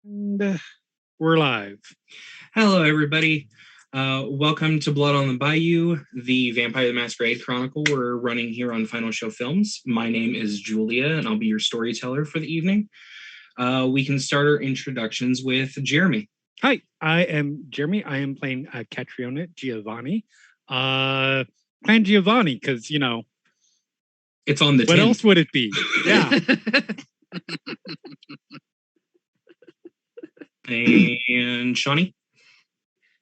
And we're live. Hello, everybody. Welcome to Blood on the Bayou, the Vampire the Masquerade Chronicle we're running here on Final Show Films. My name is Julia, and I'll be your storyteller for the evening. We can start our introductions with Jeremy. Hi, I am Jeremy. I am playing Catriona Giovanni. Playing Giovanni because, It's on the what tin. else would it be? Yeah. And Shawnee?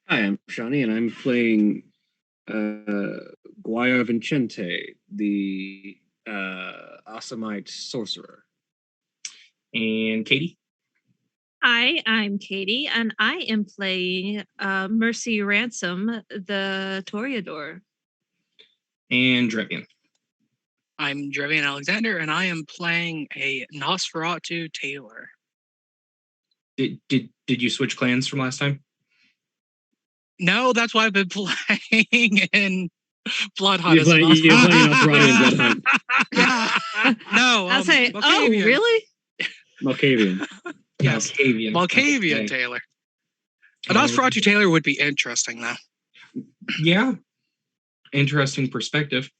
Hi, I'm Shawnee, and I'm playing Guayar Vincente, the Asamite sorcerer. And Katie? Hi, I'm Katie, and I am playing Mercy Ransom, the Toreador. And Drevian. I'm Drevian Alexander, and I am playing a Nosferatu Taylor. Did you switch clans from last time? No, that's why I've been playing in Blood Hunt. You're playing Nosferatu in Blood Hunt. Yeah. No, I'll say, oh, Malkavian. really? Malkavian. Yes, Malkavian Okay. Taylor. A Nosferatu Taylor would be interesting, though. Yeah. Interesting perspective.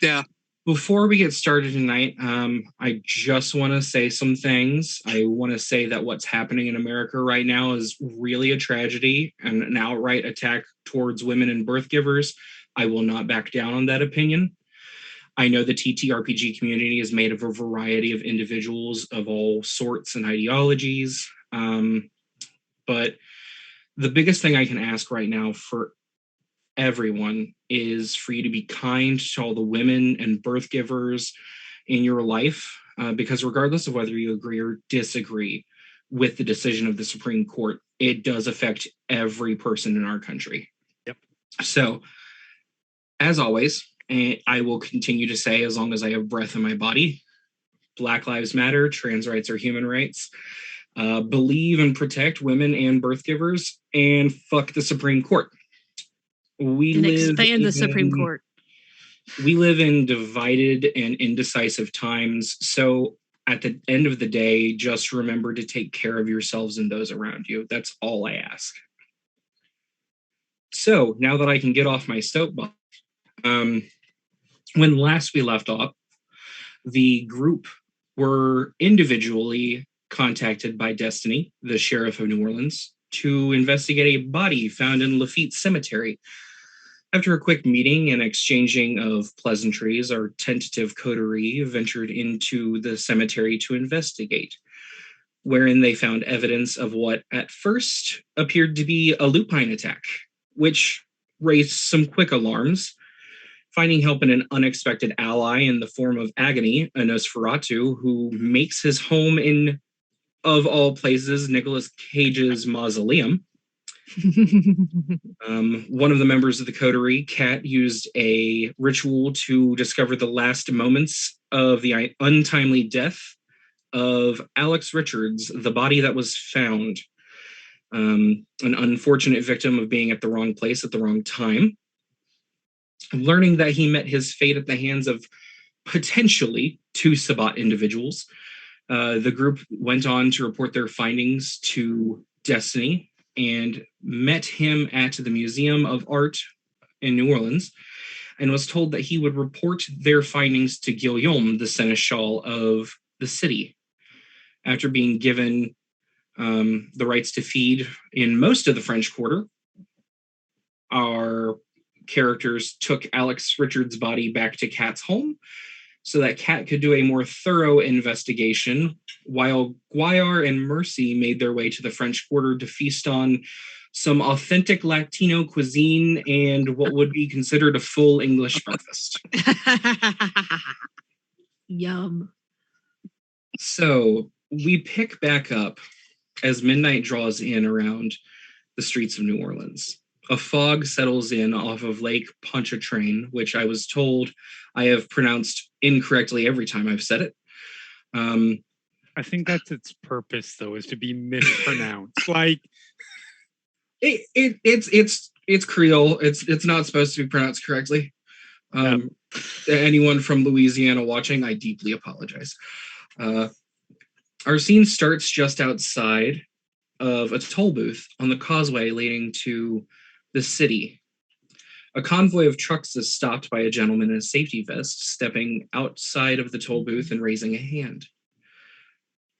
Yeah. Before we get started tonight, I just want to say some things. I want to say that what's happening in America right now is really a tragedy and an outright attack towards women and birth givers. I will not back down on that opinion. I know the TTRPG community is made of a variety of individuals of all sorts and ideologies. But the biggest thing I can ask right now for everyone is for you to be kind to all the women and birth givers in your life, because regardless of whether you agree or disagree with the decision of the Supreme Court, it does affect every person in our country. Yep. So, as always, I will continue to say, as long as I have breath in my body, Black Lives Matter, trans rights are human rights. Believe and protect women and birth givers, and fuck the Supreme Court. And expand the Supreme Court. We live in divided and indecisive times. So at the end of the day, just remember to take care of yourselves and those around you. That's all I ask. So now that I can get off my soapbox, when last we left off, the group were individually contacted by Destiny, the sheriff of New Orleans, to investigate a body found in Lafitte Cemetery. After a quick meeting and exchanging of pleasantries, our tentative coterie ventured into the cemetery to investigate, wherein they found evidence of what at first appeared to be a lupine attack, which raised some quick alarms. Finding help in an unexpected ally in the form of Agony, a Nosferatu who makes his home in, of all places, Nicolas Cage's mausoleum. One of the members of the coterie, Kat, used a ritual to discover the last moments of the untimely death of Alex Richards, the body that was found. An unfortunate victim of being at the wrong place at the wrong time. Learning that he met his fate at the hands of potentially two Sabbat individuals, the group went on to report their findings to Destiny and met him at the Museum of Art in New Orleans and was told that he would report their findings to Guillaume, the seneschal of the city. After being given the rights to feed in most of the French Quarter, our characters took Alex Richards' body back to Kat's home so that Kat could do a more thorough investigation, while Guayar and Mercy made their way to the French Quarter to feast on some authentic Latino cuisine and what would be considered a full English breakfast. Yum. So we pick back up as midnight draws in around the streets of New Orleans. A fog settles in off of Lake Pontchartrain, which I was told I have pronounced incorrectly every time I've said it. I think that's its purpose, though, is to be mispronounced. Like, it's Creole. It's not supposed to be pronounced correctly. Anyone from Louisiana watching, I deeply apologize. Our scene starts just outside of a toll booth on the causeway leading to the city. A convoy of trucks is stopped by a gentleman in a safety vest, stepping outside of the toll booth and raising a hand.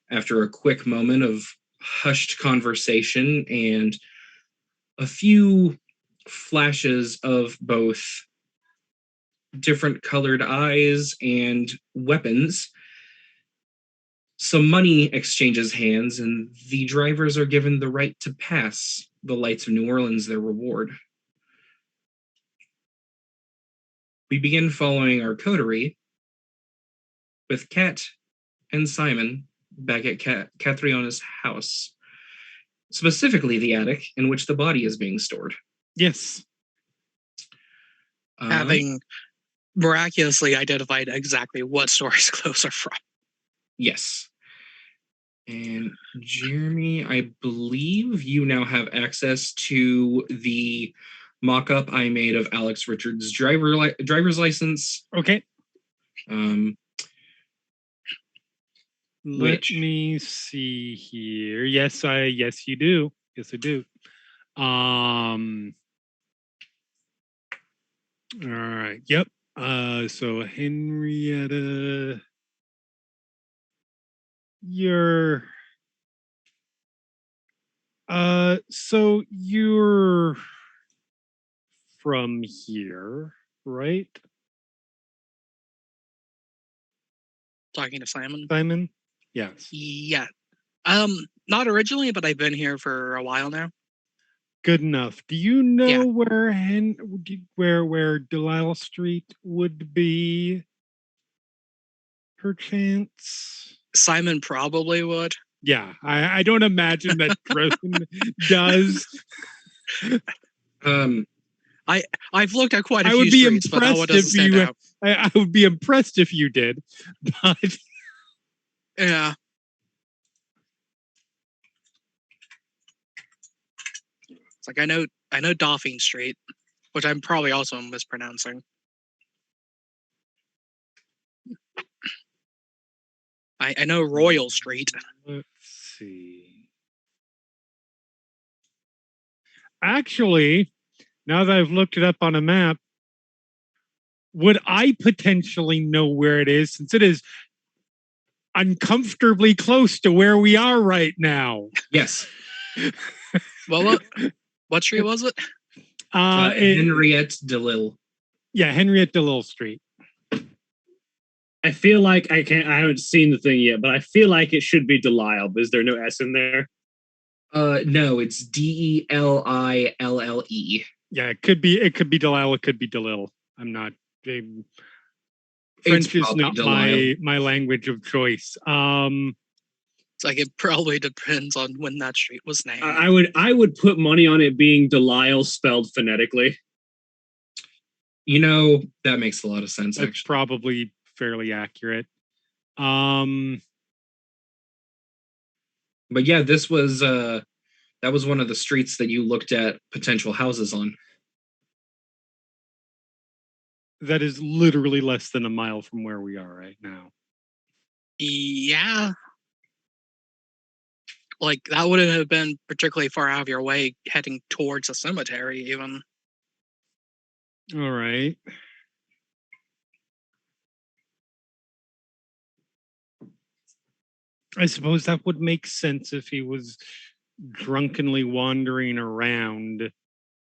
After a quick moment of hushed conversation and a few flashes of both different colored eyes and weapons, some money exchanges hands, and the drivers are given the right to pass the lights of New Orleans, their reward. We begin following our coterie with Kat and Simon back at Catriona's house, specifically the attic in which the body is being stored. Yes. Having miraculously identified exactly what stories clothes are from. Yes. And Jeremy, I believe you now have access to the mock-up I made of Alex Richards' driver's license. Okay. Um, Let Which- me see here. Yes, you do. Yes, I do. All right. Yep. So Henrietta, you're so you're from here, right? Talking to Simon. Simon? Yes. Yeah. Not originally, but I've been here for a while now. Good enough. Do you know Yeah. where Delisle Street would be? Perchance. Simon probably would. Yeah, I don't imagine that Drosen does. I've looked at quite a I few would be streets, but that one impressed doesn't if stand you. out. I would be impressed if you did, but Yeah. It's like I know Dauphine Street, which I'm probably also mispronouncing. I know Royal Street. let's see. Actually, now that I've looked it up on a map, would I potentially know where it is, since it is uncomfortably close to where we are right now? yes. Well, what street was it? Henriette DeLille. Yeah, Henriette DeLille Street. I feel like I haven't seen the thing yet, but I feel like it should be Delisle. Is there no S in there? No, it's Delille. Yeah, it could be Delisle, it could be DeLille. I'm not. French is probably not Delisle. my language of choice. It's like it probably depends on when that street was named. I would put money on it being Delisle spelled phonetically. You know, that makes a lot of sense, That's actually. probably fairly accurate. But yeah, this was that was one of the streets that you looked at potential houses on. That is literally less than a mile from where we are right now. Yeah. Like that wouldn't have been particularly far out of your way heading towards a cemetery, even. All right. I suppose that would make sense if he was drunkenly wandering around,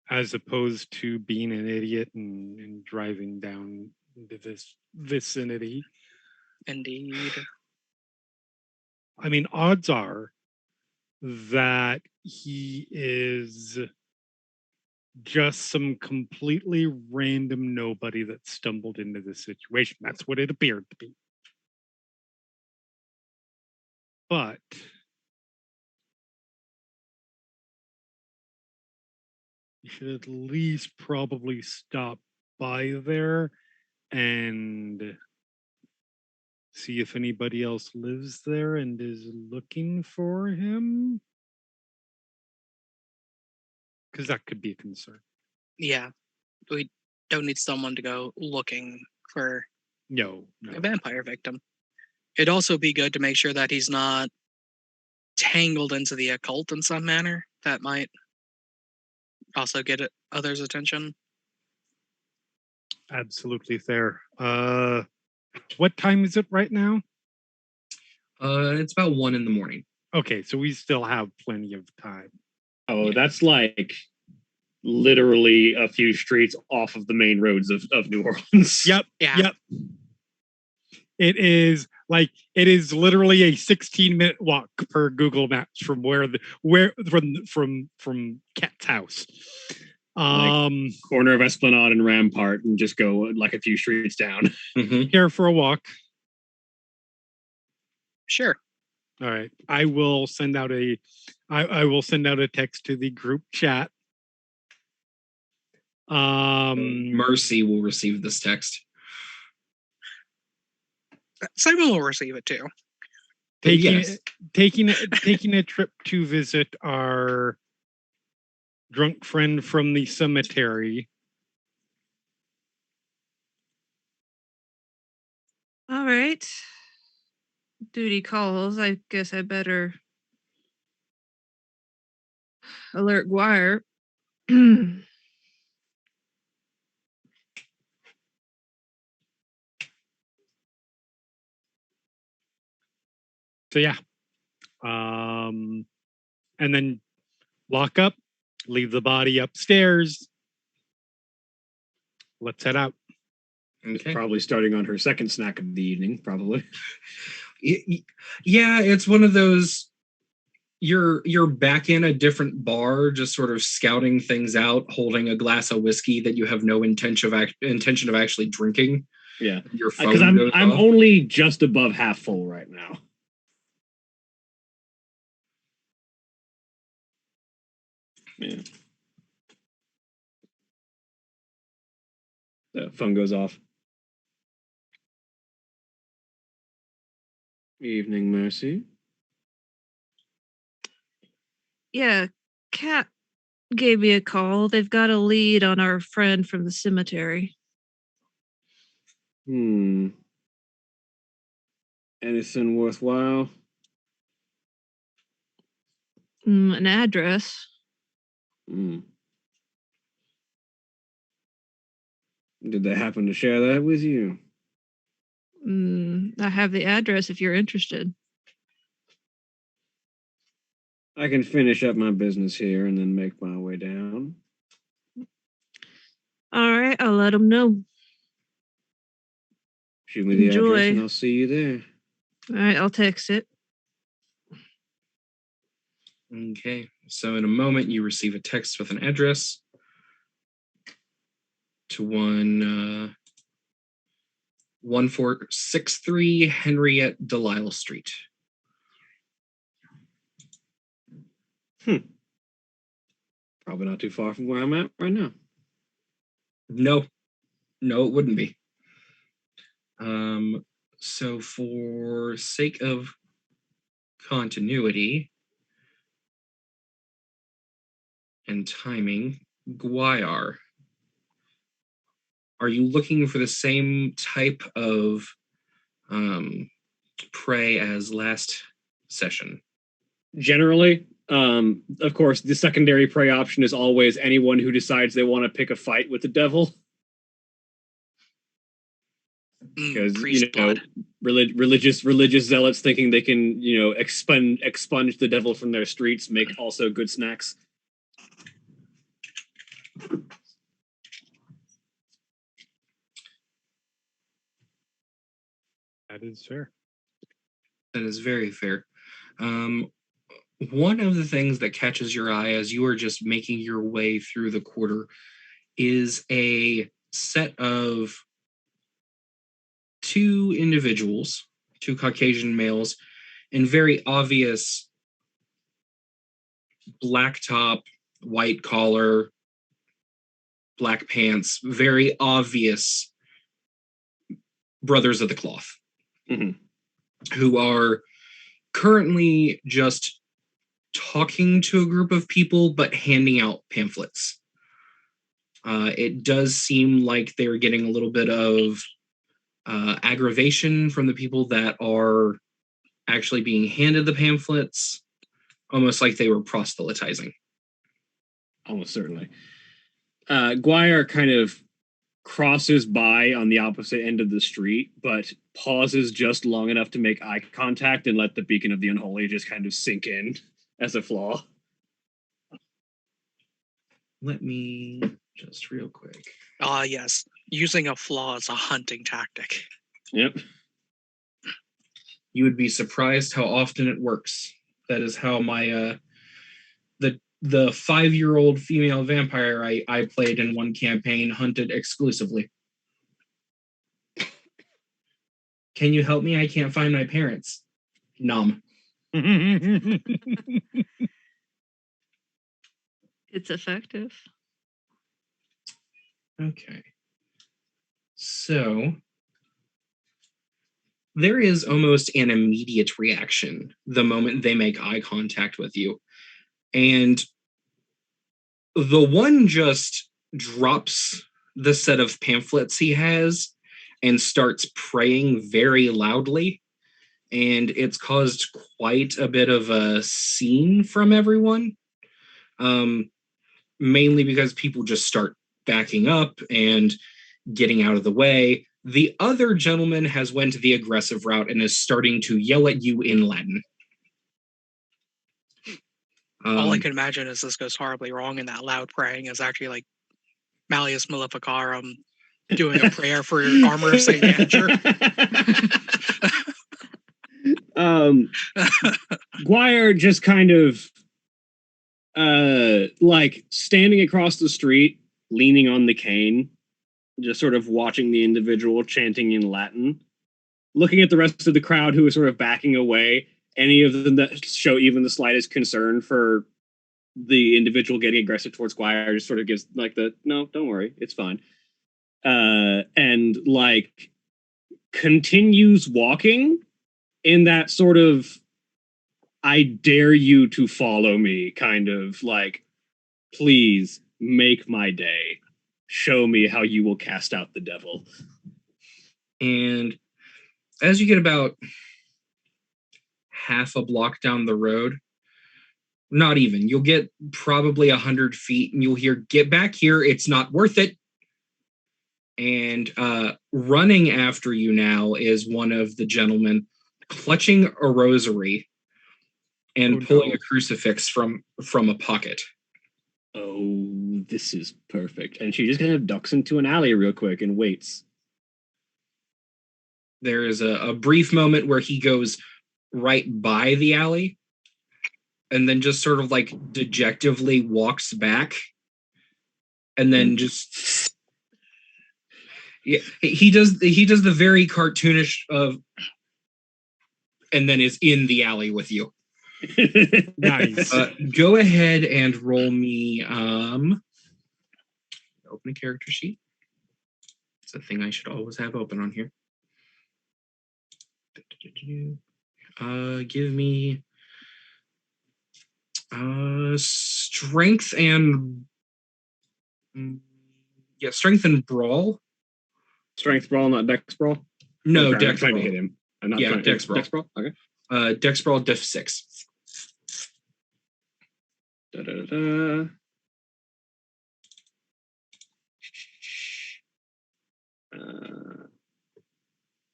as opposed to being an idiot and driving down into this vicinity. Indeed. I mean, odds are that he is just some completely random nobody that stumbled into this situation. That's what it appeared to be. But you should at least probably stop by there and see if anybody else lives there and is looking for him. Because that could be a concern. Yeah. We don't need someone to go looking for No. a vampire victim. It'd also be good to make sure that he's not tangled into the occult in some manner that might also get others' attention. Absolutely fair. What time is it right now? It's about 1 a.m. Okay, so we still have plenty of time. Oh, that's like literally a few streets off of the main roads of New Orleans. Yep. Yeah. Yep. It is literally a 16-minute walk per Google Maps from from Cat's house. Corner of Esplanade and Rampart, and just go like a few streets down. Here for a walk. Sure. All right. I will send out a text to the group chat. Mercy will receive this text. Simon will receive it too. Taking a trip to visit our drunk friend from the cemetery. All right. Duty calls. I guess I better alert Guire. So yeah. And then lock up, leave the body upstairs. Let's head out. Okay. Probably starting on her second snack of the evening, probably. Yeah, it's one of those. You're back in a different bar, just sort of scouting things out, holding a glass of whiskey that you have no intention of actually drinking. Yeah, your phone because goes I'm off. only just above half full right now. Yeah. The phone goes off. Evening, Mercy. Yeah, Kat gave me a call. They've got a lead on our friend from the cemetery. Anything worthwhile? An address. Did they happen to share that with you? I have the address if you're interested. I can finish up my business here and then make my way down. All right, I'll let them know. Shoot me the Enjoy. address and I'll see you there. All right, I'll text it. Okay, so in a moment you receive a text with an address to 1463 Henriette Delisle Street. Probably not too far from where I'm at right now. No, it wouldn't be. So for sake of continuity and timing, Guayar, are you looking for the same type of prey as last session? Generally, of course, the secondary prey option is always anyone who decides they want to pick a fight with the devil. Because religious zealots thinking they can expunge the devil from their streets make also good snacks. That is fair. That is very fair. One of the things that catches your eye as you are just making your way through the quarter is a set of two individuals, two Caucasian males, in very obvious black top, white collar, black pants, very obvious brothers of the cloth, who are currently just talking to a group of people, but handing out pamphlets. It does seem like they're getting a little bit of aggravation from the people that are actually being handed the pamphlets. almost like they were proselytizing. Almost certainly. Guire kind of crosses by on the opposite end of the street, but pauses just long enough to make eye contact and let the beacon of the unholy just kind of sink in as a flaw. Let me just real quick. Yes. Using a flaw is a hunting tactic. Yep. You would be surprised how often it works. That is how my the 5-year-old female vampire I played in one campaign hunted exclusively. Can you help me? I can't find my parents. Nom. It's effective. Okay. So there is almost an immediate reaction the moment they make eye contact with you. And the one just drops the set of pamphlets he has and starts praying very loudly. And it's caused quite a bit of a scene from everyone. Mainly because people just start backing up and getting out of the way. The other gentleman has went the aggressive route and is starting to yell at you in Latin. All I can imagine is this goes horribly wrong, and that loud praying is actually like Malleus Maleficarum doing a prayer for armor of St. Andrew. Guire just kind of like standing across the street, leaning on the cane, just sort of watching the individual chanting in Latin, looking at the rest of the crowd who is sort of backing away. Any of them that show even the slightest concern for the individual getting aggressive towards Guire just sort of gives like the, no, don't worry, it's fine. And like continues walking in that sort of, I dare you to follow me kind of like, please make my day. Show me how you will cast out the devil. And as you get about half a block down the road, not even, you'll get probably 100 feet and you'll hear, get back here, it's not worth it. And running after you now is one of the gentlemen clutching a rosary and pulling a crucifix from a pocket. Oh, this is perfect. And she just kind of ducks into an alley real quick and waits. There is a brief moment where he goes right by the alley and then just sort of like dejectively walks back and then just yeah, he does the very cartoonish of and then is in the alley with you. Nice. Go ahead and roll me open a character sheet. It's a thing I should always have open on here. Give me strength and strength and brawl. Strength brawl, not dex brawl? No, I'm dex trying brawl. to hit him. I'm not Yeah, trying, dex brawl. Dex brawl? Okay. Dex brawl diff 6. Da-da-da-da.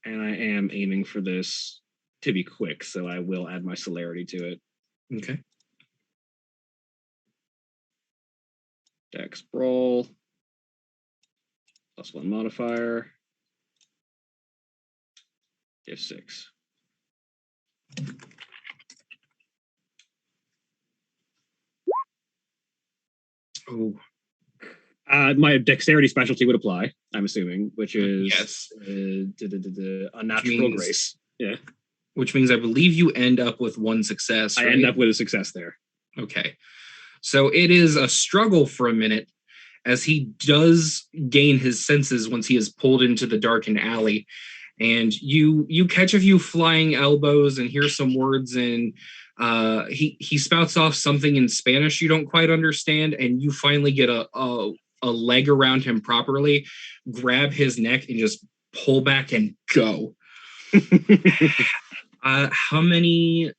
And I am aiming for this to be quick, so I will add my celerity to it. Okay. Dex brawl. +1 modifier. Diff 6. Oh. My dexterity specialty would apply, I'm assuming, which is yes. Unnatural grace. Yeah. Which means I believe you end up with 1 success. I right? end up with a success there. Okay. So it is a struggle for a minute as he does gain his senses once he is pulled into the darkened alley. And you catch a few flying elbows and hear some words, and he spouts off something in Spanish you don't quite understand, and you finally get a leg around him properly, grab his neck, and just pull back and go. How many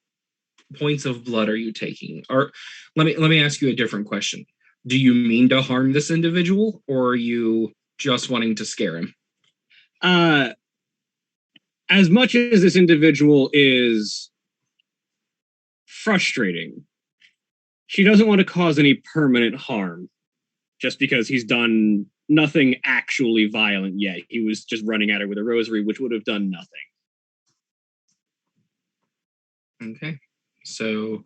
points of blood are you taking? Or let me ask you a different question. Do you mean to harm this individual, or are you just wanting to scare him? As much as this individual is frustrating, she doesn't want to cause any permanent harm just because he's done nothing actually violent yet. He was just running at her with a rosary, which would have done nothing. Okay. So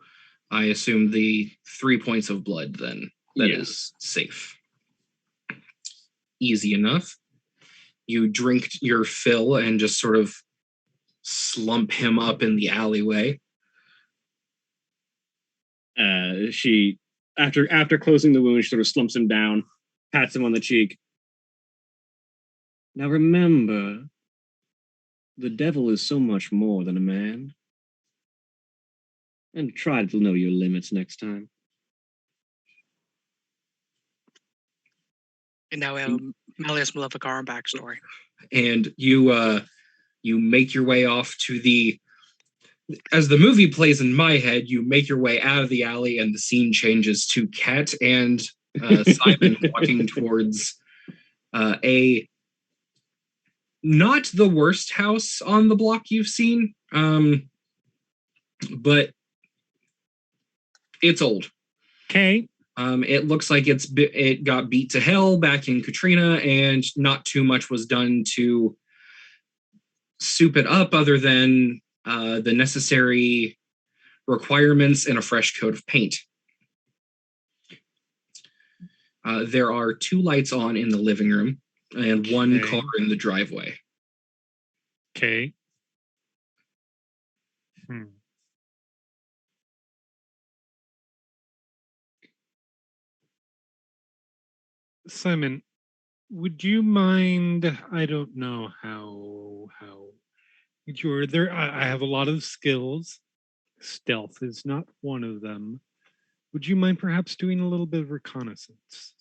I assume the 3 points of blood then. That is safe. Easy enough. You drink your fill and just sort of slump him up in the alleyway. She, after closing the wound, she sort of slumps him down, pats him on the cheek. Now remember, the devil is so much more than a man. And try to know your limits next time. And now we have Malleus Maleficarum backstory. And you make your way off to the, as the movie plays in my head, you make your way out of the alley and the scene changes to Kat and Simon walking towards a not the worst house on the block you've seen, but it's old. Okay. It looks like it got beat to hell back in Katrina, and not too much was done to soup it up other than the necessary requirements and a fresh coat of paint. There are 2 lights on in the living room and 1 car in the driveway. Okay. Simon, would you mind? I don't know how you're there. I have a lot of skills. Stealth is not one of them. Would you mind perhaps doing a little bit of reconnaissance?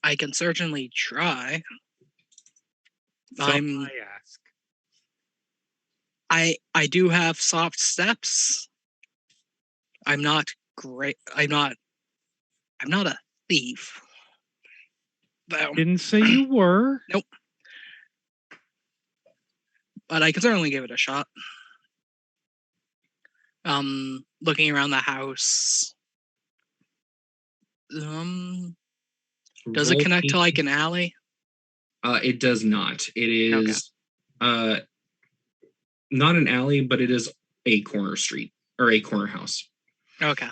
I can certainly try. So I ask. I do have soft steps. I'm not great. I'm not a thief. Though. Didn't say you were. Nope. But I can certainly give it a shot. Looking around the house. Does it connect to like an alley? It does not. It is not an alley, but it is a corner street or a corner house. Okay.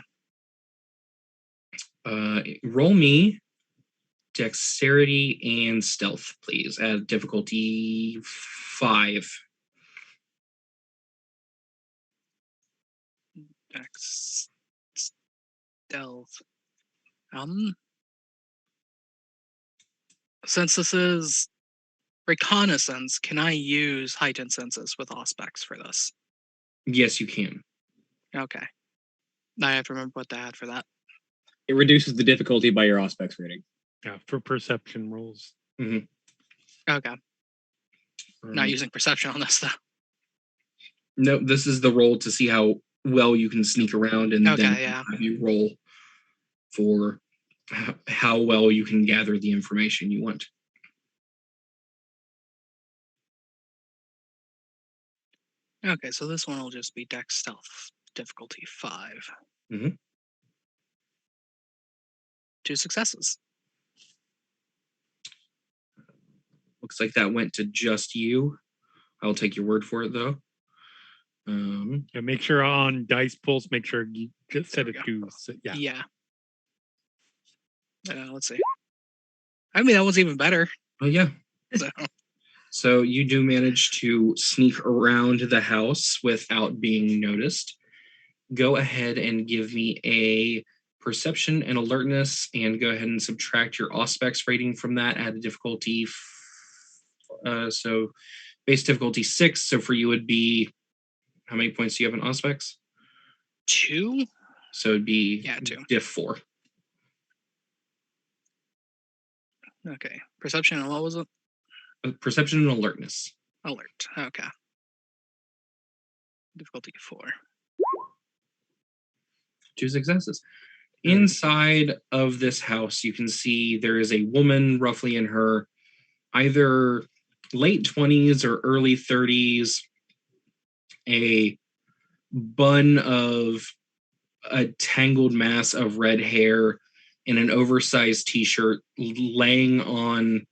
Roll me dexterity and stealth, please, at difficulty 5. Stealth. Since this is reconnaissance, can I use heightened senses with aspects for this? Yes, you can. Okay. I have to remember what to add for that. It reduces the difficulty by your aspects rating. Yeah, for perception rolls. Okay. Not using perception on this though. No, this is the roll to see how well you can sneak around, and then yeah. have you roll for how well you can gather the information you want. Okay, so this one will just be Dex Stealth, difficulty 5. 2 successes. Looks like that went to just you. I'll take your word for it, though. Yeah, make sure on dice pulls, make sure you just set it to. Yeah. Let's see. I mean, that was even better. Oh, yeah. So. So you do manage to sneak around the house without being noticed. Go ahead and give me a perception and alertness, and go ahead and subtract your Auspex rating from that at a difficulty. So base difficulty 6. So for you would be, how many points do you have in Auspex? 2. So it'd be 2. diff 4. Okay. Perception and what was it? perception and alertness. Alert. Okay. Difficulty 4. 2 successes. Inside of this house, you can see there is a woman roughly in her either late 20s or early 30s, a bun of a tangled mass of red hair in an oversized t-shirt laying on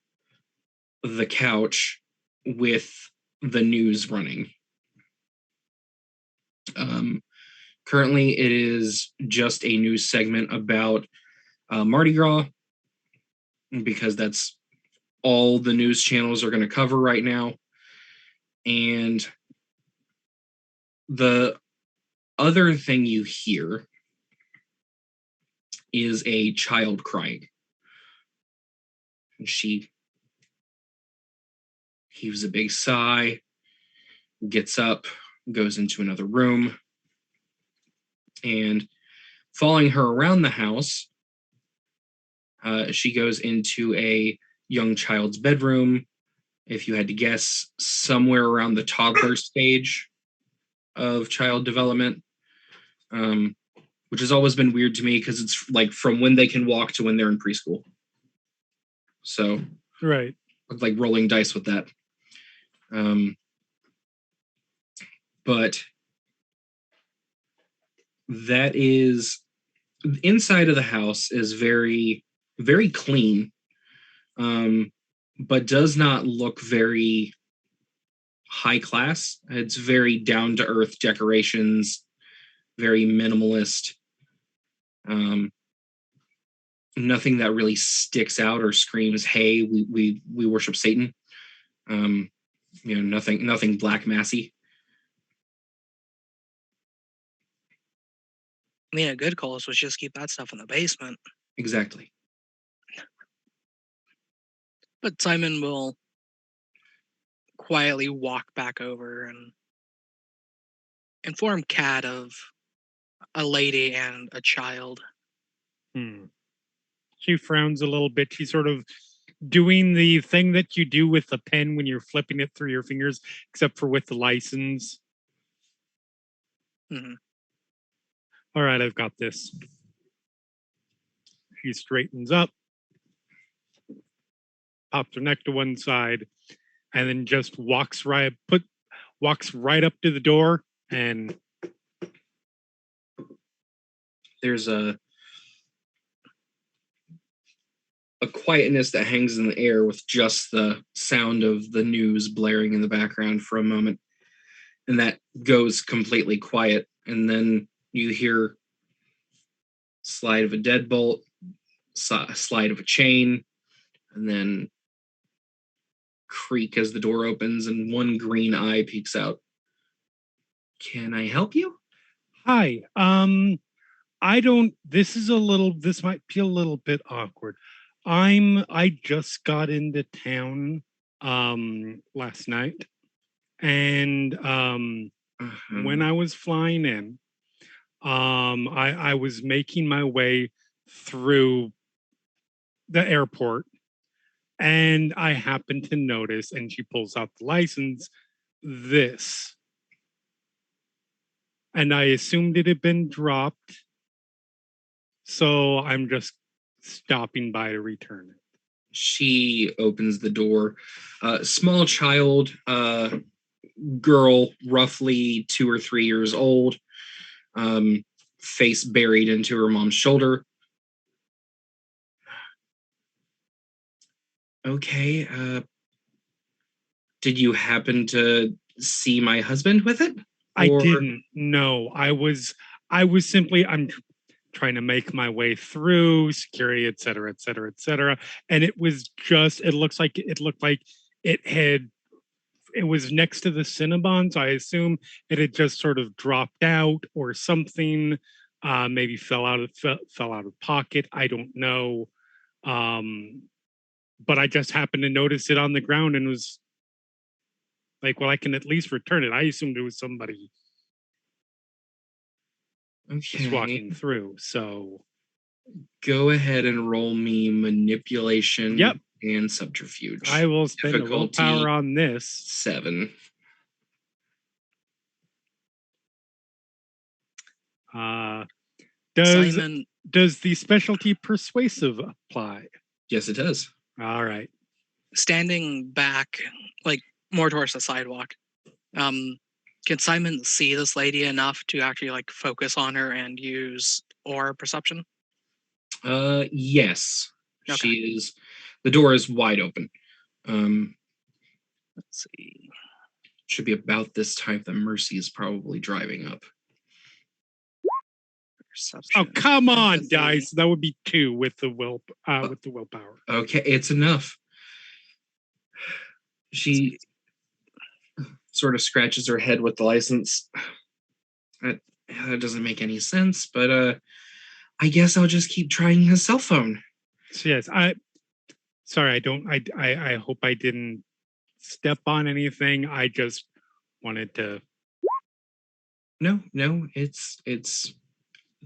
the couch with the news running. Currently, it is just a news segment about Mardi Gras, because that's all the news channels are going to cover right now. And the other thing you hear is a child crying. And she heaves a big sigh, gets up, goes into another room, and following her around the house, she goes into a young child's bedroom. If you had to guess, somewhere around the toddler stage of child development, which has always been weird to me because it's like from when they can walk to when they're in preschool. So, Right. like rolling dice with that. But that is, inside of the house is very, very clean, but does not look very high class. It's very down to earth decorations, very minimalist. Nothing that really sticks out or screams, "Hey, we worship Satan." Nothing black massy. I mean, a good cause was just keep that stuff in the basement. Exactly. But Simon will quietly walk back over and inform Kat of a lady and a child. She frowns a little bit. She's sort of doing the thing that you do with the pen when you're flipping it through your fingers, except for with the license. Mm-hmm. All right, I've got this. She straightens up, pops her neck to one side, and then just walks right up to the door, and there's a quietness that hangs in the air with just the sound of the news blaring in the background for a moment. And that goes completely quiet. And then you hear slide of a deadbolt, slide of a chain, and then creak as the door opens and one green eye peeks out. Can I help you? Hi. This might be a little bit awkward. I just got into town last night, and when I was flying in, I was making my way through the airport, and I happened to notice, and she pulls out the license, this. And I assumed it had been dropped, so I'm just stopping by to return it. She opens the door. Small child, girl, roughly 2 or 3 years old, face buried into her mom's shoulder. Okay, did you happen to see my husband with it? I didn't. No, I was simply, I'm trying to make my way through security, et cetera, et cetera, et cetera. And it was just, it looked like it was next to the Cinnabon. So I assume it had just sort of dropped out or something, maybe fell out of pocket. I don't know. But I just happened to notice it on the ground and was like, well, I can at least return it. I assumed it was somebody just walking through. So go ahead and roll me manipulation. Yep. And subterfuge. I will spend a Difficulty willpower on this. 7. Does Simon, the specialty persuasive apply? Yes, it does. All right. standing back, like more towards the sidewalk, can Simon see this lady enough to actually like focus on her and use aura perception? Yes. Okay. She is. The door is wide open. Let's see. Should be about this time that Mercy is probably driving up. Perception. Oh, come on, Empathy. dice. That would be 2 with the willpower. Okay, it's enough. She sort of scratches her head with the license. That doesn't make any sense, but I guess I'll just keep trying his cell phone. So yes, sorry, I hope I didn't step on anything. I just wanted to. No, it's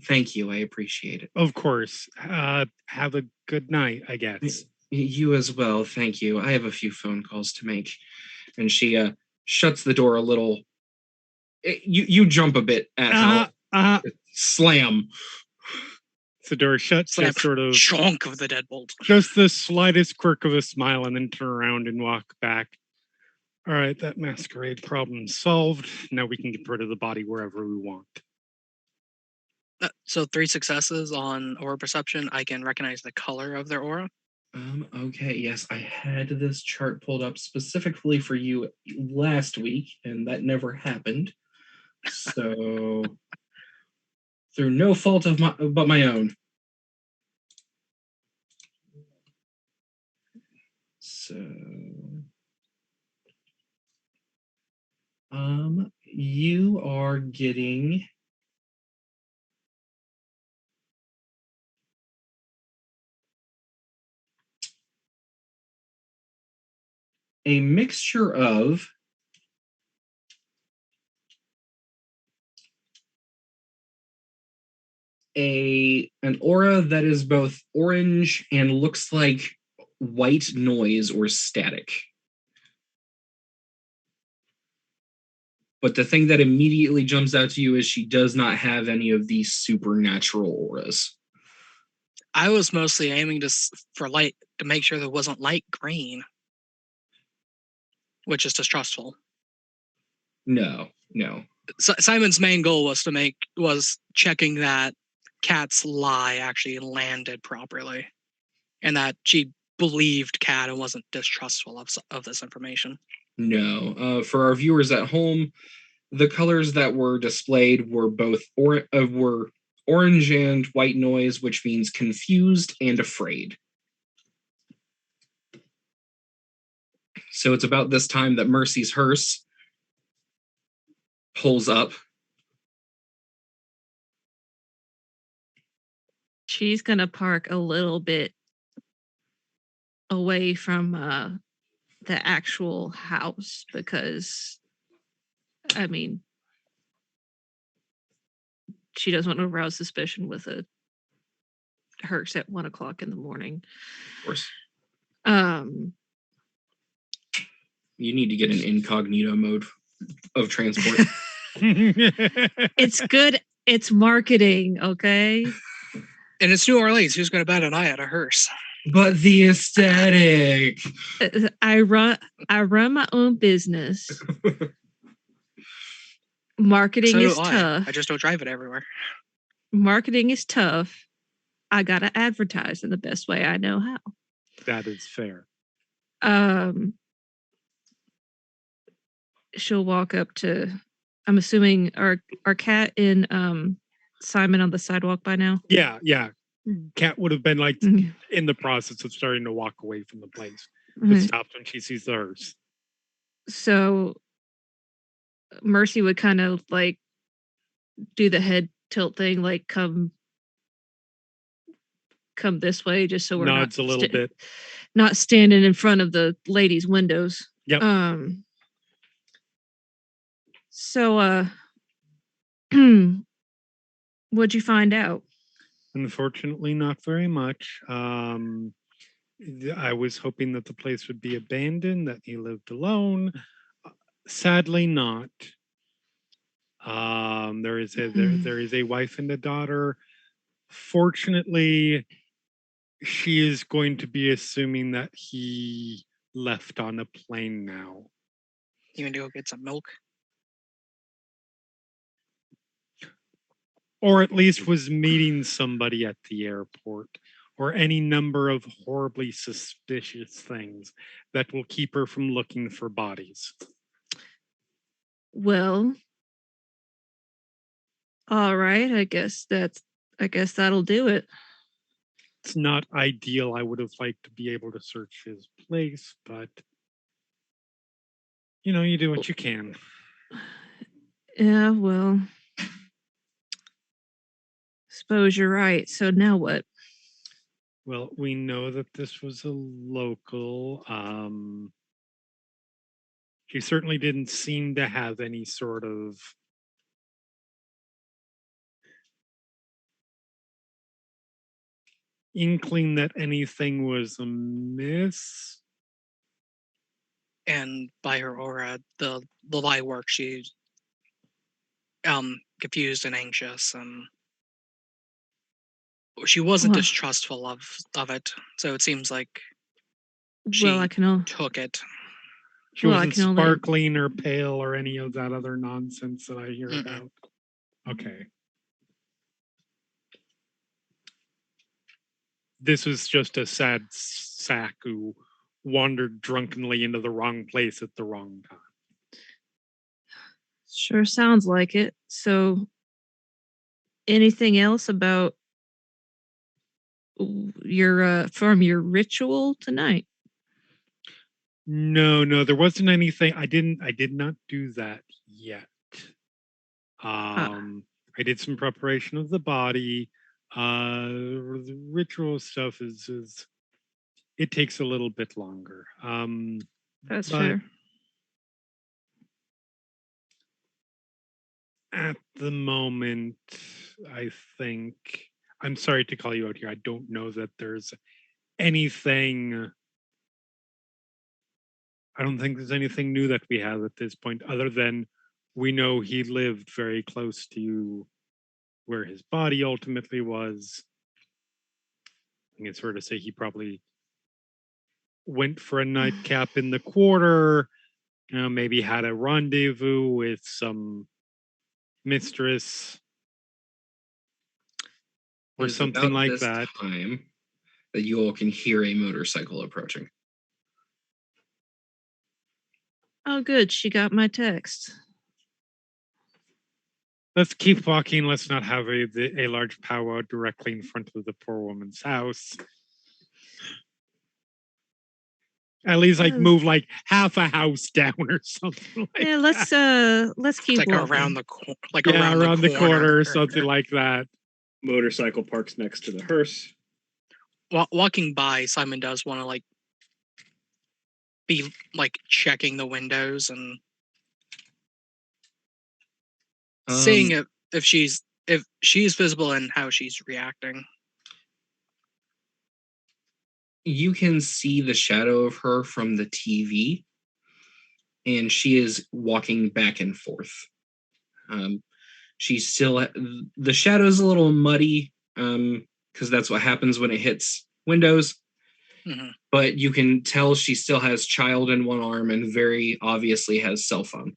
thank you. I appreciate it. Of course. Have a good night, I guess. You as well, thank you. I have a few phone calls to make. And she shuts the door a little. You jump a bit at how slam. The door shuts, Slap just sort of chunk of the deadbolt. just the slightest quirk of a smile, and then turn around and walk back. All right, that masquerade problem solved. Now we can get rid of the body wherever we want. So 3 successes on aura perception. I can recognize the color of their aura. Okay, yes, I had this chart pulled up specifically for you last week, and that never happened. So, through no fault of my own. So, you are getting a mixture of an aura that is both orange and looks like white noise or static. But the thing that immediately jumps out to you is she does not have any of these supernatural auras. I was mostly aiming for light to make sure there wasn't light green, which is distrustful. No. Simon's main goal was checking that Kat's lie actually landed properly, and that she believed Kat and wasn't distrustful of this information. No. For our viewers at home, the colors that were displayed were both were orange and white noise, which means confused and afraid. So it's about this time that Mercy's hearse pulls up. She's gonna park a little bit away from the actual house because, I mean, she doesn't want to arouse suspicion with a hearse at 1 o'clock in the morning. Of course. You need to get an incognito mode of transport. It's good. It's marketing, okay? And it's New Orleans. Who's going to bat an eye at a hearse? But the aesthetic. I run my own business. Marketing So is do I. tough. I just don't drive it everywhere. Marketing is tough. I gotta advertise in the best way I know how. That is fair. She'll walk up to. I'm assuming our Cat and Simon on the sidewalk by now. Yeah. Kat would have been like Mhm. in the process of starting to walk away from the place. But Mhm. stops when she sees the hearse. So Mercy would kind of like do the head tilt thing, like come this way, just so we're Nods not a little bit. not standing in front of the ladies' windows. Yep. So what'd you find out? Unfortunately, not very much. I was hoping that the place would be abandoned, that he lived alone. Sadly, not. There is a wife and a daughter. Fortunately, she is going to be assuming that he left on a plane now. You want to go get some milk? Or at least was meeting somebody at the airport, or any number of horribly suspicious things that will keep her from looking for bodies. Well, all right. I guess that'll do it. It's not ideal. I would have liked to be able to search his place, but you do what you can. Yeah, well, suppose you're right. So now what? Well, we know that this was a local. She certainly didn't seem to have any sort of inkling that anything was amiss. And by her aura, the light work, she's confused and anxious, and she wasn't Well, distrustful of it. So it seems like well, I can. took it. She Well, I wasn't can only- sparkling or pale or any of that other nonsense that I hear Mm-mm. about. Okay. This was just a sad sack who wandered drunkenly into the wrong place at the wrong time. Sure sounds like it. So, anything else about your from your ritual tonight? No, there wasn't anything. I did not do that yet. I did some preparation of the body. The ritual stuff is it takes a little bit longer. That's but fair. At the moment, I think I'm sorry to call you out here. I don't know that there's anything. I don't think there's anything new that we have at this point, other than we know he lived very close to where his body ultimately was. I think it's fair to say he probably went for a nightcap in the quarter, maybe had a rendezvous with some mistress or It's something about like this that. time that you all can hear a motorcycle approaching. Oh, good. She got my text. Let's keep walking. Let's not have a large powwow directly in front of the poor woman's house. At least move like half a house down or something like Yeah, that. let's keep Like walking. around the around the corner or something like that. Motorcycle parks next to the hearse. Walking by, Simon does want to be checking the windows and seeing if she's visible and how she's reacting. You can see the shadow of her from the TV, and she is walking back and forth. She's still the shadow's a little muddy because that's what happens when it hits windows. Mm-hmm. But you can tell she still has child in one arm and very obviously has cell phone.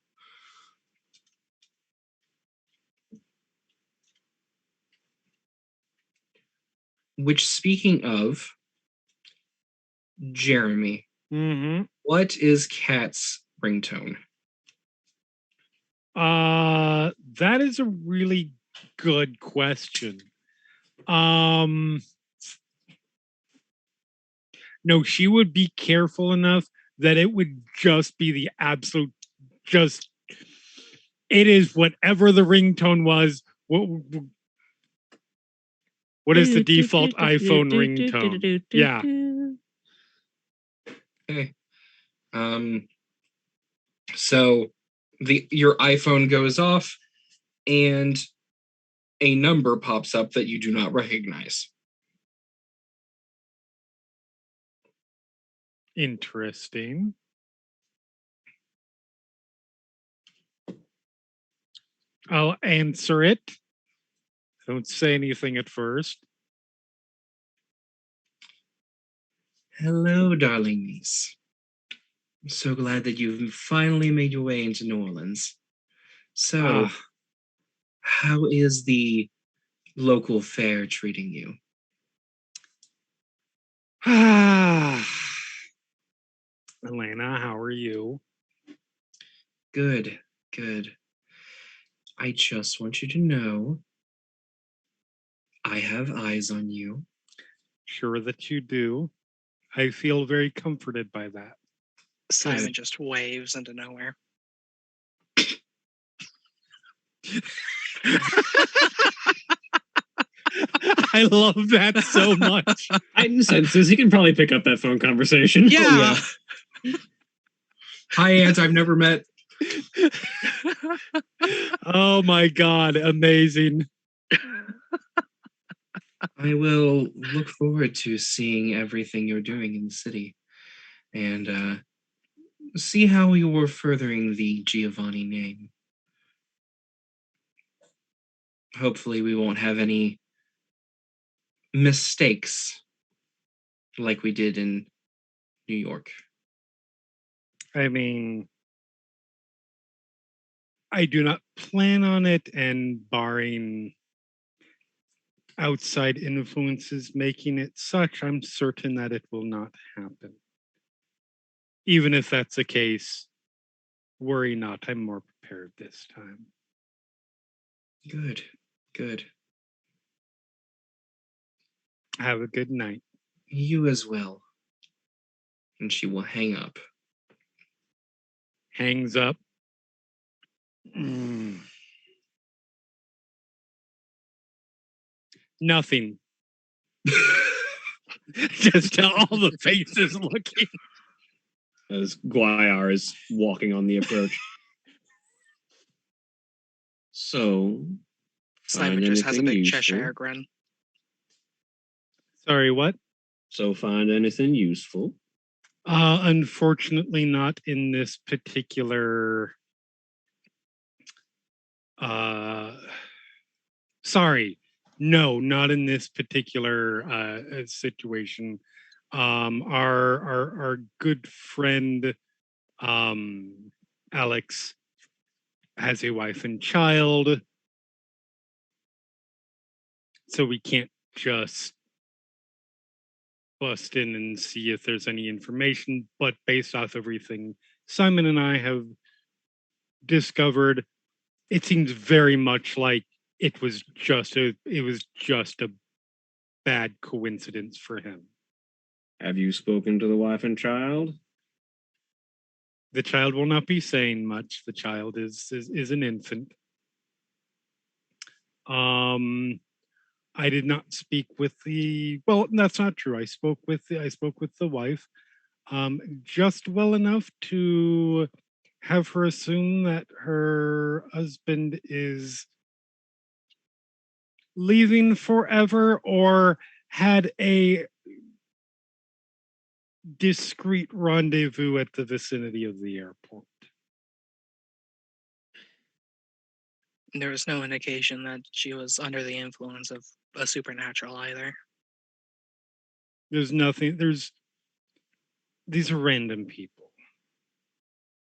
Which, speaking of, Jeremy, what is Kat's ringtone? That is a really good question. No, she would be careful enough that it would just be the absolute, it is whatever the ringtone was. What is the default iPhone ringtone? Yeah. Okay. So your iPhone goes off and a number pops up that you do not recognize. Interesting. I'll answer it. Don't say anything at first. Hello, darling niece. I'm so glad that you've finally made your way into New Orleans. So, how is the local fair treating you? Elena, how are you? Good, good. I just want you to know I have eyes on you. Sure that you do. I feel very comforted by that. Simon just waves into nowhere. I love that so much. Heightened senses. He can probably pick up that phone conversation. Yeah. Hi, Aunt, I've never met. Oh my God, amazing. I will look forward to seeing everything you're doing in the city and see how you're furthering the Giovanni name. Hopefully, we won't have any mistakes like we did in New York. I mean, I do not plan on it, and barring outside influences making it such, I'm certain that it will not happen. Even if that's the case, worry not, I'm more prepared this time. Good, good. Have a good night. You as well. And she will hang up. Hangs up. Nothing. Just all the faces looking. As Guayar is walking on the approach. So, Simon find just has a anything big useful? Cheshire grin. Sorry, what? So find anything useful? Unfortunately, not in this particular. Sorry, no, not in this particular situation. Our good friend, Alex, has a wife and child, so we can't just bust in and see if there's any information. But based off everything Simon and I have discovered, it seems very much like it was just a bad coincidence for him. Have you spoken to the wife and child? The child will not be saying much. The child is an infant. I did not speak with the, well, that's not true. I spoke with the wife, just well enough to have her assume that her husband is leaving forever or had a discreet rendezvous at the vicinity of the airport. There was no indication that she was under the influence of a supernatural either. There's nothing, these are random people.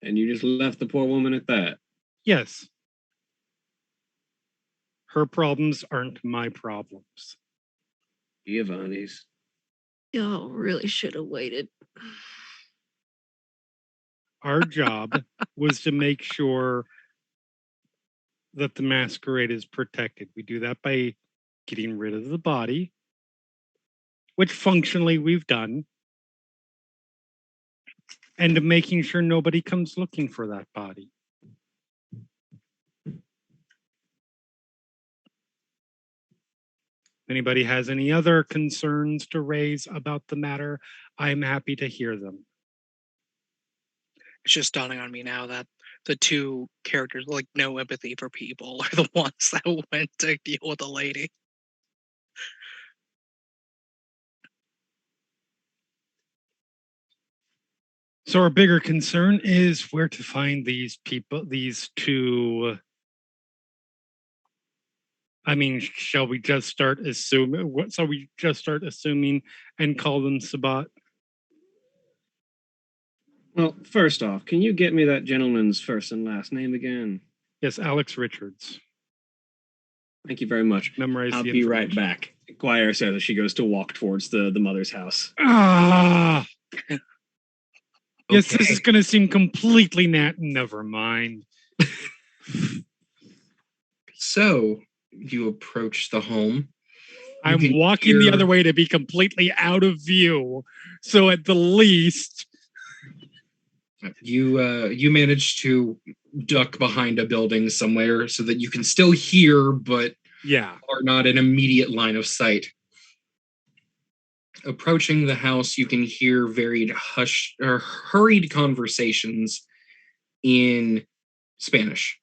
And you just left the poor woman at that? Yes. Her problems aren't my problems. Giovanni's. Y'all really should have waited. Our job was to make sure that the masquerade is protected. We do that by getting rid of the body, which functionally we've done, and making sure nobody comes looking for that body. Anybody has any other concerns to raise about the matter, I'm happy to hear them. It's just dawning on me now that the two characters with like no empathy for people are the ones that went to deal with the lady. So our bigger concern is where to find these people, these two. I mean, shall we just start assuming? What? So we just start assuming and call them Sabat? Well, first off, can you get me that gentleman's first and last name again? Yes, Alex Richards. Thank you very much. Memorize I'll the be right information. back. Guire says as she goes to walk towards the mother's house. Ah. Yes, this Okay. is going to seem completely never mind. So you approach the home. I'm can walking the hear- other way to be completely out of view. So at the least, You manage to duck behind a building somewhere so that you can still hear, but yeah. are not in immediate line of sight. Approaching the house, you can hear varied hurried conversations in Spanish.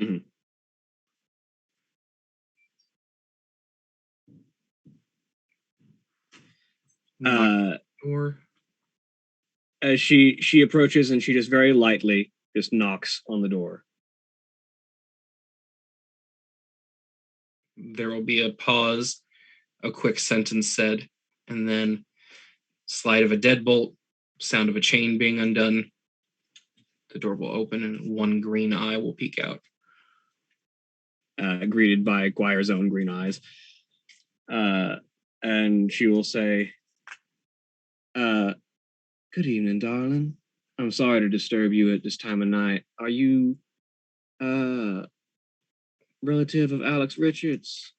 Mhm. Or As she approaches and she just very lightly just knocks on the door. there will be a pause, a quick sentence said, and then slide of a deadbolt, sound of a chain being undone. The door will open and one green eye will peek out. Greeted by Guire's own green eyes. And she will say, good evening, darling. I'm sorry to disturb you at this time of night. Are you relative of Alex Richards?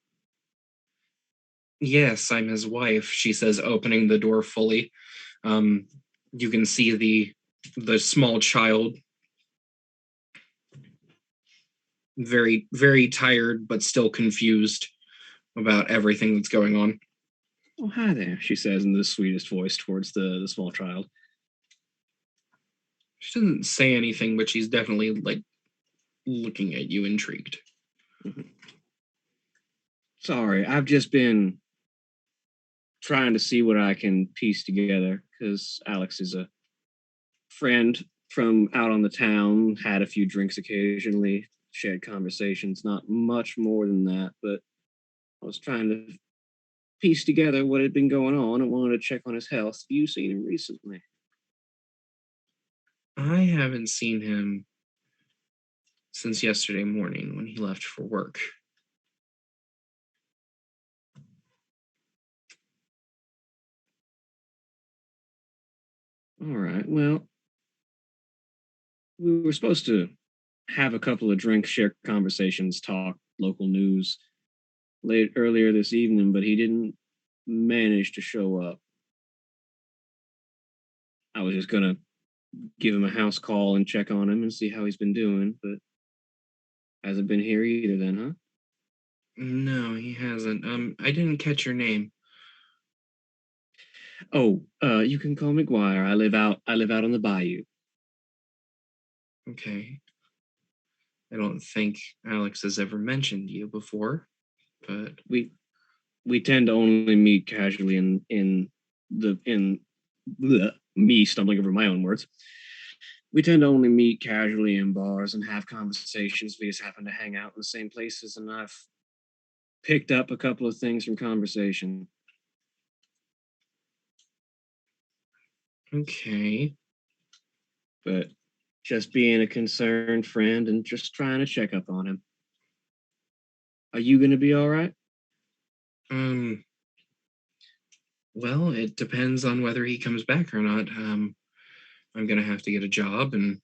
Yes, I'm his wife, she says, opening the door fully. You can see the small child, very, very tired, but still confused about everything that's going on. Oh, hi there, she says in the sweetest voice towards the small child. She doesn't say anything, but she's definitely like looking at you, intrigued. Mm-hmm. Sorry, I've just been trying to see what I can piece together because Alex is a friend from out on the town, had a few drinks occasionally, shared conversations, not much more than that, but I was trying to piece together what had been going on and wanted to check on his health. Have you seen him recently? I haven't seen him since yesterday morning when he left for work. All right, well, we were supposed to have a couple of drinks, share conversations, talk local news late earlier this evening, but he didn't manage to show up. I was just gonna give him a house call and check on him and see how he's been doing, but hasn't been here either then, huh? No, he hasn't. I didn't catch your name. Oh, you can call me Guire. I live out on the Bayou. Okay. I don't think Alex has ever mentioned you before, but We tend to only meet casually in me stumbling over my own words. We tend to only meet casually in bars and have conversations. We just happen to hang out in the same places, and I've picked up a couple of things from conversation. okay. But just being a concerned friend and just trying to check up on him. Are you going to be all right? Well, it depends on whether he comes back or not. I'm gonna have to get a job and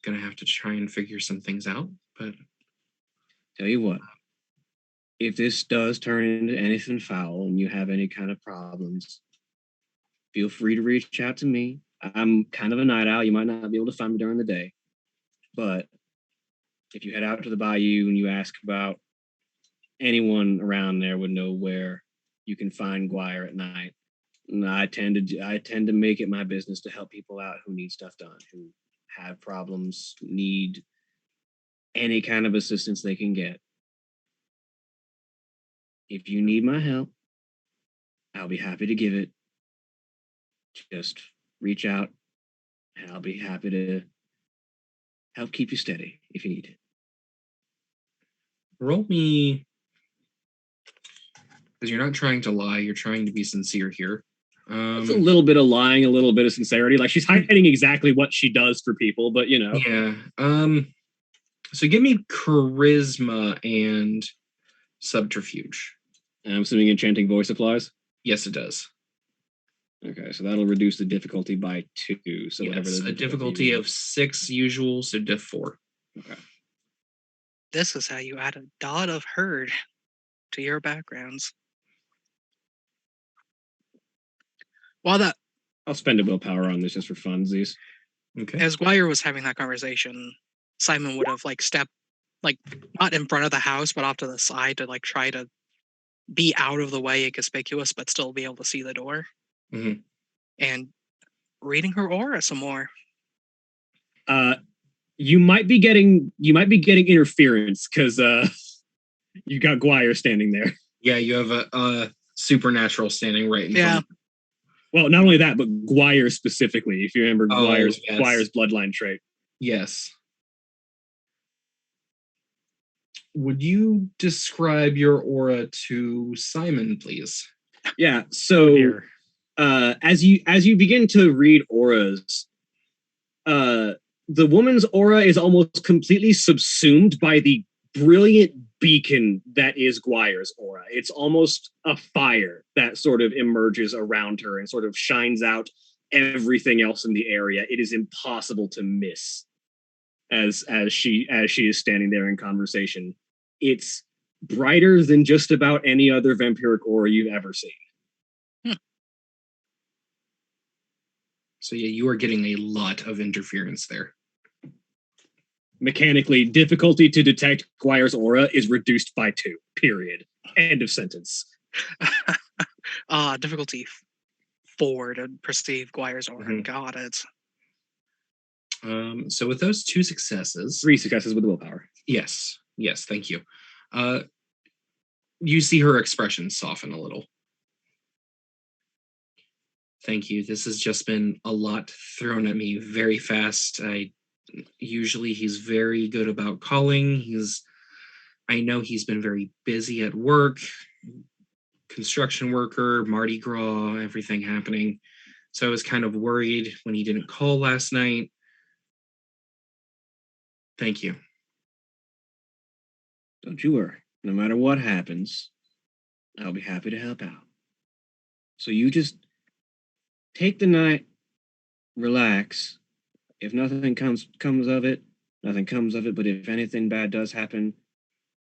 gonna have to try and figure some things out. But Tell you what, if this does turn into anything foul and you have any kind of problems, feel free to reach out to me. I'm kind of a night owl. You might not be able to find me during the day. But if you head out to the bayou and you ask about anyone around there would know where you can find Guire at night. And I tend to make it my business to help people out who need stuff done, who have problems, need any kind of assistance they can get. If you need my help, I'll be happy to give it. Just reach out. And I'll be happy to help keep you steady if you need. Roll me, because you're not trying to lie. You're trying to be sincere here. It's a little bit of lying, a little bit of sincerity. Like she's hiding exactly what she does for people, but you know. Yeah. So give me charisma and subterfuge. And I'm assuming enchanting voice applies. Yes, it does. Okay, so that'll reduce the difficulty by 2. So whatever Yes, the a difficulty of 6 usual, so diff 4. Okay. This is how you add a dot of herd to your backgrounds. While that, I'll spend a willpower on this just for funsies. Okay. as Guire was having that conversation, Simon would have like stepped, like not in front of the house, but off to the side to like try to be out of the way and conspicuous, but still be able to see the door. Mhm. And reading her aura some more. You might be getting interference because you got Guire standing there. Yeah, you have a supernatural standing right in Yeah. front. Well, not only that, but Guire specifically. If you remember Oh, Guire's yes. bloodline trait. Yes. Would you describe your aura to Simon, please? Yeah. So Here. as you begin to read auras, the woman's aura is almost completely subsumed by the brilliant beacon that is Guire's aura. It's almost a fire that sort of emerges around her and sort of shines out everything else in the area. It is impossible to miss as she is standing there in conversation. It's brighter than just about any other vampiric aura you've ever seen. So yeah, you are getting a lot of interference there. Mechanically, difficulty to detect Guire's aura is reduced by 2. Period. End of sentence. Difficulty 4 to perceive Guire's aura. Mhm. Got it. So with those 2 successes, 3 successes with willpower. yes, thank you. You see her expression soften a little. Thank you. This has just been a lot thrown at me very fast. Usually he's very good about calling. I know he's been very busy at work, construction worker, Mardi Gras, everything happening. So I was kind of worried when he didn't call last night. Thank you. Don't you worry. No matter what happens, I'll be happy to help out. So you just take the night, relax. If nothing comes of it, nothing comes of it. But if anything bad does happen,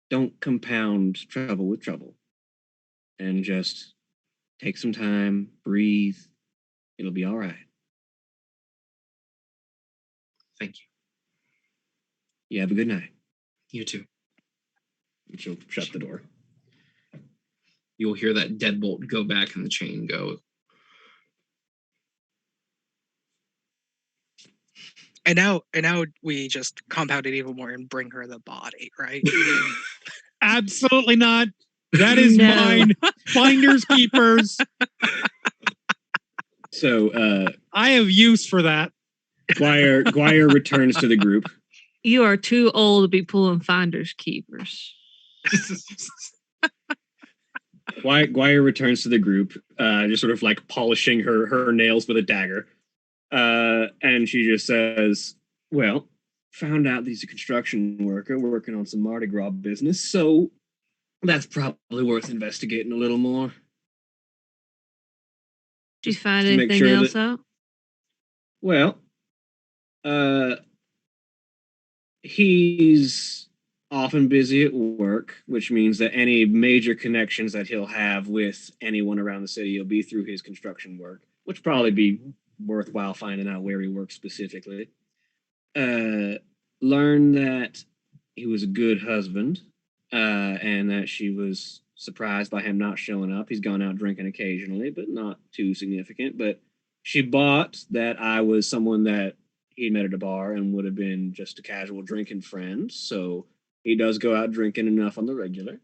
don't compound trouble with trouble. And just take some time, breathe. It'll be all right. Thank you. You have a good night. You too. And she'll shut the door. You'll hear that deadbolt go back and the chain go. And now we just compound it even more and bring her the body, right? Absolutely not. That is No. mine. Finders keepers. So I have use for that. Guire returns to the group. You are too old to be pulling finders keepers. Guire returns to the group, just sort of like polishing her nails with a dagger. And she just says, well, found out that he's a construction worker working on some Mardi Gras business, so that's probably worth investigating a little more. Did you find to make anything sure else that- out? Well, he's often busy at work, which means that any major connections that he'll have with anyone around the city will be through his construction work, which probably be worthwhile finding out where he works specifically. Learn that he was a good husband, and that she was surprised by him not showing up. He's gone out drinking occasionally, but not too significant. But she bought that I was someone that he met at a bar and would have been just a casual drinking friend. So he does go out drinking enough on the regular.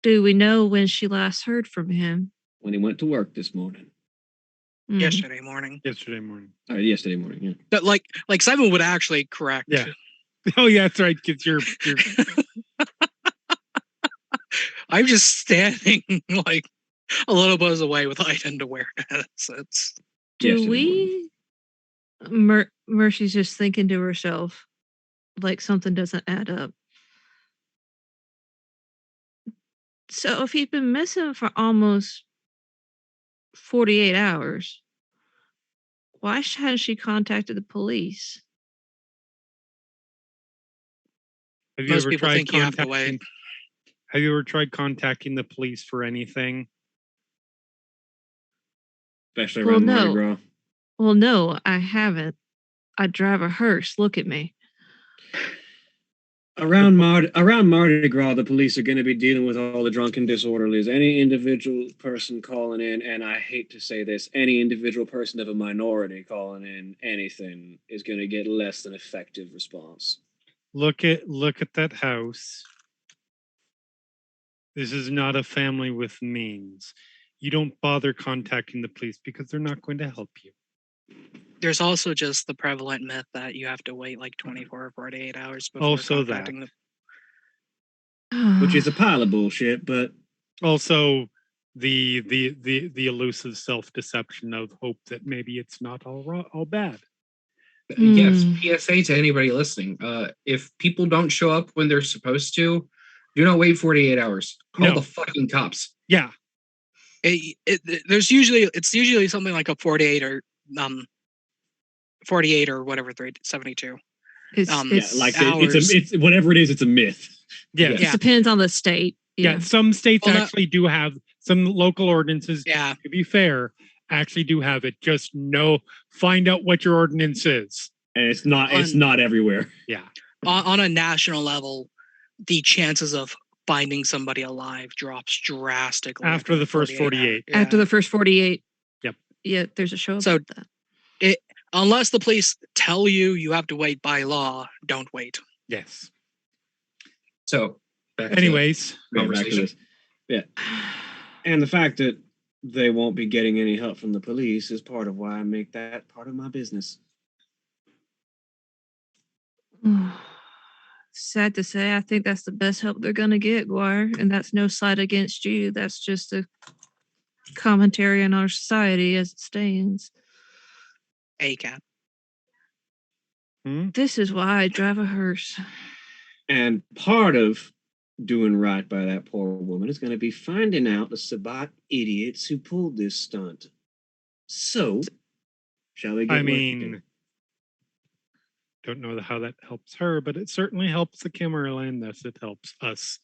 Do we know when she last heard from him? when he went to work this morning. Mm. Yesterday morning. Yesterday morning. Yesterday morning, yeah. But like Simon would actually correct. Yeah. Oh yeah, that's right. Because you're I'm just standing like a little bit away with heightened awareness. It's Do Yesterday we? Mercy's just thinking to herself, like something doesn't add up. So if he'd been missing for almost 48 hours, why hadn't she contacted the police? Have you most ever people tried think you have to contacting? wait. Have you ever tried contacting the police for anything? Especially Well, around Mardi no. Gras. Well, no, I haven't. I drive a hearse. Look at me. Around Mardi Gras, the police are going to be dealing with all the drunken disorderlies. Any individual person calling in, and I hate to say this, any individual person of a minority calling in anything is going to get less than effective response. Look at that house. This is not a family with means. You don't bother contacting the police because they're not going to help you. There's also just the prevalent myth that you have to wait like 24 or 48 hours before Also contacting Which is a pile of bullshit, but Also, the elusive self-deception of hope that maybe it's not all bad. Yes, Hmm. PSA to anybody listening. If people don't show up when they're supposed to, do not wait 48 hours. Call No. the fucking cops. Yeah, it's usually something like a 48 or whatever 72. It's hours. it's whatever it is, it's a myth. yes. Yeah. depends on the state. Yeah, some states Well, actually do have some local ordinances. Yeah. To be fair, actually do have it. Just find out what your ordinance is. And it's not everywhere. Yeah. On a national level, the chances of finding somebody alive drops drastically After the first 48. hours. After the first 48. Yep. Yeah, there's a show about So- that. Unless the police tell you have to wait by law, don't wait. Yes. So, back to Anyways, the conversation. Yeah. And the fact that they won't be getting any help from the police is part of why I make that part of my business. Sad to say, I think that's the best help they're gonna get, Guire, and that's no slight against you. That's just a commentary on our society as it stands. A cat. This is why I drive a hearse. And part of doing right by that poor woman is going to be finding out the Sabat idiots who pulled this stunt. So, shall we get I working? mean, don't know how that helps her, but it certainly helps the Camerland. Thus, it helps us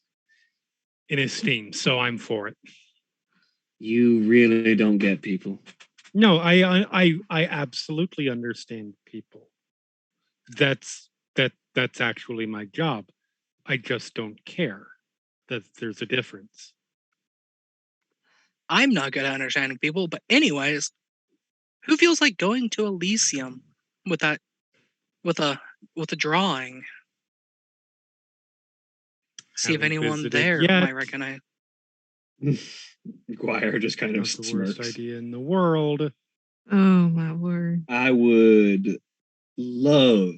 in esteem. So I'm for it. You really don't get people. No, I absolutely understand people. That's actually my job. I just don't care that there's a difference. I'm not good at understanding people, but anyways, who feels like going to Elysium with a drawing? See if Haven't anyone visited there yet. might recognize. Guire just kind of Not the worst smirks. idea in the world. Oh my word. I would love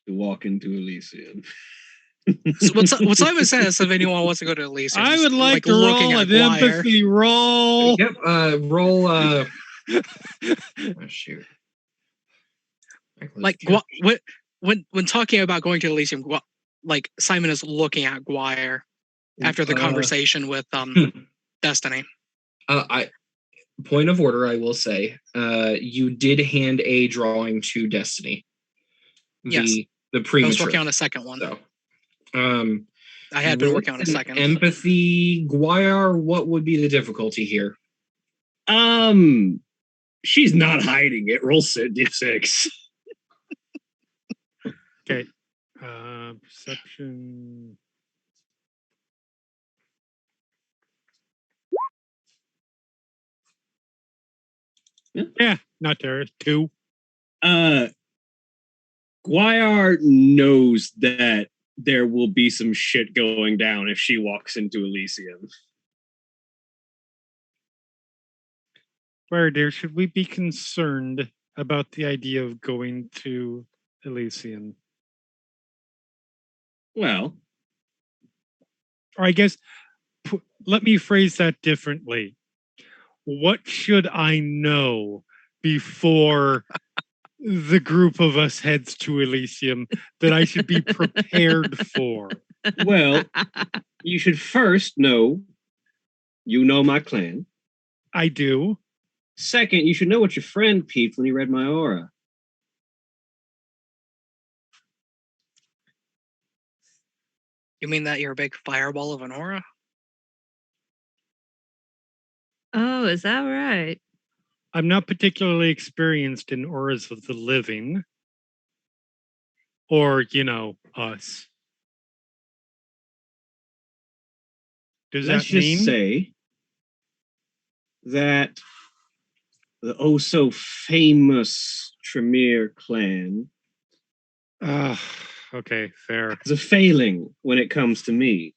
to walk into Elysium. So what Simon says, if anyone wants to go to Elysium, I would like to looking roll at an Guire. empathy roll. Yep. Roll. Oh, shoot. Like when talking about going to Elysium, like Simon is looking at Guire after the conversation with Destiny. Point of order, I will say, you did hand a drawing to Destiny. Yes. The I premature. was working on a second one. So, I had been with working on a an second. Empathy, Guire, what would be the difficulty here? She's not hiding it. Roll 6. Okay. Perception. Yeah, not there. 2. Guire knows that there will be some shit going down if she walks into Elysium. Where, dear, should we be concerned about the idea of going to Elysium? Well, Or I guess, let me phrase that differently. What should I know before the group of us heads to Elysium that I should be prepared for? well, you should first know you know my clan. I do. Second, you should know what your friend peeped when he read my aura. You mean that you're a big fireball of an aura? Oh, is that right? I'm not particularly experienced in auras of the living. Or, us. Does Let's that mean? just say that the oh so famous Tremere clan Okay, fair. is a failing when it comes to me.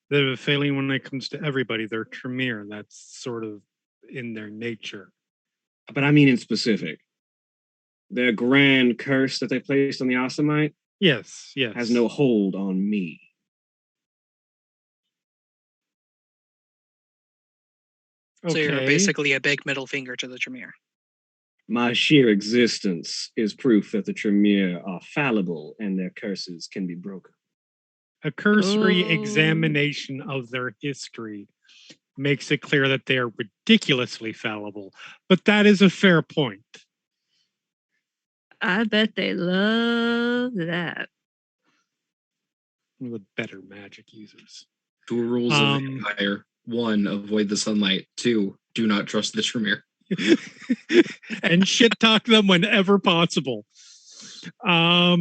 They're failing when it comes to everybody. They're Tremere. That's sort of in their nature. But I mean in specific. Their grand curse that they placed on the Asamite Yes. has no hold on me. So you're Okay. basically a big middle finger to the Tremere. My sheer existence is proof that the Tremere are fallible and their curses can be broken. A cursory Oh. examination of their history makes it clear that they are ridiculously fallible. But that is a fair point. I bet they love that. One of the better magic users. 2 rules of Empire. 1, avoid the sunlight. 2, do not trust the Tremere. And shit talk them whenever possible. But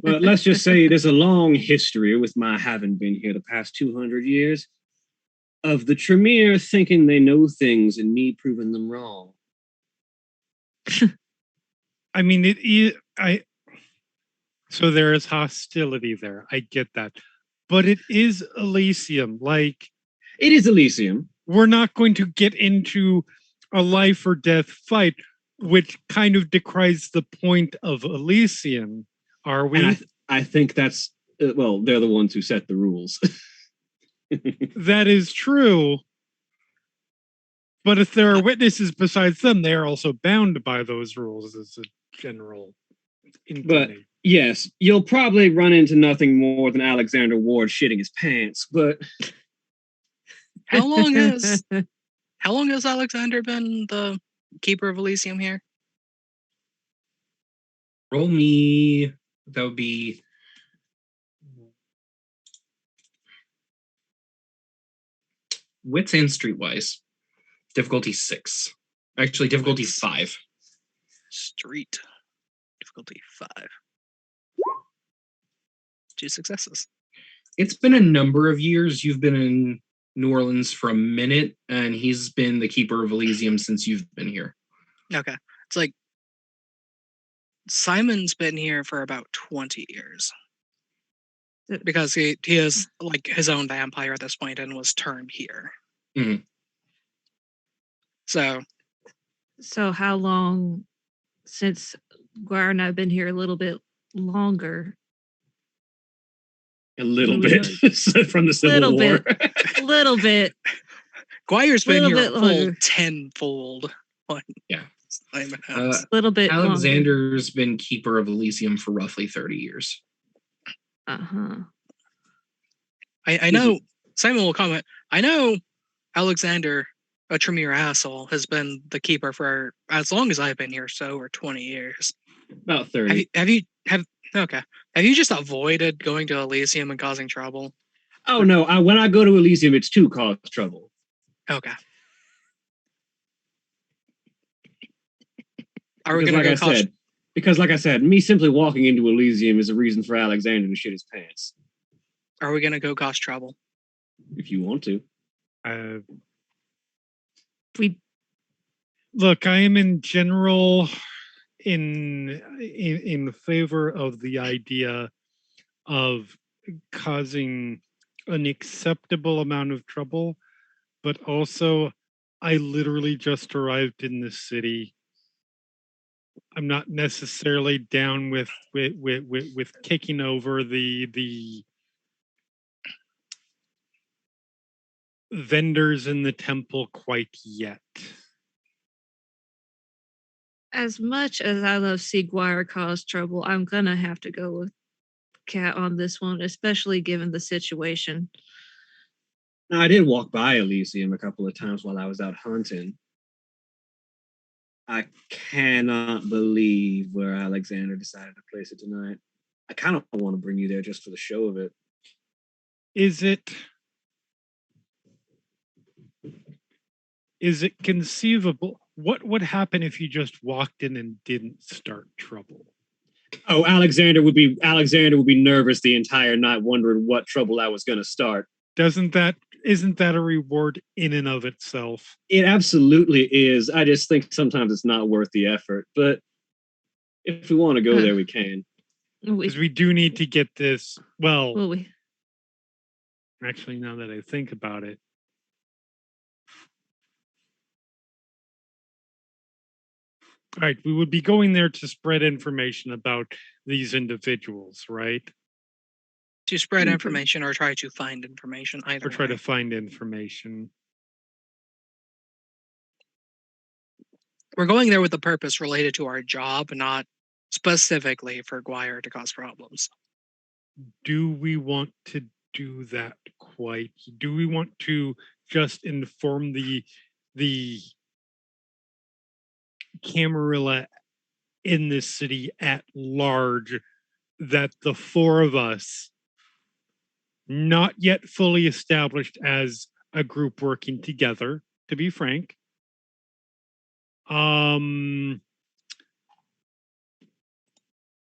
let's just say there's a long history with my having been here the past 200 years of the Tremere thinking they know things and me proving them wrong. I mean, so there is hostility there. I get that. But it is Elysium. Like, it is Elysium. We're not going to get into a life or death fight, which kind of decries the point of Elysium, are we? And I think that's, well, they're the ones who set the rules. That is true. But if there are witnesses besides them, they are also bound by those rules as a general inclination. But yes, you'll probably run into nothing more than Alexander Ward shitting his pants, but How long has Alexander been the keeper of Elysium here? Roll me. That would be. Wits and streetwise. Difficulty 6. Actually, difficulty 5. Street. Difficulty 5. 2 successes. It's been a number of years. You've been in New Orleans for a minute, and he's been the keeper of Elysium since you've been here. Okay. It's like Simon's been here for about 20 years. Because he is like his own vampire at this point and was turned here. Mm-hmm. So how long since Guire and I have been here? A little bit longer. A little bit from the Civil War. A little bit. Guire's been here a full longer. tenfold. Yeah. Simon has. A little bit Alexander's been keeper of Elysium for roughly 30 years. Uh-huh. I know, Simon will comment, I know Alexander, a Tremere asshole, has been the keeper for as long as I've been here, so over 20 years. About 30. Have you just avoided going to Elysium and causing trouble? Oh no, when I go to Elysium, it's to cause trouble. Okay. Are we going to go Because like I said, me simply walking into Elysium is a reason for Alexander to shit his pants. Are we going to go cause trouble? If you want to. Look, I am in general in favor of the idea of causing an acceptable amount of trouble, but also I literally just arrived in this city. I'm not necessarily down with kicking over the vendors in the temple quite yet. As much as I love Seguire cause trouble, I'm gonna have to go with Cat on this one, especially given the situation. Now, I did walk by Elysium a couple of times while I was out hunting. I cannot believe where Alexander decided to place it tonight. I kind of want to bring you there just for the show of it. Is it conceivable? What would happen if you just walked in and didn't start trouble? Oh, Alexander would be nervous the entire night, wondering what trouble I was going to start. Isn't that a reward in and of itself? It absolutely is. I just think sometimes it's not worth the effort. But if we want to go there, we can. Because we do need to get this. Well, Will we? Actually, now that I think about it, all right, we would be going there to spread information about these individuals, right? To spread information or try to find information, either Or try way. to find information. We're going there with a purpose related to our job, not specifically for Guire to cause problems. Do we want to do that quite? Do we want to just inform the Camarilla in this city at large that the four of us, not yet fully established as a group working together, to be frank, are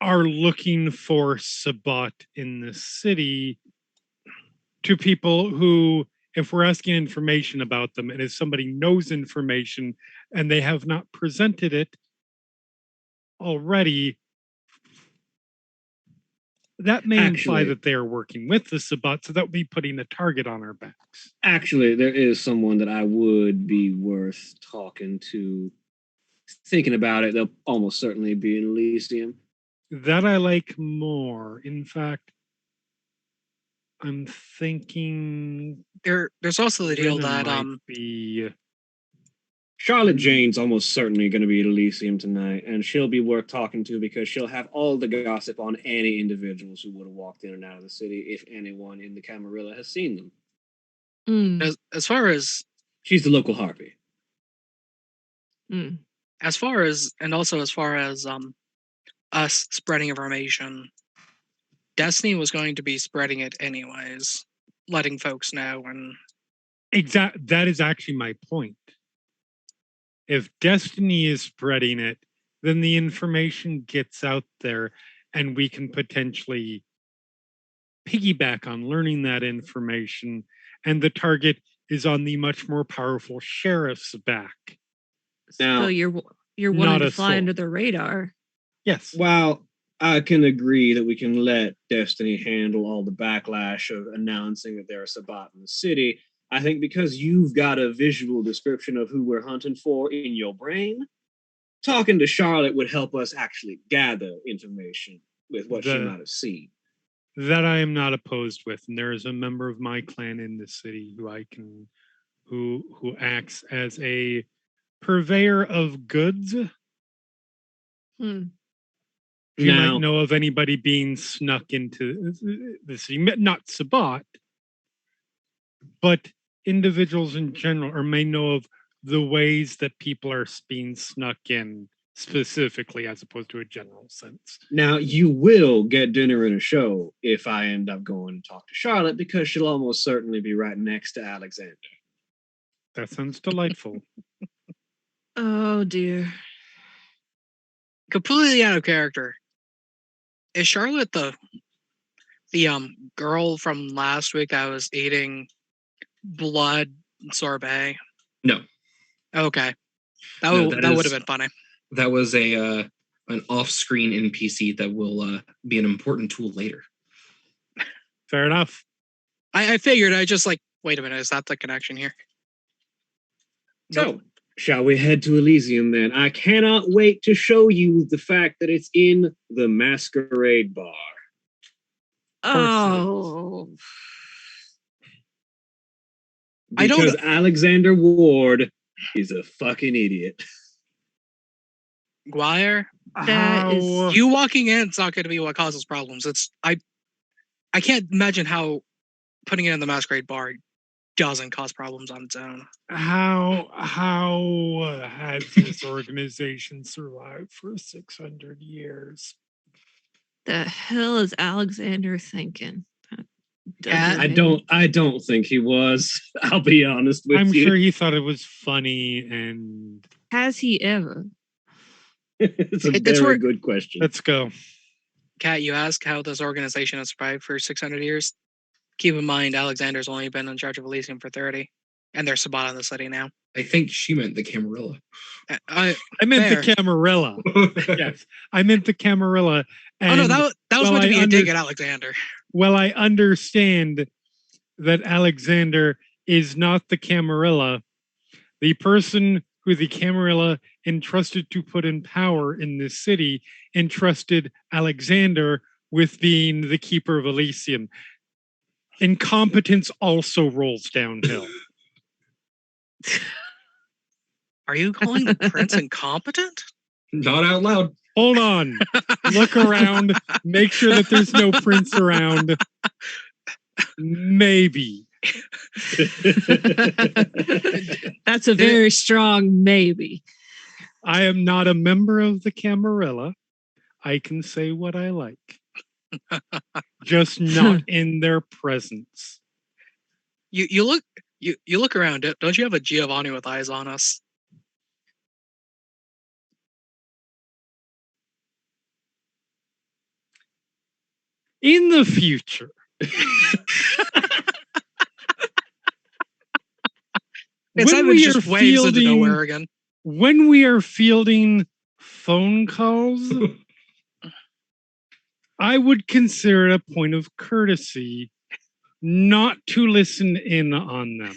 looking for Sabat in the city, to people who, if we're asking information about them, and if somebody knows information and they have not presented it already, that may imply that they are working with the Sabat, so that would be putting a target on our backs. Actually, there is someone that I would be worth talking to. Thinking about it, they'll almost certainly be in Elysium. That I like more. In fact, I'm thinking there's also the deal that be Charlotte Jane's almost certainly going to be at Elysium tonight, and she'll be worth talking to because she'll have all the gossip on any individuals who would have walked in and out of the city if anyone in the Camarilla has seen them. As far as she's the local harpy. As far as us spreading information, Destiny was going to be spreading it anyways, letting folks know. And that is actually my point. If Destiny is spreading it, then the information gets out there and we can potentially piggyback on learning that information, and the target is on the much more powerful sheriff's back. Now, so you're wanting to fly under the radar. Yes. Well, I can agree that we can let Destiny handle all the backlash of announcing that there are Sabat in the city. I think because you've got a visual description of who we're hunting for in your brain, talking to Charlotte would help us actually gather information with what she might have seen. That I am not opposed with, and there is a member of my clan in the city who acts as a purveyor of goods. You might know of anybody being snuck into the city, not Sabat, but individuals in general, or may know of the ways that people are being snuck in specifically, as opposed to a general sense. Now, you will get dinner and a show if I end up going to talk to Charlotte, because she'll almost certainly be right next to Alexander. That sounds delightful. Oh dear. Completely out of character. Is Charlotte the girl from last week that was eating blood sorbet? No. Okay. That would have been funny. That was an off-screen NPC that will be an important tool later. Fair enough. I figured. I just wait a minute. Is that the connection here? So, shall we head to Elysium then? I cannot wait to show you the fact that it's in the Masquerade bar. Oh, I don't- Because Alexander Ward is a fucking idiot. Guire, That is- you walking in, it's not going to be what causes problems. I can't imagine how putting it in the Masquerade bar doesn't cause problems on its own. How has this organization survived for 600 years? the hell is Alexander thinking? That Cat, doesn't I don't think he was. I'll be honest with I'm you. sure he thought it was funny, and Has he ever? It's a It's very where- good question. let's go. Cat, you ask how this organization has survived for 600 years. Keep in mind, Alexander's only been in charge of Elysium for 30, and they're Sabbat in the city now. I think she meant the Camarilla. I I meant Fair. the Camarilla. Yes, I meant the Camarilla. oh no, And that was well, meant to I be a dig under- at Alexander. well, I understand that Alexander is not the Camarilla. The person who the Camarilla entrusted to put in power in this city entrusted Alexander with being the keeper of Elysium. Incompetence also rolls downhill. Are you calling the prince incompetent? Not out loud. Hold on. Look around. Make sure that there's no prince around. Maybe. That's a very strong maybe. I am not a member of the Camarilla. I can say what I like. Just not in their presence. You look around. Don't you have a Giovanni with eyes on us? In the future, It's when Simon we just are waves into fielding- nowhere again. when we are fielding phone calls, I would consider it a point of courtesy not to listen in on them.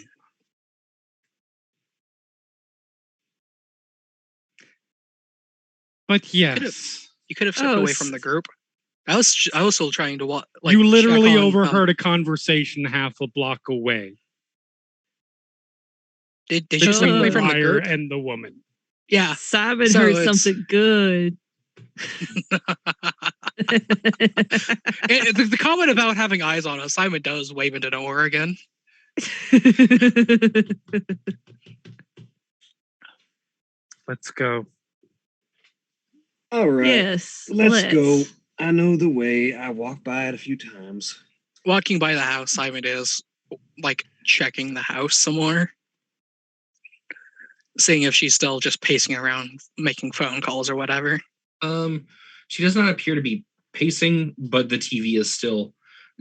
But yes, You could have stepped Oh, away from the group. I was still trying to you literally check on, overheard a conversation half a block away. Did you step away from the liar group? and the woman. Yeah. Simon So heard it's- something good. The comment about having eyes on us, Simon does wave into nowhere again. Let's go. All right. Yes. Let's go. I know the way. I walked by it a few times. Walking by the house, Simon is checking the house some more. Seeing if she's still just pacing around making phone calls or whatever. She does not appear to be pacing, but the TV is still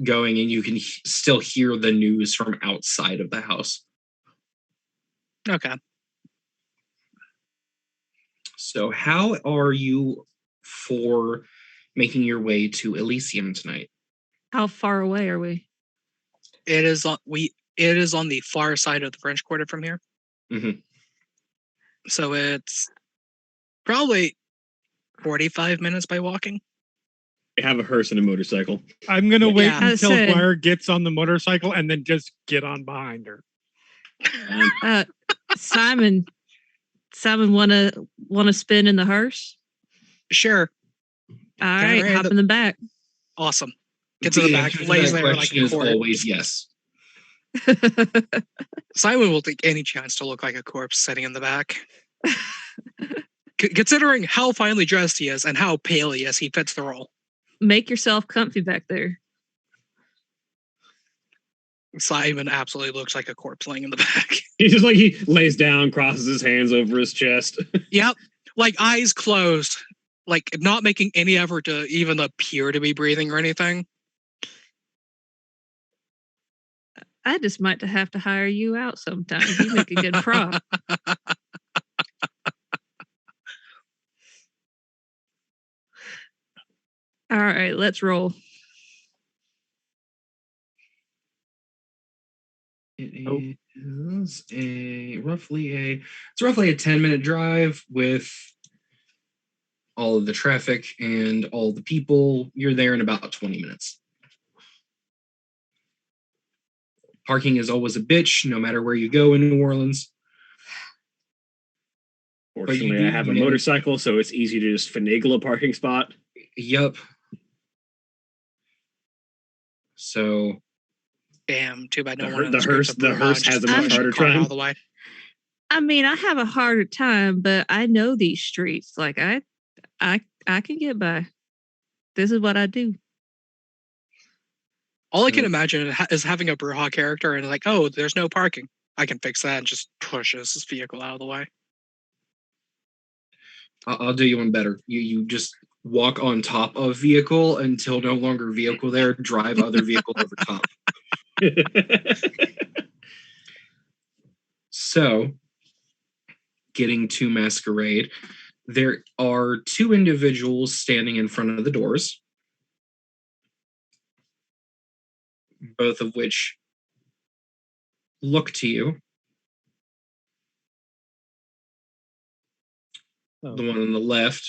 going, and you can still hear the news from outside of the house. Okay. So, how are you for making your way to Elysium tonight? How far away are we? It is on the far side of the French Quarter from here. Mhm. So it's probably 45 minutes by walking. I have a hearse and a motorcycle. I'm gonna wait Yeah. until I said- Guire gets on the motorcycle and then just get on behind her. Simon. Simon wanna spin in the hearse? Sure. All right, ride hop it. in the back. Awesome. Gets in the back, answer to lays that there like question a is corpse. always yes. Simon will take any chance to look like a corpse sitting in the back. Considering how finely dressed he is and how pale he is, he fits the role. Make yourself comfy back there. Simon absolutely looks like a corpse laying in the back. He's just he lays down, crosses his hands over his chest. Yep. Eyes closed. Not making any effort to even appear to be breathing or anything. I just might have to hire you out sometime. You make a good prop. All right, let's roll. It Oh. is roughly a 10-minute drive with all of the traffic and all the people. You're there in about 20 minutes. Parking is always a bitch, no matter where you go in New Orleans. Fortunately, I have a motorcycle, so it's easy to just finagle a parking spot. Yup. So, Damn, too bad no The one in hearse has a much harder car out time. of the way. I mean, I have a harder time, but I know these streets. Like I can get by. This is what I do. All I can imagine is having a Bruja character and like, oh, there's no parking. I can fix that and just pushes his vehicle out of the way. I'll do you one better. You just walk on top of vehicle until no longer vehicle there, drive other vehicle over top. So, getting to Masquerade, there are two individuals standing in front of the doors, both of which look to you. Oh. The one on the left,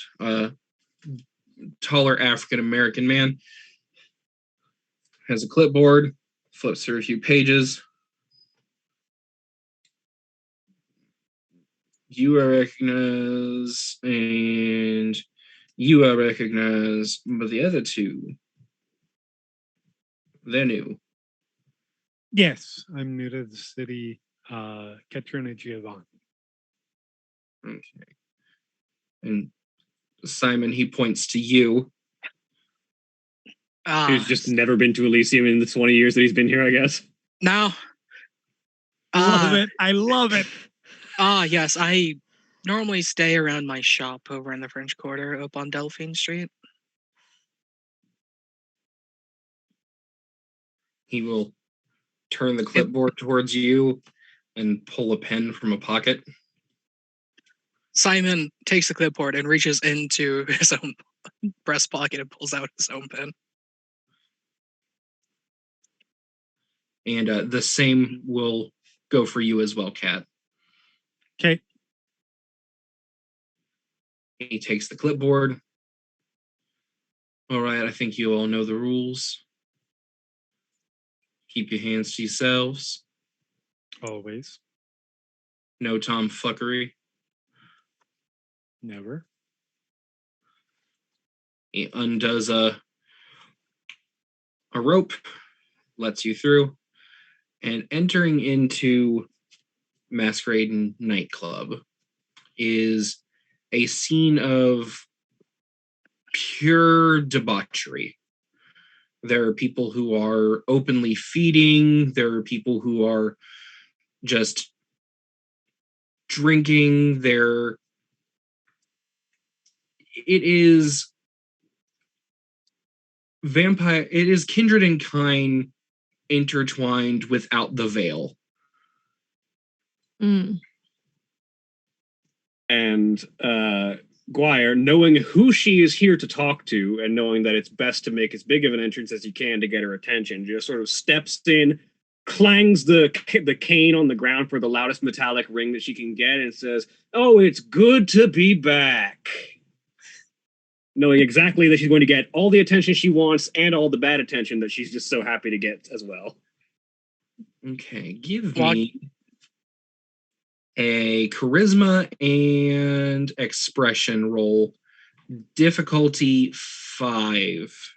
taller African American man, has a clipboard, flips through a few pages. You are recognized, and you are recognized, but the other two, they're new. Yes, I'm new to the city. Katrina Giovanni. Okay. And Simon, he points to you. Who's just never been to Elysium in the 20 years that he's been here, I guess. No. Love it. I love it. Yes. I normally stay around my shop over in the French Quarter up on Delphine Street. He will turn the clipboard towards you and pull a pen from a pocket. Simon takes the clipboard and reaches into his own breast pocket and pulls out his own pen. And the same will go for you as well, Kat. Okay. He takes the clipboard. All right, I think you all know the rules. Keep your hands to yourselves. Always. No tomfuckery. Never. He undoes a rope, lets you through, and entering into Masquerade nightclub is a scene of pure debauchery. There are people who are openly feeding. There are people who are just drinking. It is vampire. It is kindred and kind intertwined without the veil. Mm. And Guire, knowing who she is here to talk to and knowing that it's best to make as big of an entrance as you can to get her attention, just sort of steps in, clangs the cane on the ground for the loudest metallic ring that she can get, and says, "Oh, it's good to be back." Knowing exactly that she's going to get all the attention she wants and all the bad attention that she's just so happy to get as well. Okay, give me a charisma and expression roll. Difficulty 5.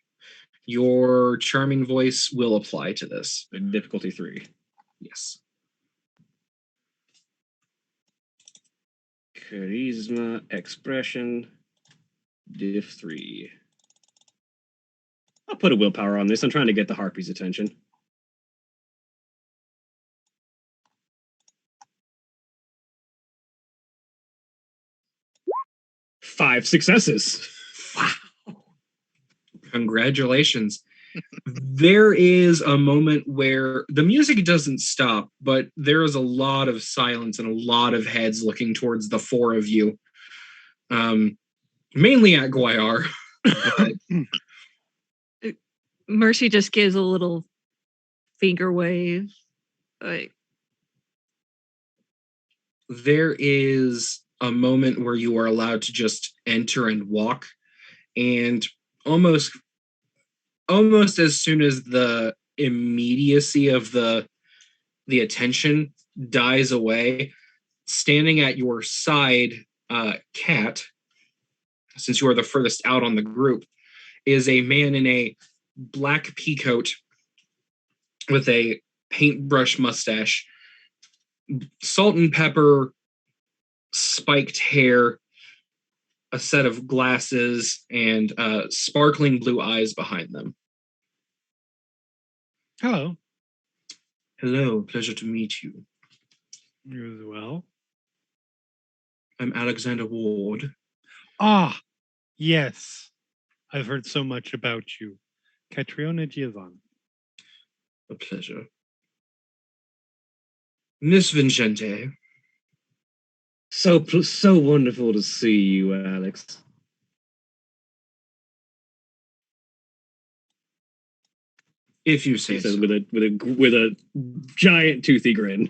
Your charming voice will apply to this. Difficulty 3. Yes. Charisma, expression, diff 3. I'll put a willpower on this. I'm trying to get the harpy's attention. 5 successes. Wow. Congratulations. There is a moment where the music doesn't stop, but there is a lot of silence and a lot of heads looking towards the four of you. Mainly at Guayar. Mercy just gives a little finger wave. Like, there is a moment where you are allowed to just enter and walk, and almost as soon as the immediacy of the attention dies away, standing at your side, Cat, since you are the furthest out on the group, is a man in a black peacoat with a paintbrush mustache, salt and pepper spiked hair, a set of glasses, and sparkling blue eyes behind them. Hello. Hello, pleasure to meet you. You as well. I'm Alexander Ward. Ah, yes. I've heard so much about you. Catriona Giovanni. A pleasure. Miss Vincente. So wonderful to see you, Alex. If you He say says so. with a giant toothy grin.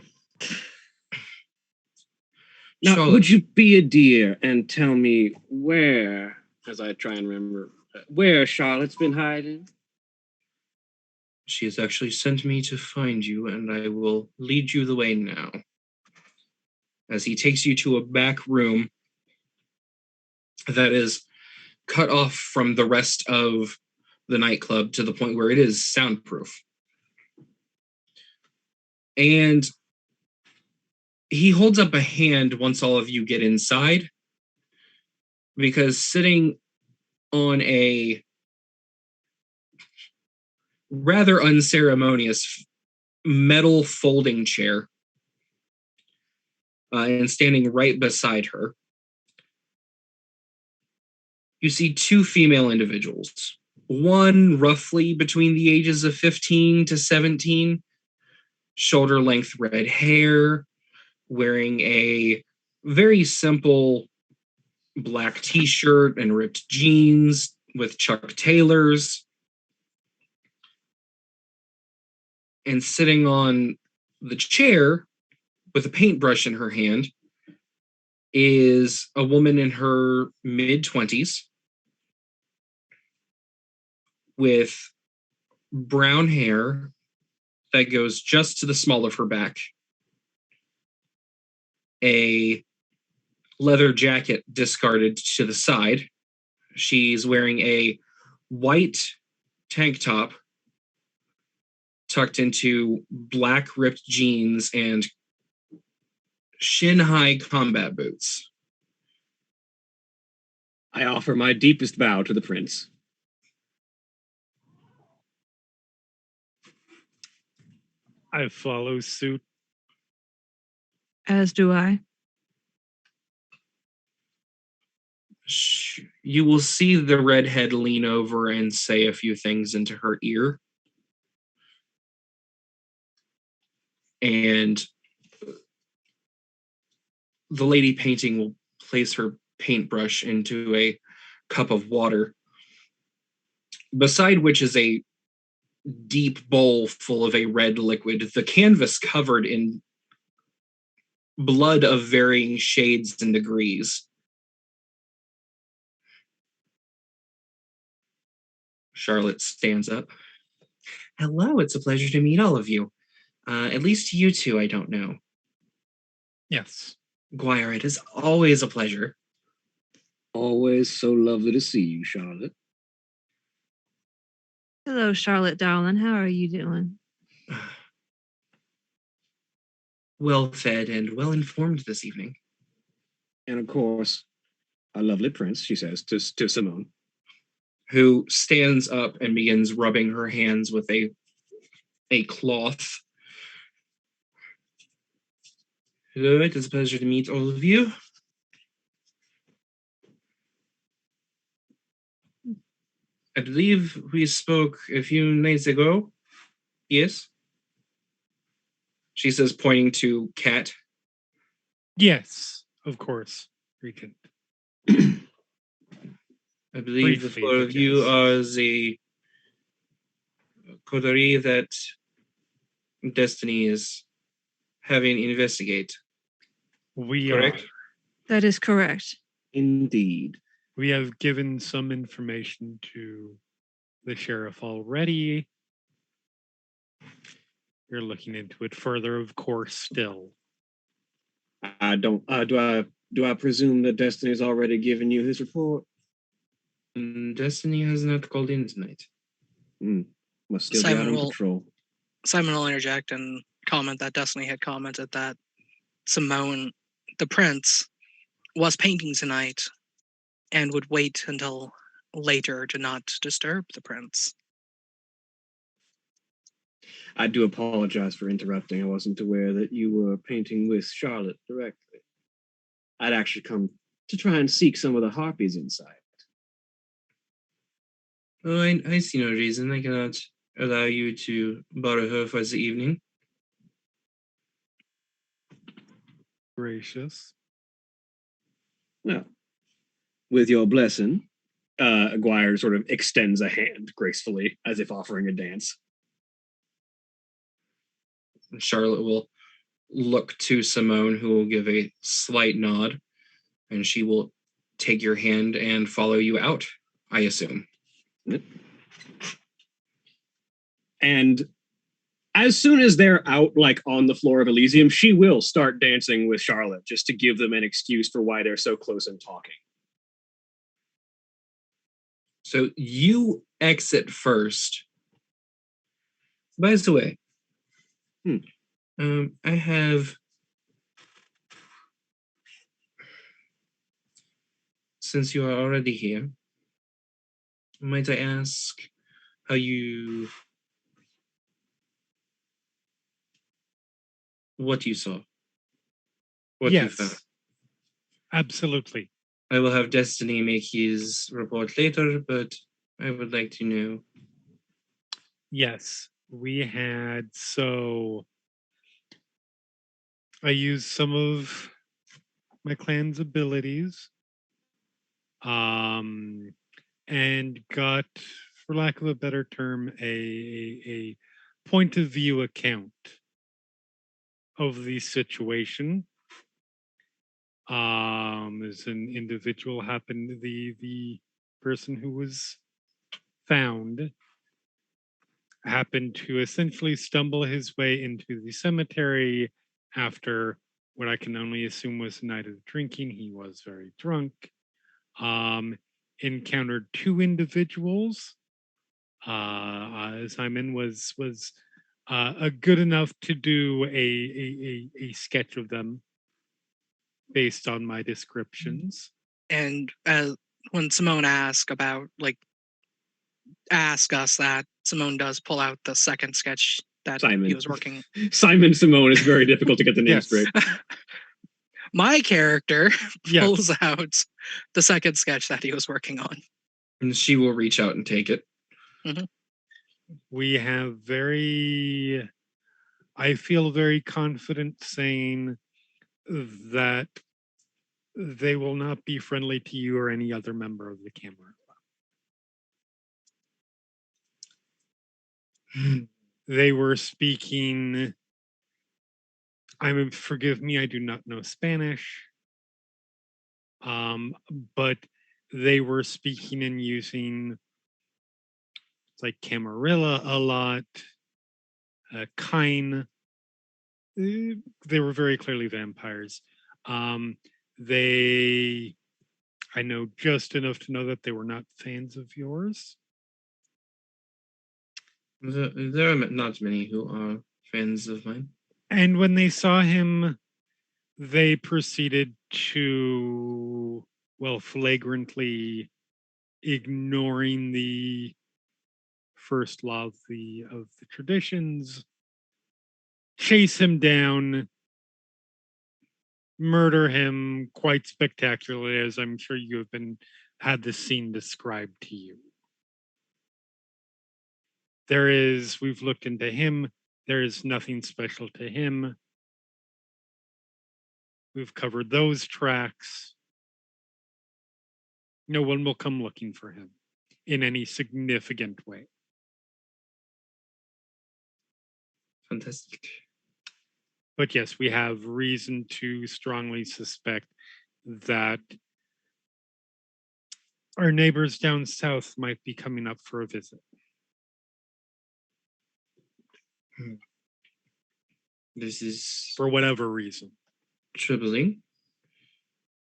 Now, Charlotte. would you be a dear and tell me where, as I try and remember, where Charlotte's been hiding? She has actually sent me to find you, and I will lead you the way now. As he takes you to a back room that is cut off from the rest of the nightclub to the point where it is soundproof. And he holds up a hand once all of you get inside, because sitting on a rather unceremonious metal folding chair, and standing right beside her, you see two female individuals. One roughly between the ages of 15 to 17, shoulder-length red hair, wearing a very simple black t-shirt and ripped jeans with Chuck Taylors. And sitting on the chair with a paintbrush in her hand is a woman in her mid-20s with brown hair that goes just to the small of her back, a leather jacket discarded to the side. She's wearing a white tank top tucked into black ripped jeans and shin-high combat boots. I offer my deepest bow to the prince. I follow suit. As do I. You will see the redhead lean over and say a few things into her ear. And the lady painting will place her paintbrush into a cup of water, beside which is a deep bowl full of a red liquid, the canvas covered in blood of varying shades and degrees. Charlotte stands up. Hello, it's a pleasure to meet all of you. At least you two, I don't know. Yes. Guire, it is always a pleasure. Always so lovely to see you, Charlotte. Hello, Charlotte, darling. How are you doing? Well fed and well informed this evening. And of course, a lovely prince, she says to Simone, who stands up and begins rubbing her hands with a cloth. Hello, it is a pleasure to meet all of you. I believe we spoke a few nights ago. Yes? She says, pointing to Cat. Yes, of course. Rican. I believe the Briefly, four but of you yes. are the coterie that Destiny is having investigate. We Correct. are. That is correct. Indeed. We have given some information to the sheriff already. We're looking into it further, of course, still. I don't. Do I presume that Destiny's already given you his report? Destiny has not called in tonight. Must still Simon be out on will- patrol. Simon will interject and comment that Destiny had commented that Simone, the prince, was painting tonight and would wait until later to not disturb the prince. I do apologize for interrupting. I wasn't aware that you were painting with Charlotte directly. I'd actually come to try and seek some of the harpies inside. Oh, I see no reason I cannot allow you to borrow her for the evening. Gracious. Well, with your blessing, Aguirre sort of extends a hand gracefully, as if offering a dance. Charlotte will look to Simone, who will give a slight nod, and she will take your hand and follow you out, I assume. And as soon as they're out, like on the floor of Elysium, she will start dancing with Charlotte just to give them an excuse for why they're so close and talking. So you exit first. By the way, I have since you are already here, might I ask how what you saw? What you found? Yes. Absolutely. I will have Destiny make his report later, but I would like to know. Yes. We had I used some of my clan's abilities. And got, for lack of a better term, a point of view account of the situation. As an individual happened, the person who was found happened to essentially stumble his way into the cemetery after what I can only assume was a night of drinking. He was very drunk. Encountered two individuals. Simon was good enough to do a sketch of them based on my descriptions. And when Simone ask us that, Simone does pull out the second sketch that Simon. he was working. Simon Simone is very difficult to get the name Yes. straight. My character Yes. pulls out the second sketch that he was working on. And she will reach out and take it. We have I feel very confident saying that they will not be friendly to you or any other member of the Camarilla. They were speaking, forgive me, I do not know Spanish. But they were speaking and using like Camarilla a lot, Kine. They were very clearly vampires. I know just enough to know that they were not fans of yours. There are not many who are fans of mine. And when they saw him, they proceeded to, flagrantly ignoring the first law of the traditions, chase him down, murder him quite spectacularly, as I'm sure you have had this scene described to you. We've looked into him. There is nothing special to him. We've covered those tracks. No one will come looking for him in any significant way. Fantastic. But yes, we have reason to strongly suspect that our neighbors down south might be coming up for a visit. This is For whatever reason. troubling,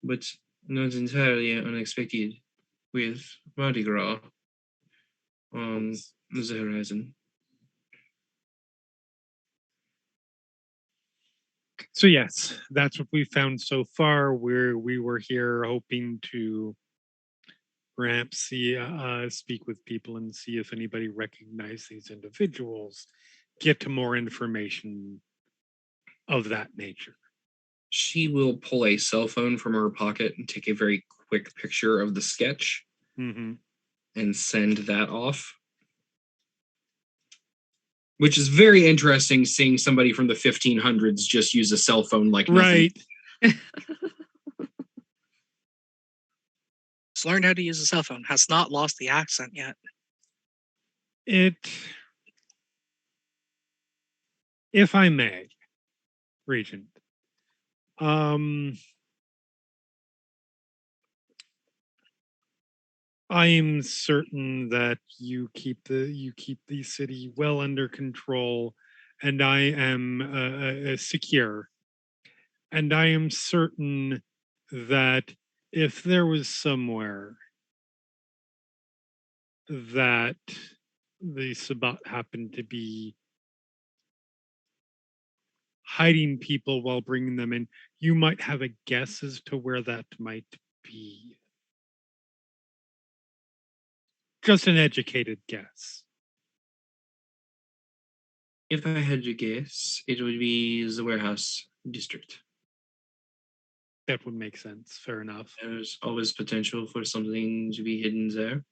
but not entirely unexpected with Mardi Gras on the horizon. So yes, that's what we found so far. We were here hoping to perhaps speak with people and see if anybody recognized these individuals, get to more information of that nature. She will pull a cell phone from her pocket and take a very quick picture of the sketch Mm-hmm. and send that off. Which is very interesting, seeing somebody from the 1500s just use a cell phone like nothing. Right. Just learned how to use a cell phone. Has not lost the accent yet. If I may, Regent, I am certain that you keep the city well under control, and I am secure. And I am certain that if there was somewhere that the Sabbat happened to be hiding people while bringing them in, you might have a guess as to where that might be. Just an educated guess. If I had to guess, it would be the warehouse district. That would make sense. Fair enough. There's always potential for something to be hidden there.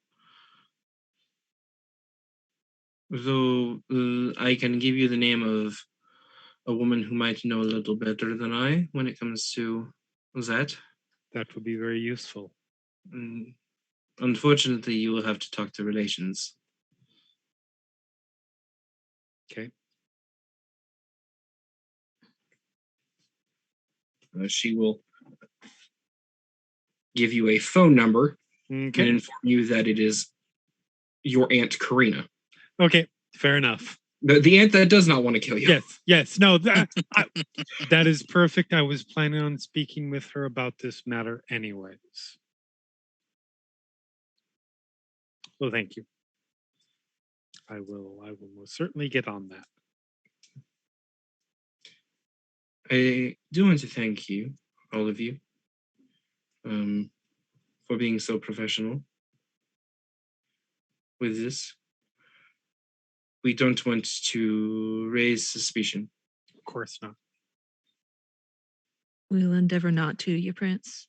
Though I can give you the name of a woman who might know a little better than I when it comes to that. That would be very useful. Unfortunately, you will have to talk to relations. Okay. She will give you a phone number and Okay. inform you that it is your Aunt Karina. Okay. Fair enough. The aunt that does not want to kill you. Yes. Yes. No, that is perfect. I was planning on speaking with her about this matter anyways. Well, thank you. I will most certainly get on that. I do want to thank you, all of you, for being so professional with this. We don't want to raise suspicion. Of course not. We will endeavor not to, your prince.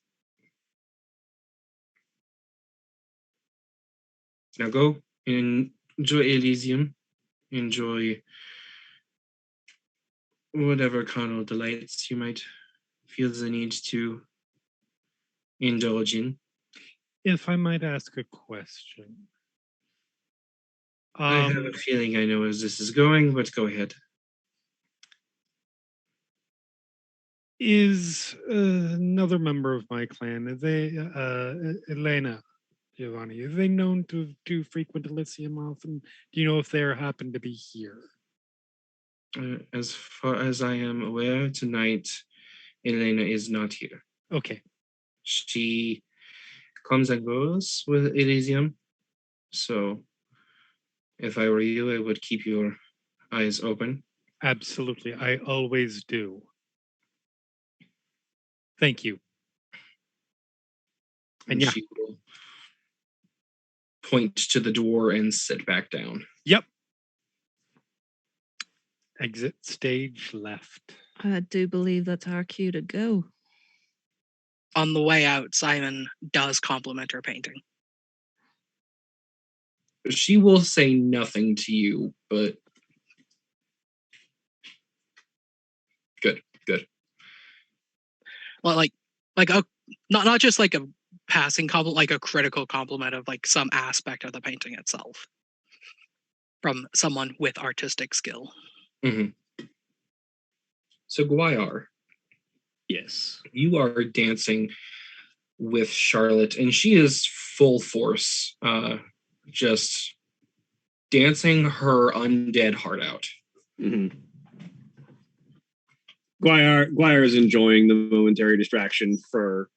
Now go and enjoy Elysium. Enjoy whatever carnal delights you might feel the need to indulge in. If I might ask a question. I have a feeling I know where this is going, but go ahead. Is another member of my clan, are they Elena Giovanni, are they known to frequent Elysium often? Do you know if they happen to be here? As far as I am aware, tonight Elena is not here. Okay. She comes and goes with Elysium. So if I were you, I would keep your eyes open. Absolutely. I always do. Thank you. And yeah. She will point to the door and sit back down. Yep. Exit stage left. I do believe that's our cue to go. On the way out, Simon does compliment her painting. She will say nothing to you, but good. Well, like a not just like a passing compliment, like a critical compliment of like some aspect of the painting itself from someone with artistic skill. Mm-hmm. So Guayar, Yes. you are dancing with Charlotte, and she is full force, just dancing her undead heart out. Mm-hmm. Guire is enjoying the momentary distraction for,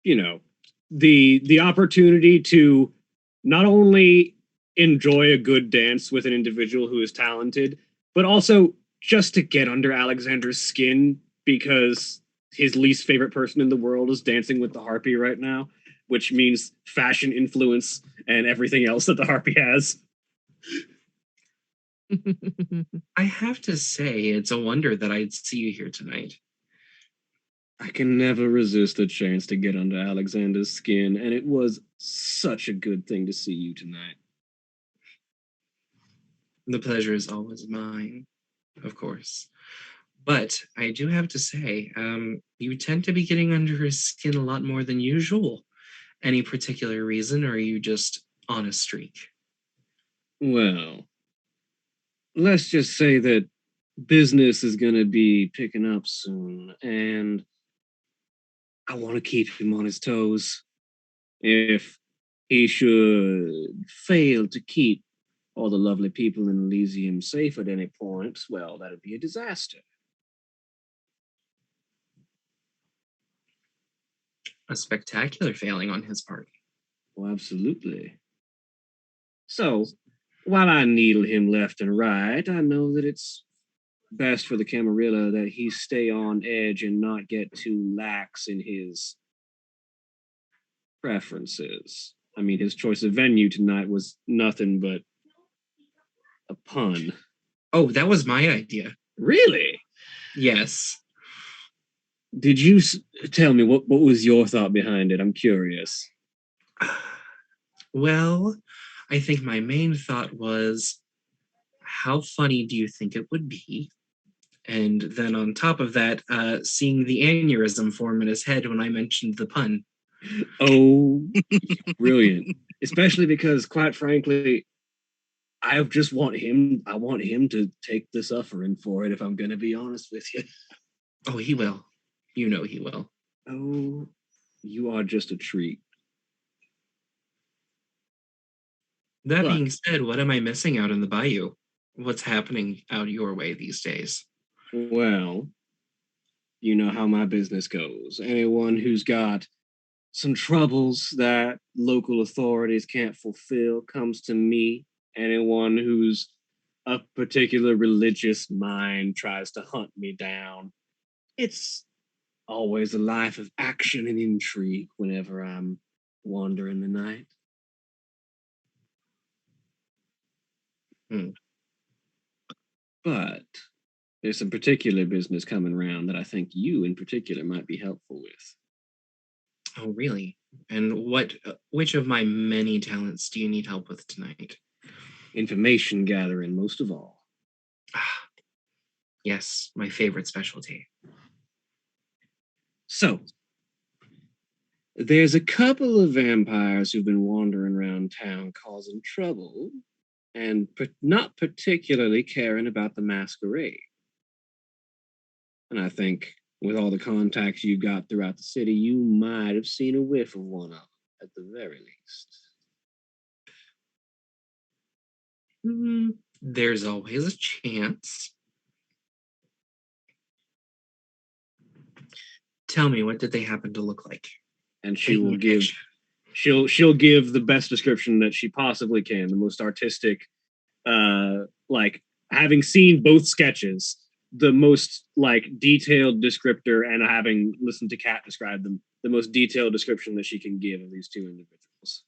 the opportunity to not only enjoy a good dance with an individual who is talented, but also just to get under Alexander's skin because his least favorite person in the world is dancing with the harpy right now, which means fashion influence and everything else that the harpy has. I have to say, it's a wonder that I'd see you here tonight. I can never resist a chance to get under Alexander's skin, and it was such a good thing to see you tonight. The pleasure is always mine, of course. But I do have to say, you tend to be getting under his skin a lot more than usual. Any particular reason, or are you just on a streak? Well, let's just say that business is going to be picking up soon, and I want to keep him on his toes. If he should fail to keep all the lovely people in Elysium safe at any point, well, that'd be a disaster. A spectacular failing on his part. Oh, absolutely. So, while I needle him left and right, I know that it's best for the Camarilla that he stay on edge and not get too lax in his preferences. I mean, his choice of venue tonight was nothing but a pun. Oh, that was my idea. Really? Yes. Did you tell me what was your thought behind it? I'm curious. Well, I think my main thought was, how funny do you think it would be? And then on top of that, seeing the aneurysm form in his head when I mentioned the pun. Oh, brilliant. Especially because, quite frankly, I want him to take the suffering for it, if I'm going to be honest with you. Oh, he will. You know he will. Oh, you are just a treat. That being said, what am I missing out in the Bayou? What's happening out your way these days? Well, you know how my business goes. Anyone who's got some troubles that local authorities can't fulfill comes to me. Anyone who's a particular religious mind tries to hunt me down. It's always a life of action and intrigue whenever I'm wandering the night. But there's some particular business coming around that I think you in particular might be helpful with. Oh, really? And which of my many talents do you need help with tonight? Information gathering, most of all. Ah, yes, my favorite specialty. So, there's a couple of vampires who've been wandering around town causing trouble and not particularly caring about the masquerade. And I think with all the contacts you've got throughout the city, you might have seen a whiff of one of them, at the very least. There's always a chance. Tell me, what did they happen to look like? And she will give she'll give the best description that she possibly can, the most artistic, like having seen both sketches, the most like detailed descriptor, and having listened to Kat describe them, the most detailed description that she can give of these two individuals.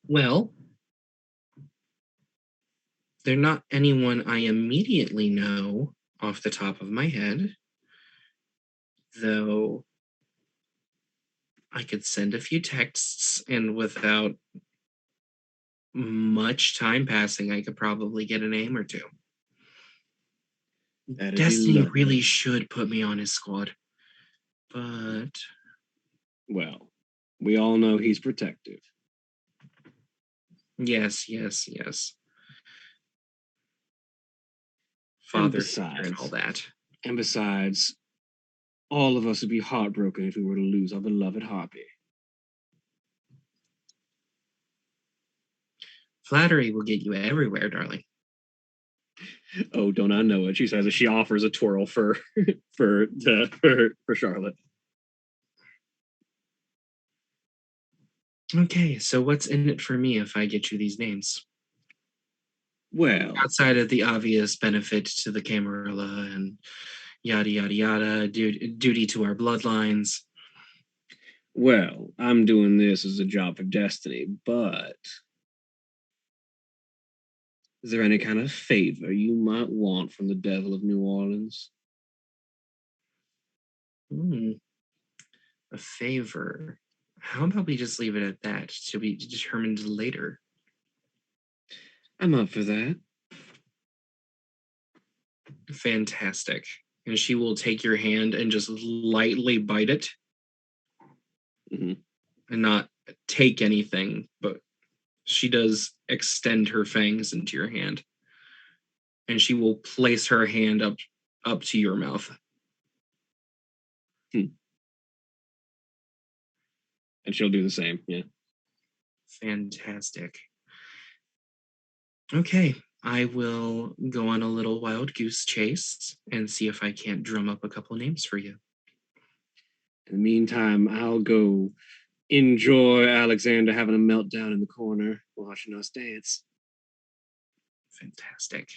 Well, they're not anyone I immediately know off the top of my head, though I could send a few texts, and without much time passing, I could probably get a name or two. Destiny really should put me on his squad, but... Well, we all know he's protective. Yes. father besides- and all that. And besides, all of us would be heartbroken if we were to lose our beloved Harpy. Flattery will get you everywhere, darling. Oh, don't I know it? She says as she offers a twirl for for Charlotte. Okay, so what's in it for me if I get you these names? Well, Outside of the obvious benefit to the Camarilla and yada yada yada, duty to our bloodlines. well, I'm doing this as a job for destiny, but is there any kind of favor you might want from the devil of New Orleans? A favor. How about we just leave it at that to be determined later? I'm up for that. Fantastic. And she will take your hand and just lightly bite it Mhm. and not take anything, but she does extend her fangs into your hand. And she will place her hand up to your mouth. And she'll do the same. Yeah. Fantastic. Okay, I will go on a little wild goose chase and see if I can't drum up a couple names for you. In the meantime, I'll go enjoy Alexander having a meltdown in the corner, watching us dance. Fantastic.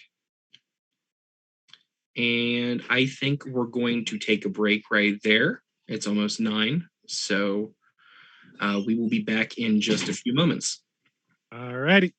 And I think we're going to take a break right there. It's almost 9, so we will be back in just a few moments. All righty.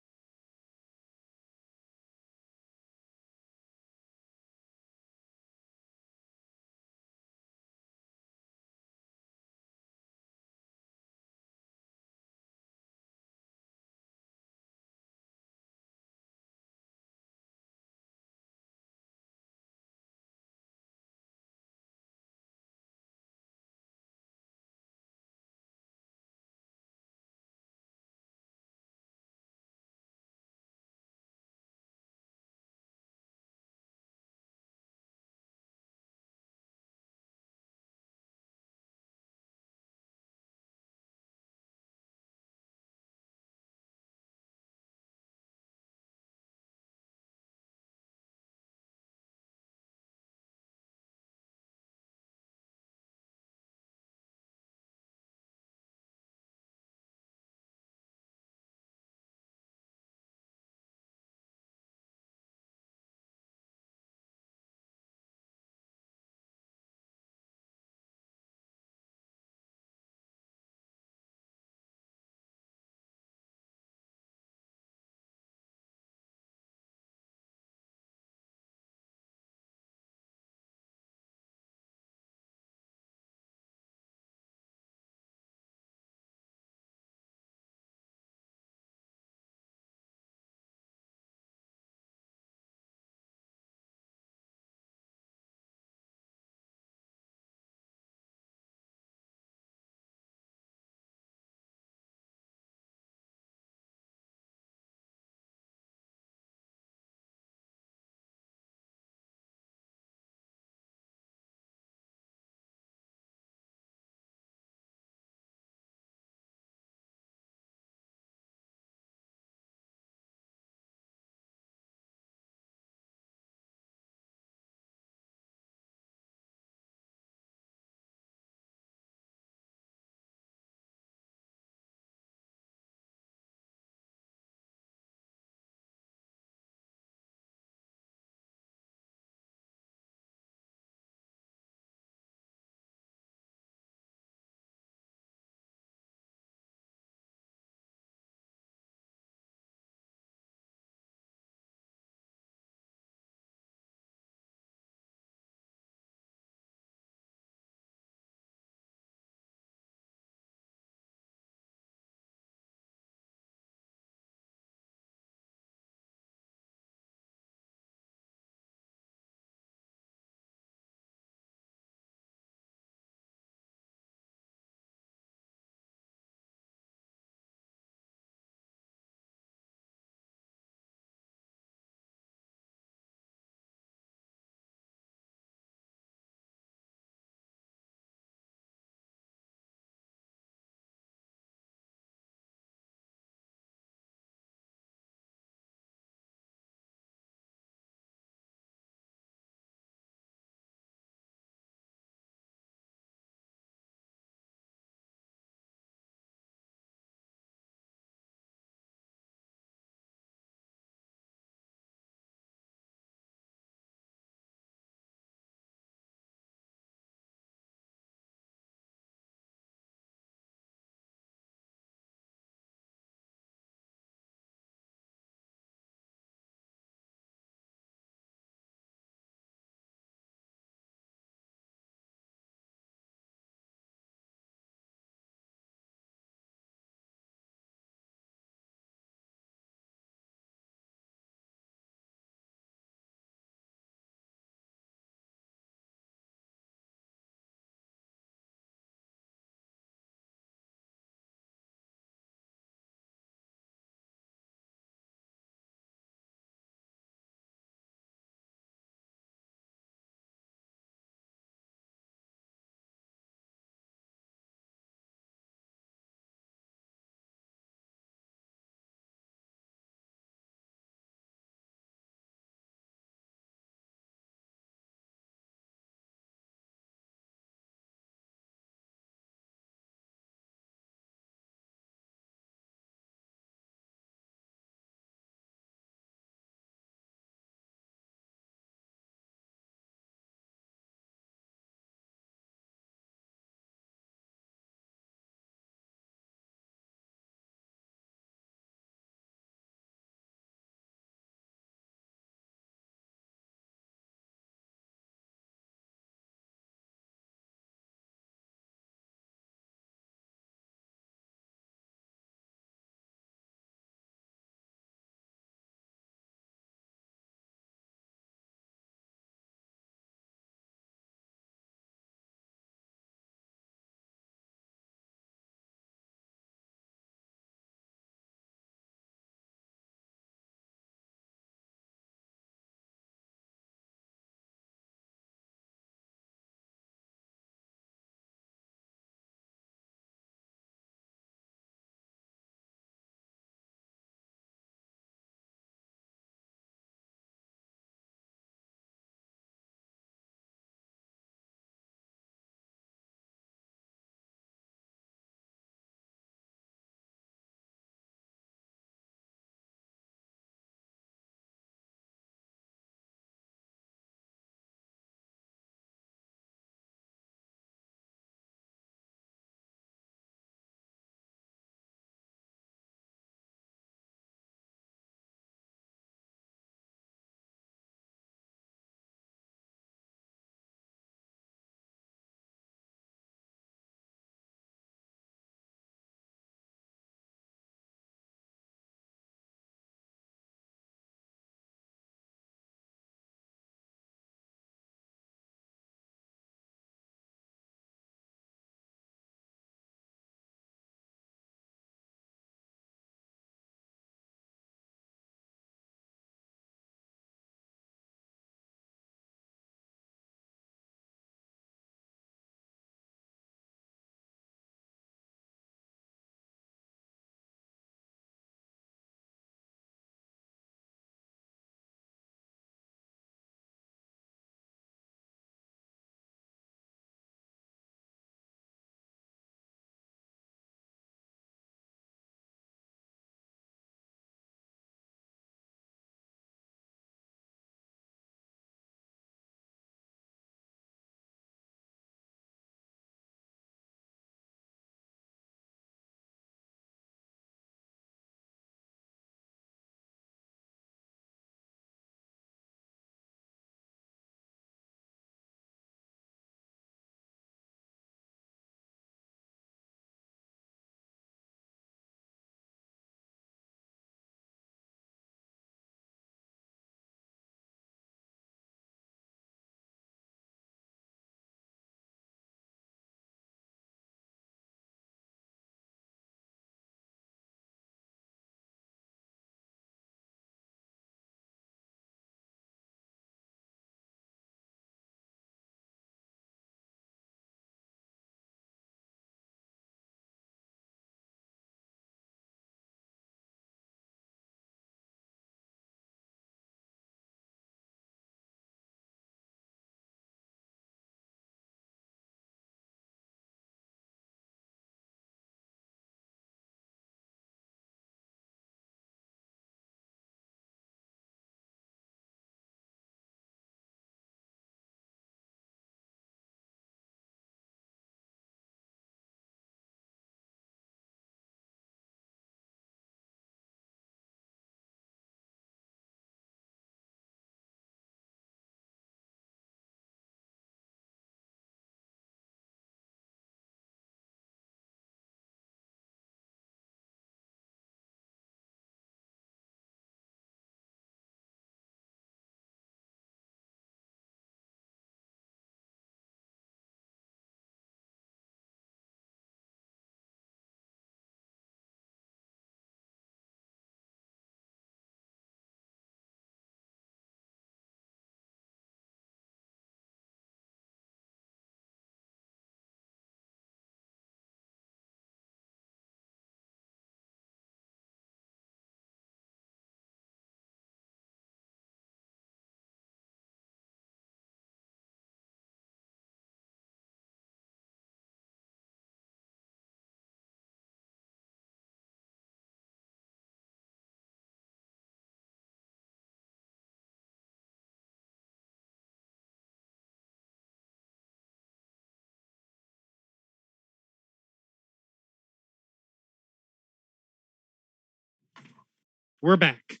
we're back.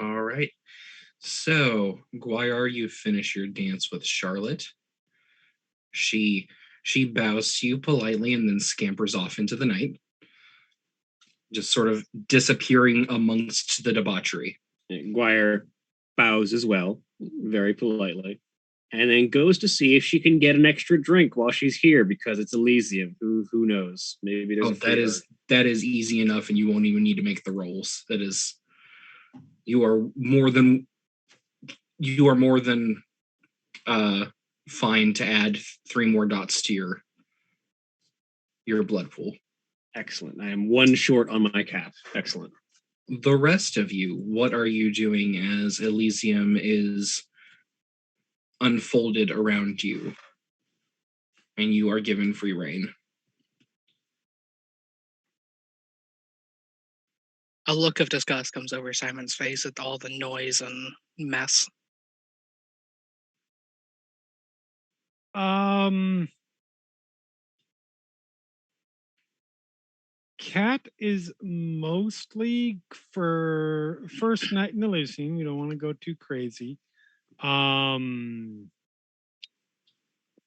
All right. So, Guayar, you finish your dance with Charlotte. She bows to you politely and then scampers off into the night, just sort of disappearing amongst the debauchery. Guire bows as well, very politely, and then goes to see if she can get an extra drink while she's here because it's Elysium. Who knows? Maybe there's Oh, a free that is easy enough, and you won't even need to make the rolls. That is, you are more than fine to add 3 more dots to your blood pool. Excellent. I am 1 short on my cap. Excellent. The rest of you, what are you doing as Elysium is unfolded around you and you are given free reign? A look of disgust comes over Simon's face at all the noise and mess. Cat is mostly for first night in Elysium. You don't want to go too crazy.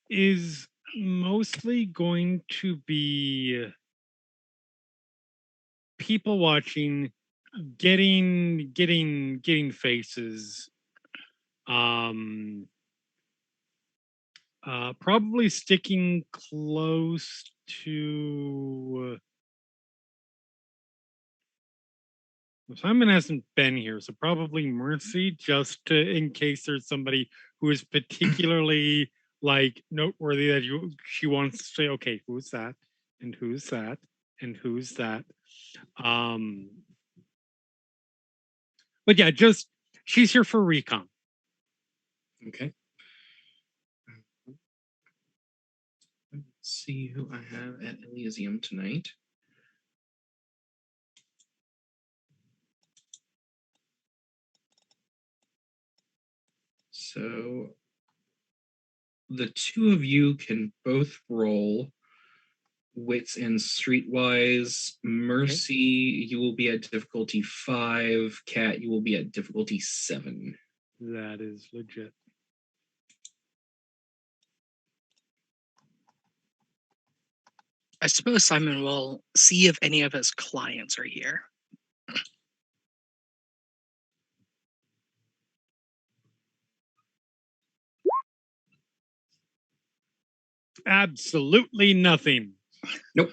Is mostly going to be people watching, getting faces. Probably sticking close to. Simon hasn't been here, so probably Mercy, just in case there's somebody who is particularly like noteworthy that she wants to say, okay, who's that, and who's that, and who's that. But yeah, just she's here for recon. Okay. Let's see who I have at Elysium tonight. So the 2 of you can both roll wits and streetwise. Mercy, you will be at difficulty 5. Cat, you will be at difficulty 7. That is legit. I suppose Simon will see if any of his clients are here. Absolutely nothing. Nope.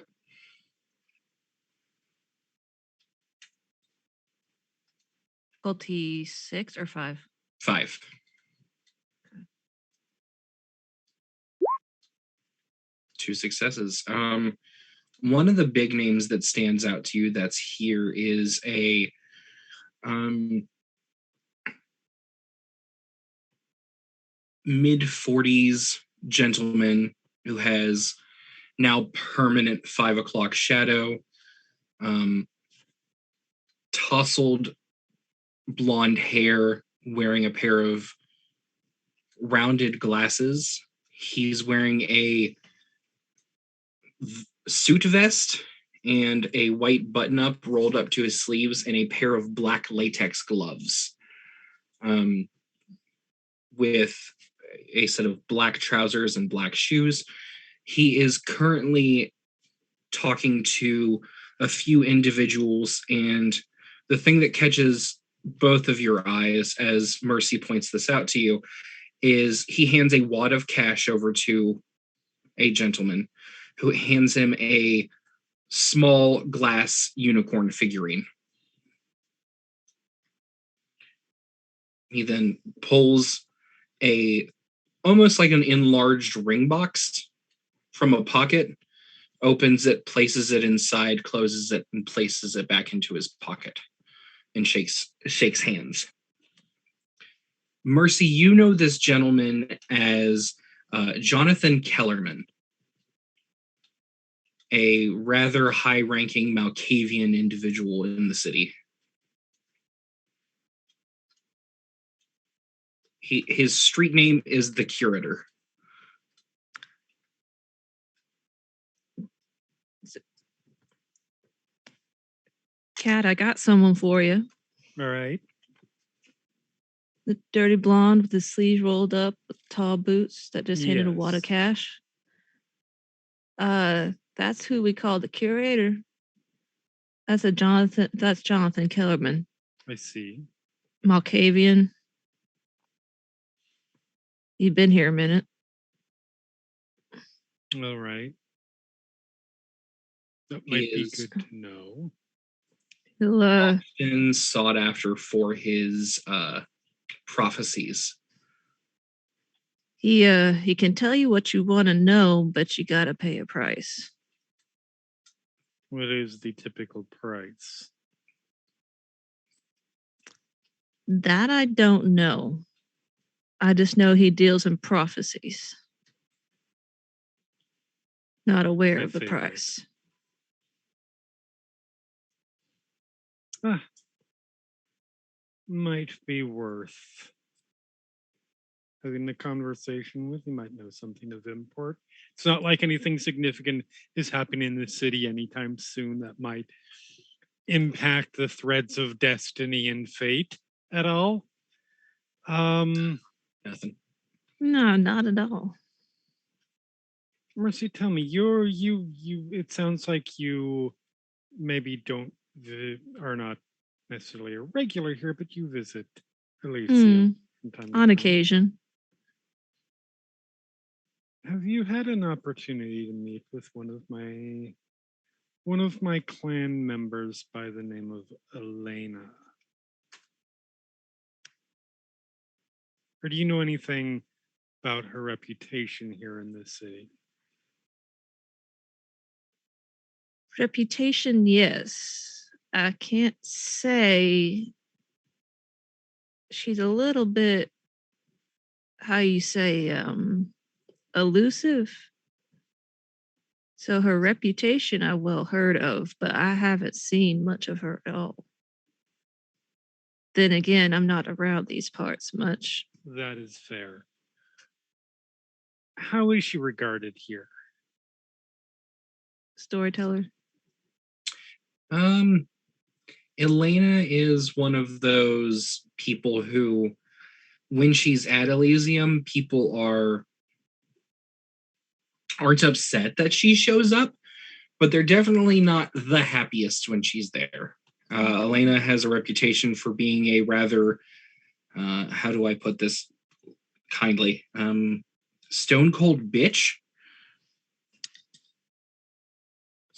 Difficulty 6 or 5? 5. Okay. 2 successes. One of the big names that stands out to you that's here is a mid-40s gentleman who has now permanent 5 o'clock shadow, tousled blonde hair, wearing a pair of rounded glasses. He's wearing a suit vest and a white button-up rolled up to his sleeves and a pair of black latex gloves, with a set of black trousers and black shoes. He is currently talking to a few individuals, and the thing that catches both of your eyes as Mercy points this out to you is he hands a wad of cash over to a gentleman who hands him a small glass unicorn figurine. He then pulls almost like an enlarged ring box from a pocket, opens it, places it inside, closes it, and places it back into his pocket and shakes hands. Mercy, you know this gentleman as Jonathan Kellerman, a rather high-ranking Malkavian individual in the city. His street name is the Curator. Cat, I got someone for you. All right. The dirty blonde with his sleeves rolled up with tall boots that just handed a wad of Yes. cash. That's who we call the curator. That's Jonathan Kellerman. I see. Malkavian. You've been here a minute. All right. That He might be is good to know. He'll often sought after for his prophecies. he can tell you what you want to know, but you gotta pay a price. What is the typical price? That I don't know. I just know he deals in prophecies. Not aware My of the favorite. price. Might be worth having a conversation with. You might know something of import. It's not like anything significant is happening in the city anytime soon that might impact the threads of destiny and fate at all. Nothing. No, not at all. Mercy, tell me, it sounds like you maybe don't are not necessarily a regular here, but you visit Elysium from time to On time. occasion. Have you had an opportunity to meet with one of my clan members by the name of Elena? Or do you know anything about her reputation here in this city? Reputation, yes. I can't say she's a little bit, how you say, elusive. So her reputation I well heard of, but I haven't seen much of her at all. Then again, I'm not around these parts much. That is fair. How is she regarded here? Storyteller. Elena is one of those people who, when she's at Elysium, people aren't upset that she shows up, but they're definitely not the happiest when she's there. Elena has a reputation for being a rather, how do I put this kindly, stone cold bitch.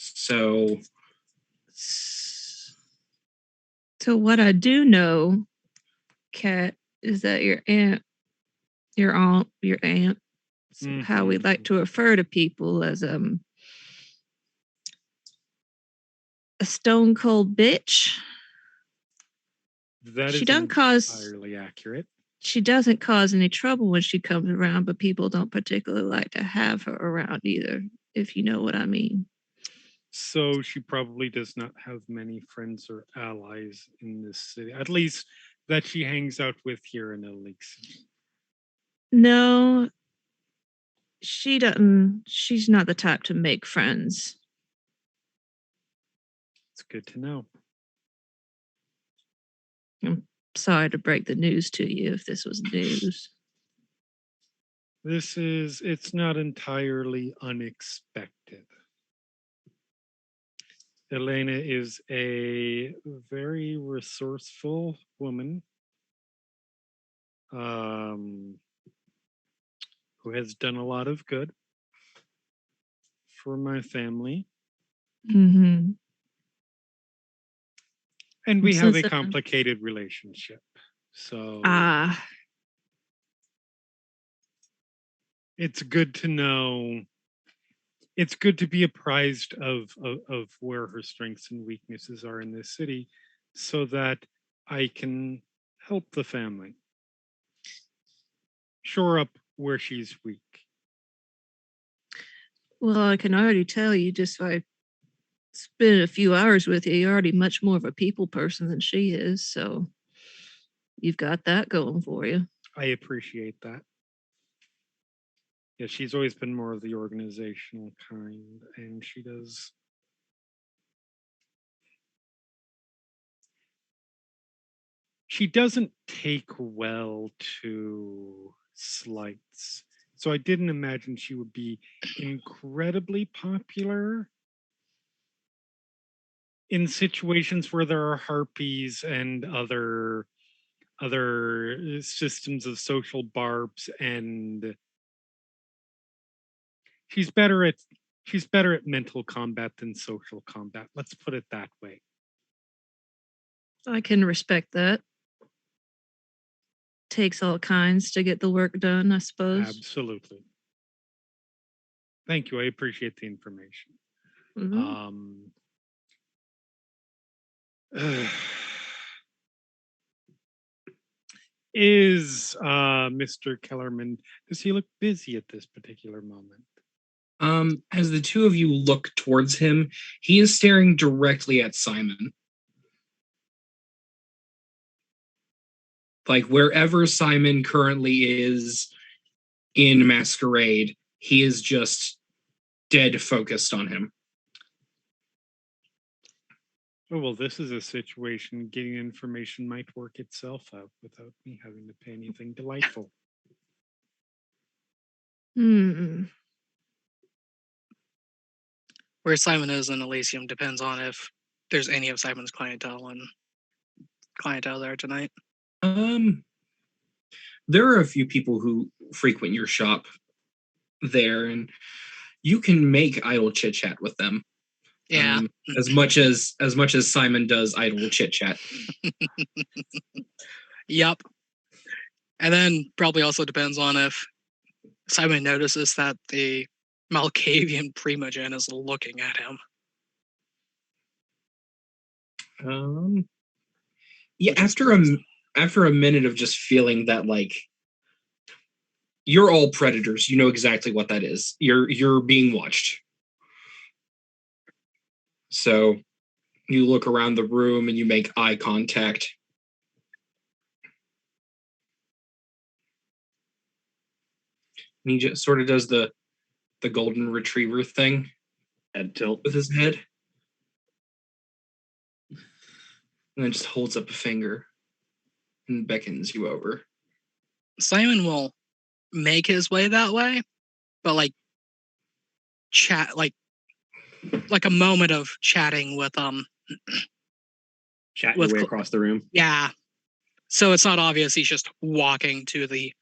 So what I do know, Kat, is that your aunt, so how we like to refer to people as a stone cold bitch. That She is doesn't cause entirely accurate. She doesn't cause any trouble when she comes around, but people don't particularly like to have her around either, if you know what I mean. So she probably does not have many friends or allies in this city, at least that she hangs out with here in Elysium. No, she doesn't. She's not the type to make friends. It's good to know. I'm sorry to break the news to you if this was news. It's not entirely unexpected. Elena is a very resourceful woman who has done a lot of good for my family. Mm-hmm. And we have a complicated relationship. So it's good to know. It's good to be apprised of where her strengths and weaknesses are in this city so that I can help the family shore up where she's weak. Well, I can already tell you just by spending a few hours with you, you're already much more of a people person than she is. So you've got that going for you. I appreciate that. Yeah, she's always been more of the organizational kind, and she does. she doesn't take well to slights. So I didn't imagine she would be incredibly popular in situations where there are harpies and other systems of social barbs, and she's better at mental combat than social combat. Let's put it that way. I can respect that. Takes all kinds to get the work done, I suppose. Absolutely. Thank you. I appreciate the information. Mhm. Is Mr. Kellerman, does he look busy at this particular moment? As the two of you look towards him, he is staring directly at Simon. Like wherever Simon currently is in Masquerade, he is just dead focused on him. Oh, well, this is a situation getting information might work itself out without me having to pay anything delightful. Hmm. Where Simon is in Elysium depends on if there's any of Simon's clientele there tonight. There are a few people who frequent your shop there, and you can make idle chit chat with them. Yeah. As much as Simon does idle chit chat. Yep. And then probably also depends on if Simon notices that the Malkavian Primogen is looking at him. Yeah, after a minute of just feeling that, like, you're all predators, you know exactly what that is. You're being watched. So you look around the room and you make eye contact. And he just sort of does the golden retriever thing. Head tilt. With his head. And then just holds up a finger and beckons you over. Simon will make his way that way, but like chat like a moment of chatting with Chat your way across the room. Yeah. So it's not obvious he's just walking to the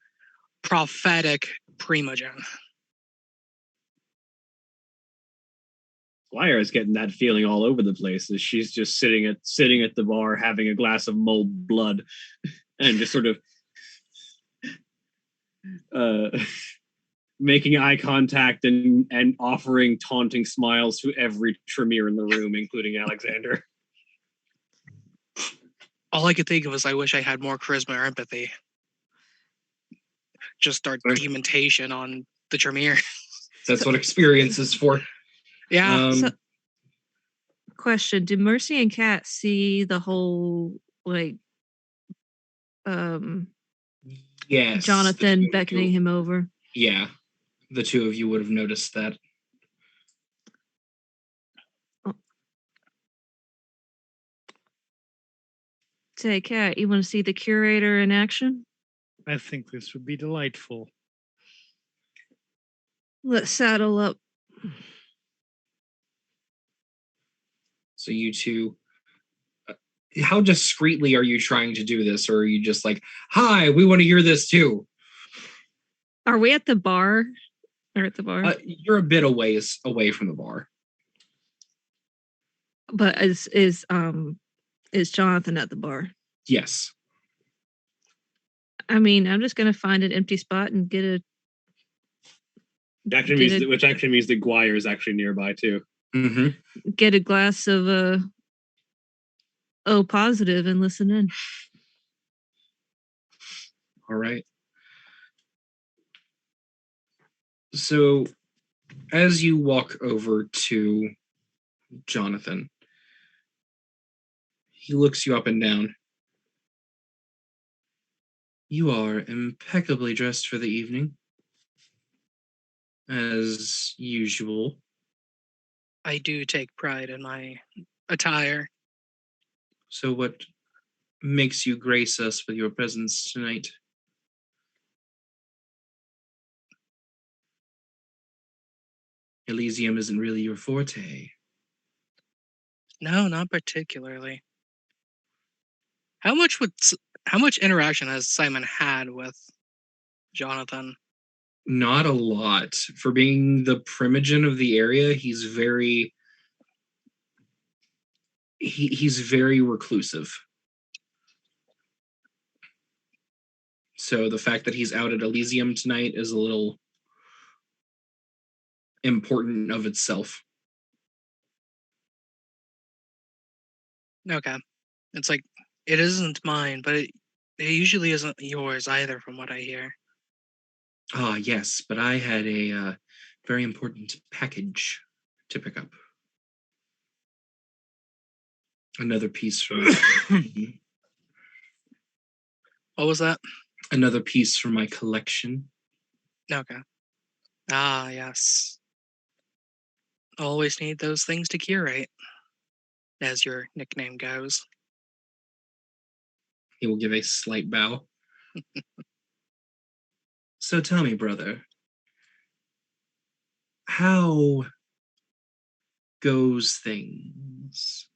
prophetic Primogen. Squire is getting that feeling all over the place as she's just sitting at the bar having a glass of mulled blood and just sort of making eye contact and offering taunting smiles to every Tremere in the room, including Alexander. All I could think of was I wish I had more charisma or empathy. Just start demontation on the Tremere. That's what experience is for. Yeah. Question: do Mercy and Kat see the whole yes, Jonathan beckoning him over? Yeah, the two of you would have noticed that. Say, Kat, you want to see the curator in action? I think this would be delightful. Let's saddle up. So you two, how discreetly are you trying to do this? Or are you just like, hi, we want to hear this too? Are we at the bar? Or at the bar? You're a bit away from the bar. But is Jonathan at the bar? Yes. I mean, I'm just gonna find an empty spot and get a. Which actually means that Guire is actually nearby too. Mm-hmm. Get a glass of O positive and listen in. All right. So as you walk over to Jonathan, he looks you up and down. You are impeccably dressed for the evening, as usual. I do take pride in my attire. So what makes you grace us with your presence tonight? Elysium isn't really your forte. No, not particularly. How much interaction has Simon had with Jonathan? Not a lot. For being the primogen of the area, he's very reclusive. So the fact that he's out at Elysium tonight is a little important of itself. Okay. It's like, it isn't mine, but it usually isn't yours either, from what I hear. Ah, yes, but I had a very important package to pick up. Another piece from What was that? another piece from my collection. Okay. Ah, yes. Always need those things to curate, as your nickname goes. He will give a slight bow. So tell me, brother, how goes things?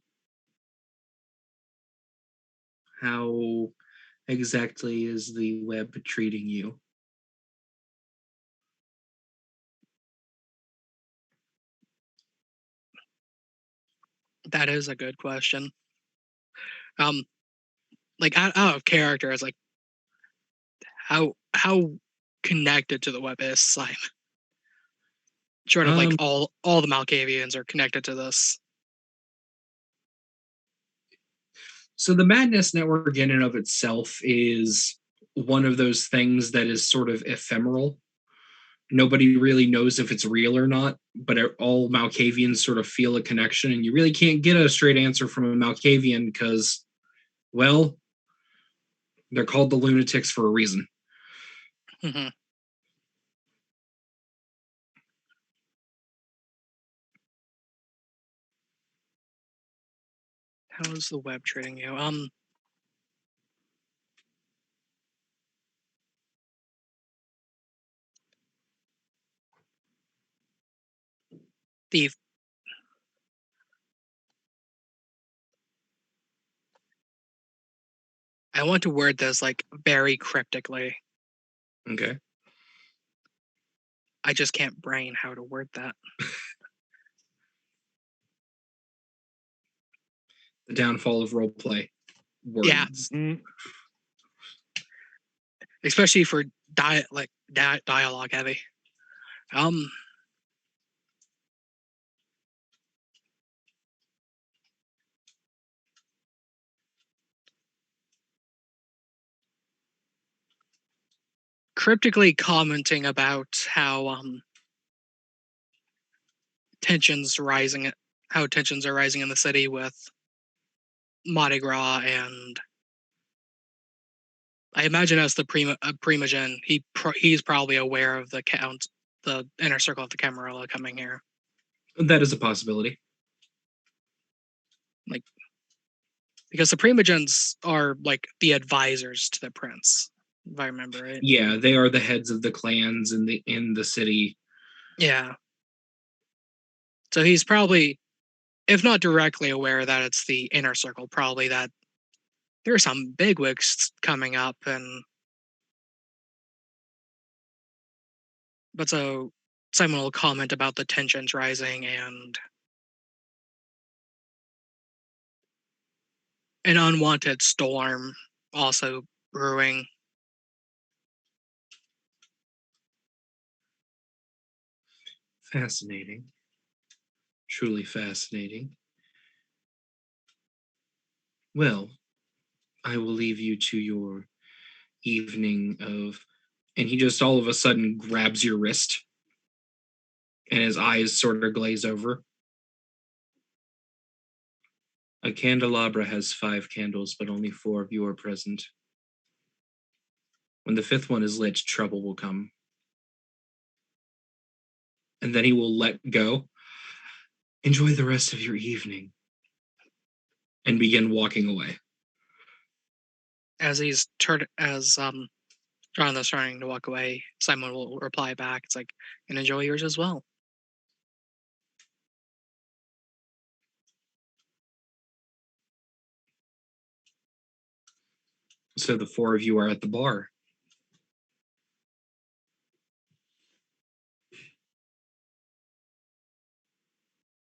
How exactly is the web treating you? That is a good question. Like out of character, it's like how connected to the web is Simon? Sort of like all the Malkavians are connected to this. So the Madness Network in and of itself is one of those things that is sort of ephemeral. Nobody really knows if it's real or not, but all Malkavians sort of feel a connection, and you really can't get a straight answer from a Malkavian because, well, they're called the lunatics for a reason. Mm-hmm. How is the web treating you? The I want to word this like very cryptically. Okay. I just can't brain how to word that. The downfall of roleplay words. Yeah. Especially for dialogue heavy. Cryptically commenting about how tensions are rising in the city with Mardi Gras, and I imagine as the primogen, he's probably aware of the inner circle of the Camarilla coming here. That is a possibility. Like, because the primogens are like the advisors to the prince, if I remember right. Yeah, they are the heads of the clans in the city. Yeah. So he's probably, if not directly aware that it's the inner circle, probably that there are some bigwigs coming up, but so Simon will comment about the tensions rising and an unwanted storm also brewing. Fascinating. Truly fascinating. Well, I will leave you to your evening of. And he just all of a sudden grabs your wrist, and his eyes sort of glaze over. A candelabra has 5 candles, but only 4 of you are present. When the 5th one is lit, trouble will come. And then he will let go. Enjoy the rest of your evening. And begin walking away. as Jonathan's trying to walk away, Simon will reply back. It's like, and enjoy yours as well. So the four of you are at the bar.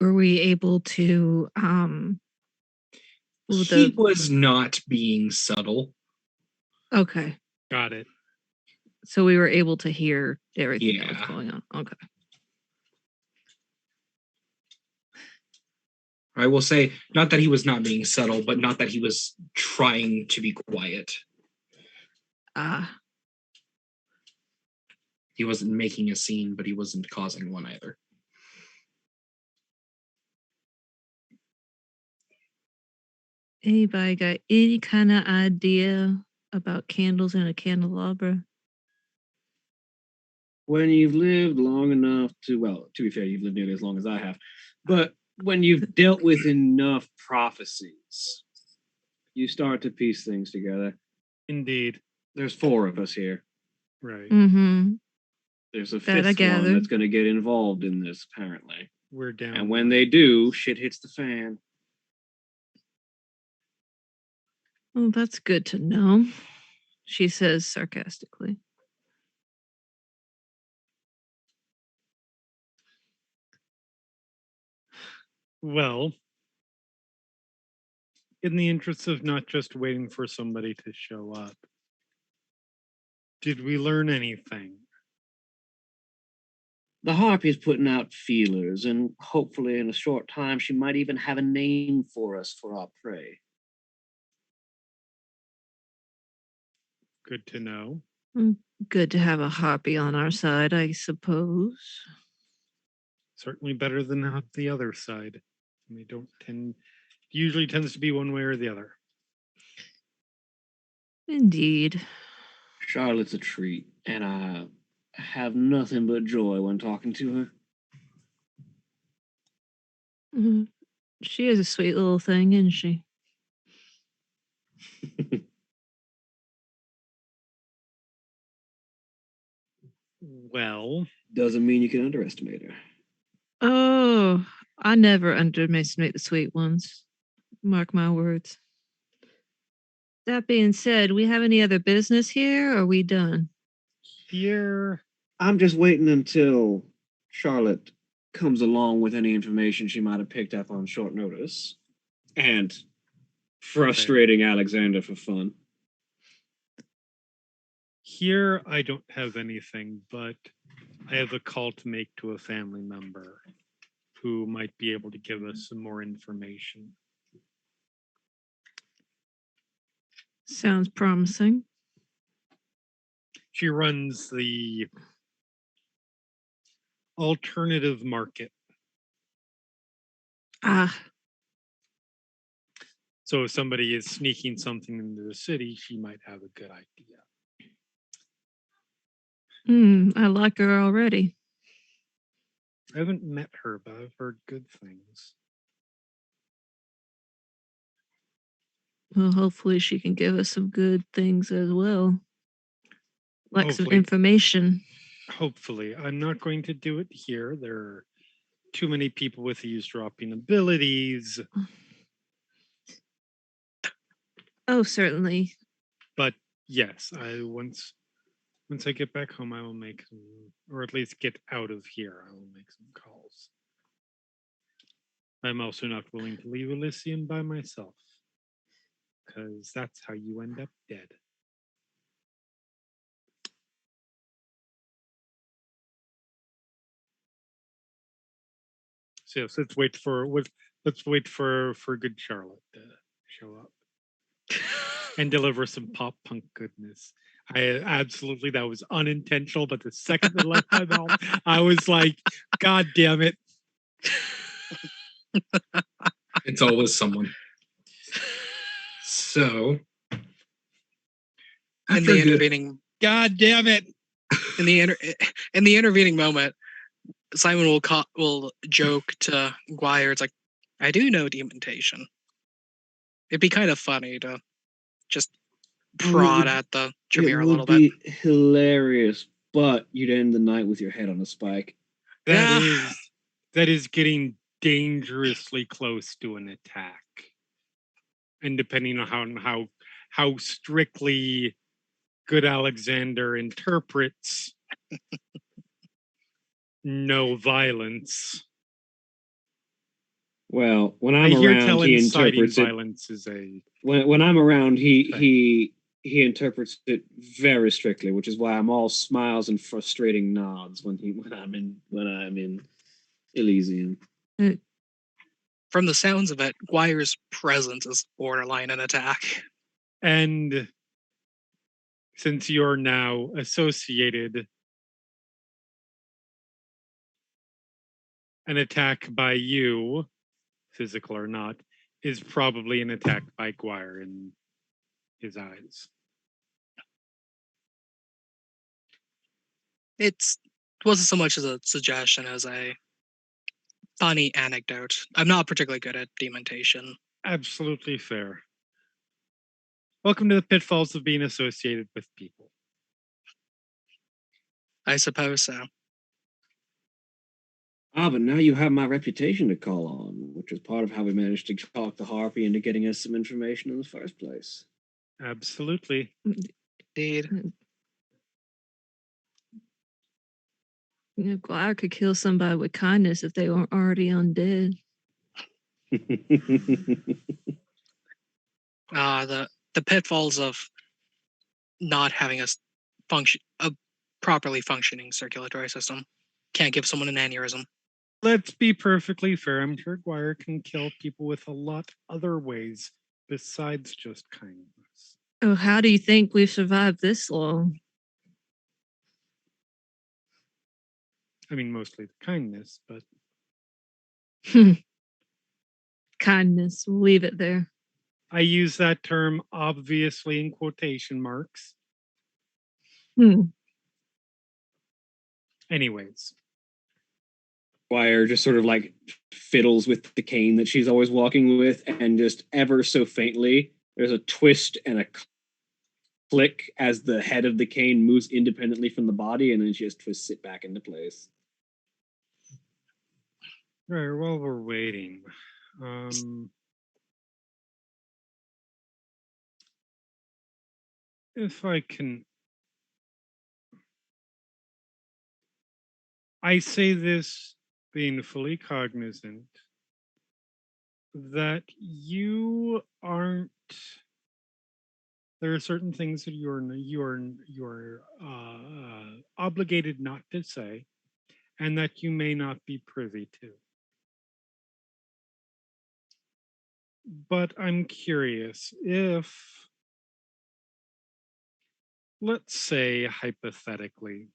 Were we able to He was not being subtle. okay. Got it. So we were able to hear everything that was Yeah. going on. Okay. I will say, not that he was not being subtle, but not that he was trying to be quiet. Ah. He wasn't making a scene, but he wasn't causing one either. Anybody got any kind of idea about candles in a candelabra? When you've lived long enough to be fair, you've lived nearly as long as I have, but when you've dealt with enough prophecies, you start to piece things together. Indeed. There's four of us here. Right. Mm-hmm. There's a That I fifth one gathered. that's going to get involved in this, apparently. We're down. And when they do, shit hits the fan. Well, that's good to know, she says sarcastically. Well, in the interest of not just waiting for somebody to show up, did we learn anything? The Harpy's putting out feelers, and hopefully in a short time she might even have a name for us for our prey. Good to know. Good to have a harpy on our side, I suppose. Certainly better than the other side. And they don't tend, usually tends to be one way or the other. Indeed. Charlotte's a treat, and I have nothing but joy when talking to her. Mhm. She is a sweet little thing, isn't she? Well, Doesn't mean you can underestimate her. Oh, I never underestimate the sweet ones. Mark my words. That being said, we have any other business here? Or are we done? here, I'm just waiting until Charlotte comes along with any information she might have picked up on short notice. And frustrating Alexander for fun. here I don't have anything, but I have a call to make to a family member who might be able to give us some more information. Sounds promising. She runs the alternative market. Ah, So if somebody is sneaking something into the city, she might have a good idea. I like her already. I haven't met her, but I've heard good things. Well, hopefully she can give us some good things as well. Like some Hopefully. information. Hopefully. I'm not going to do it here. There are too many people with eavesdropping abilities. Oh, certainly. But yes, once I get back home, I will make some, or at least get out of here, I will make some calls. I'm also not willing to leave Elysium by myself, because that's how you end up dead. So yes, let's wait for good Charlotte to show up and deliver some pop punk goodness. I absolutely, that was unintentional, but the second that left my mouth, I was like, God damn it. It's always someone. So, In after the a good- intervening God damn it. in the intervening moment, Simon will joke to Guire. It's like, I do know demontation. It'd be kind of funny to just prod at the It Tremere a would little bit. be hilarious, but you'd end the night with your head on a spike. That Yeah. is that is getting dangerously close to an attack. And depending on how strictly good Alexander interprets no violence. Well, when I I'm hear around, tell he inciting interprets it. violence is a When I'm around, thing. he interprets it very strictly, which is why I'm all smiles and frustrating nods when I'm in Elysium. From the sounds of it, Guire's presence is borderline an attack. And since you're now associated, an attack by you, physical or not, is probably an attack by Guire in his eyes. It wasn't so much as a suggestion as a funny anecdote. I'm not particularly good at dementation. Absolutely fair. Welcome to the pitfalls of being associated with people. I suppose so. Ah, but now you have my reputation to call on, which is part of how we managed to talk the Harpy into getting us some information in the first place. Absolutely. Indeed. You know, Guire could kill somebody with kindness if they weren't already undead. The pitfalls of not having a properly functioning circulatory system. Can't give someone an aneurysm. Let's be perfectly fair. I'm sure Guire can kill people with a lot other ways besides just kindness. Oh, how do you think we've survived this long? I mean, mostly the kindness, but Kindness. We'll leave it there. I use that term obviously in quotation marks. Hmm. Anyways, Guire just sort of like fiddles with the cane that she's always walking with, and just ever so faintly, there's a twist and a click as the head of the cane moves independently from the body, and then she just twists it back into place. right, while we're waiting, if I can, I say this being fully cognizant that you aren't. There are certain things that you're obligated not to say, and that you may not be privy to. But I'm curious if, let's say hypothetically,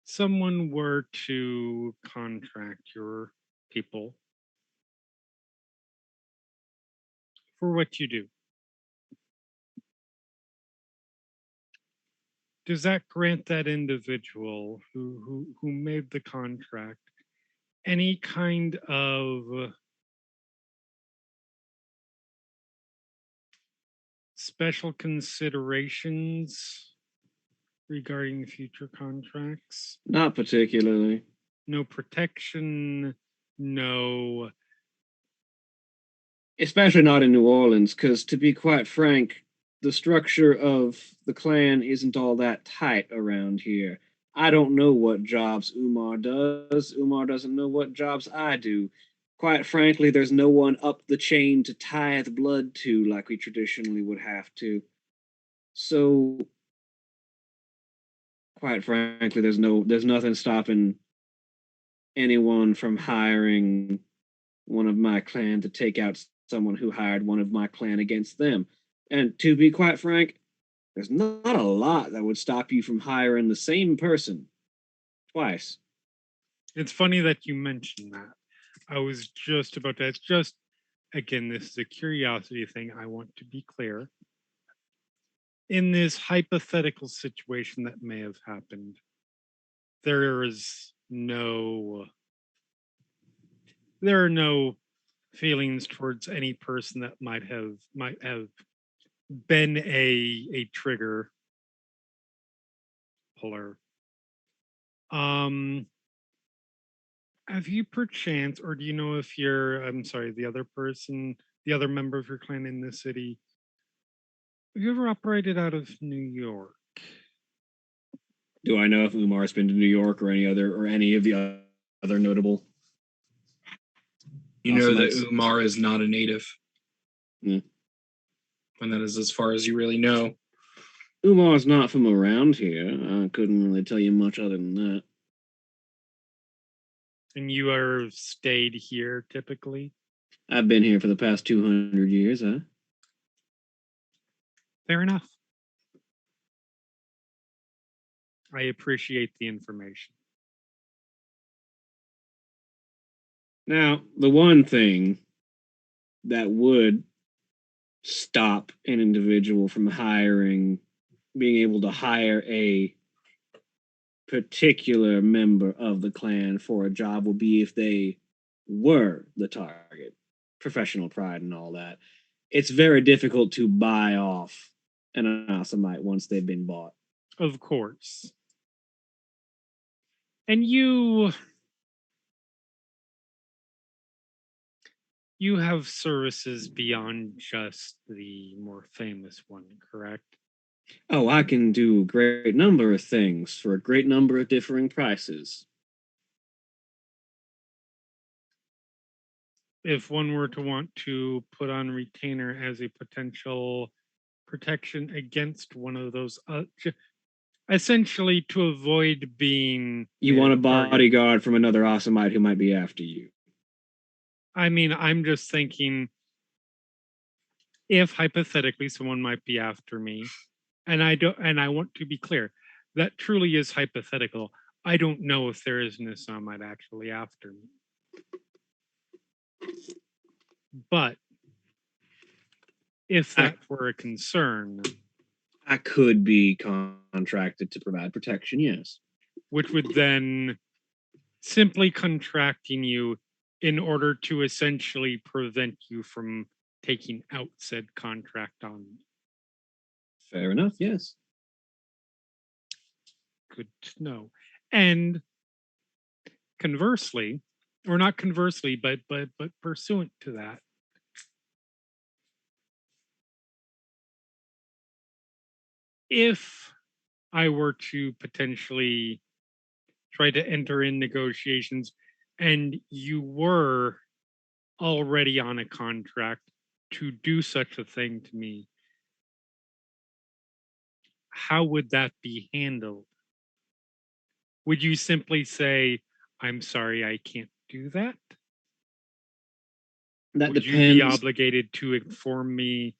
someone were to contract your people for what you do. Does that grant that individual who made the contract any kind of special considerations regarding future contracts? Not particularly. No protection, no. Especially not in New Orleans, because to be quite frank, the structure of the clan isn't all that tight around here. I don't know what jobs Umar does. Umar doesn't know what jobs I do. Quite frankly, there's no one up the chain to tithe blood to like we traditionally would have to. So, quite frankly, there's nothing stopping anyone from hiring one of my clan to take out someone who hired one of my clan against them. And to be quite frank, there's not a lot that would stop you from hiring the same person twice. It's funny that you mentioned that. I was just about to. It's just, again, this is a curiosity thing. I want to be clear. In this hypothetical situation that may have happened, there are no feelings towards any person that might have been a trigger puller. Have you perchance, or do you know if I'm sorry, the other person, the other member of your clan in this city, have you ever operated out of New York? Do I know if Umar's been to New York or any of the other notable? You know that Awesomeites? Umar is not a native. Hmm. And that is as far as you really know. Umar's not from around here. I couldn't really tell you much other than that. And you are stayed here typically? I've been here for the past 200 years, huh? Fair enough. I appreciate the information. Now, the one thing that would stop an individual from being able to hire a particular member of the clan for a job would be if they were the target. Professional pride and all that. It's very difficult to buy off an Asamite once they've been bought. Of course. And you have services beyond just the more famous one, correct? Oh, I can do a great number of things for a great number of differing prices. If one were to want to put on retainer as a potential protection against one of those, essentially to avoid being. You want a targeted. bodyguard from another Asamite who might be after you. I mean, I'm just thinking if hypothetically someone might be after me, and I want to be clear, that truly is hypothetical. I don't know if there is an Asamite actually after me. But if that were a concern, I could be contracted to provide protection, yes. which would then simply contracting you in order to essentially prevent you from taking out said contract on me. Fair enough, yes. Good to know. And conversely, or not conversely, but pursuant to that, if I were to potentially try to enter in negotiations and you were already on a contract to do such a thing to me, how would that be handled? Would you simply say, I'm sorry, I can't do that? That Would depends. you be obligated to inform me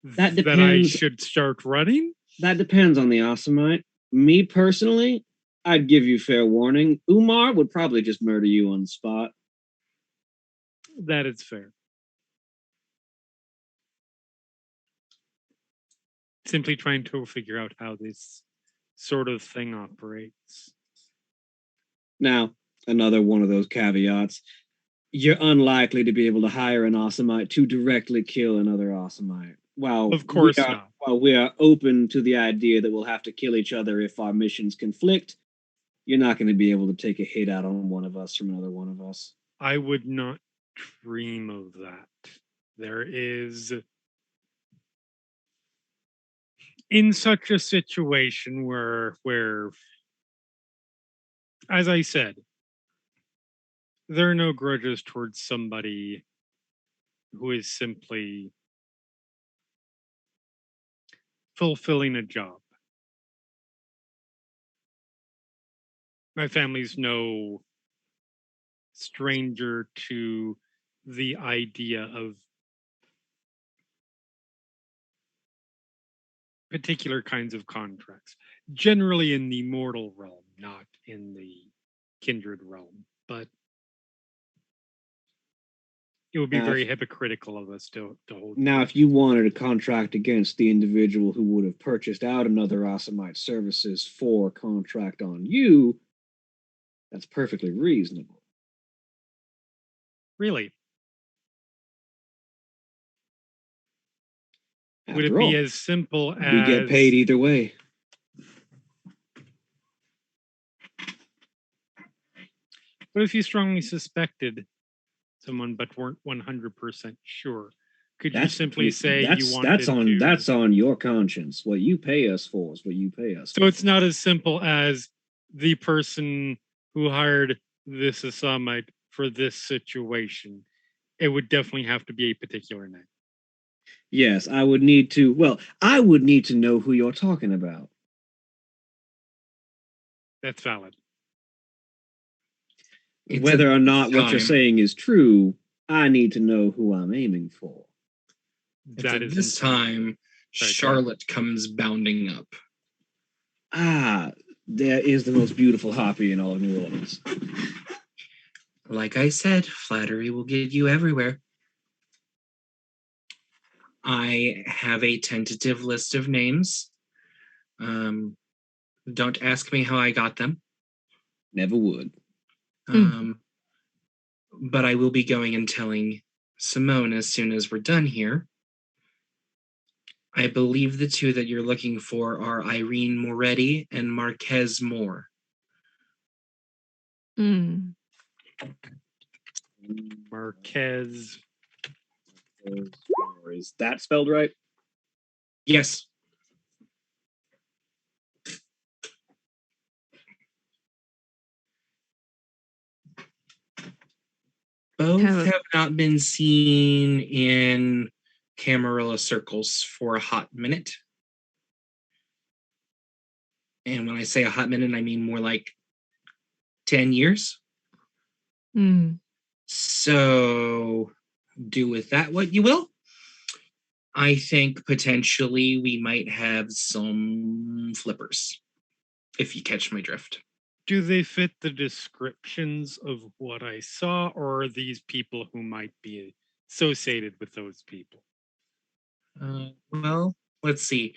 That that I depends. should start running? That depends on the Asamite. Me personally, I'd give you fair warning. Umar would probably just murder you on the spot. That is fair. Simply trying to figure out how this sort of thing operates. Now, another one of those caveats. You're unlikely to be able to hire an Asamite to directly kill another Asamite. Of course not. While we are open to the idea that we'll have to kill each other if our missions conflict, you're not going to be able to take a hit out on one of us from another one of us. I would not dream of that. There is, in such a situation where as I said, there are no grudges towards somebody who is simply fulfilling a job. My family's no stranger to the idea of particular kinds of contracts, generally in the mortal realm, not in the kindred realm. But it would be very hypocritical of us to hold. Now, if you wanted a contract against the individual who would have purchased out another Asamite services for contract on you, that's perfectly reasonable. Really? Would it After be all, as simple as we get paid either way. What if you strongly suspected someone but weren't 100% sure? Could you simply say you wanted to? That's on your conscience. What you pay us for is what you pay us. So it's not as simple as the person who hired this Assamite for this situation. It would definitely have to be a particular name. Yes, I would need to. Well, I would need to know who you're talking about. That's valid. It's Whether a or not what you're time. saying is true, I need to know who I'm aiming for. That At is this entirely- time, Sorry, go Charlotte comes bounding up. Ah, there is the most beautiful harpy in all of New Orleans. Like I said, flattery will get you everywhere. I have a tentative list of names. Don't ask me how I got them. Never would. But I will be going and telling Simone as soon as we're done here. I believe the two that you're looking for are Irene Moretti and Marquez Moore. Hmm. Marquez. Is that spelled right? Yes. Both have not been seen in Camarilla circles for a hot minute. And when I say a hot minute, I mean more like 10 years. Hmm. So do with that what you will. I think potentially we might have some flippers, if you catch my drift. Do they fit the descriptions of what I saw, or are these people who might be associated with those people? Well, let's see.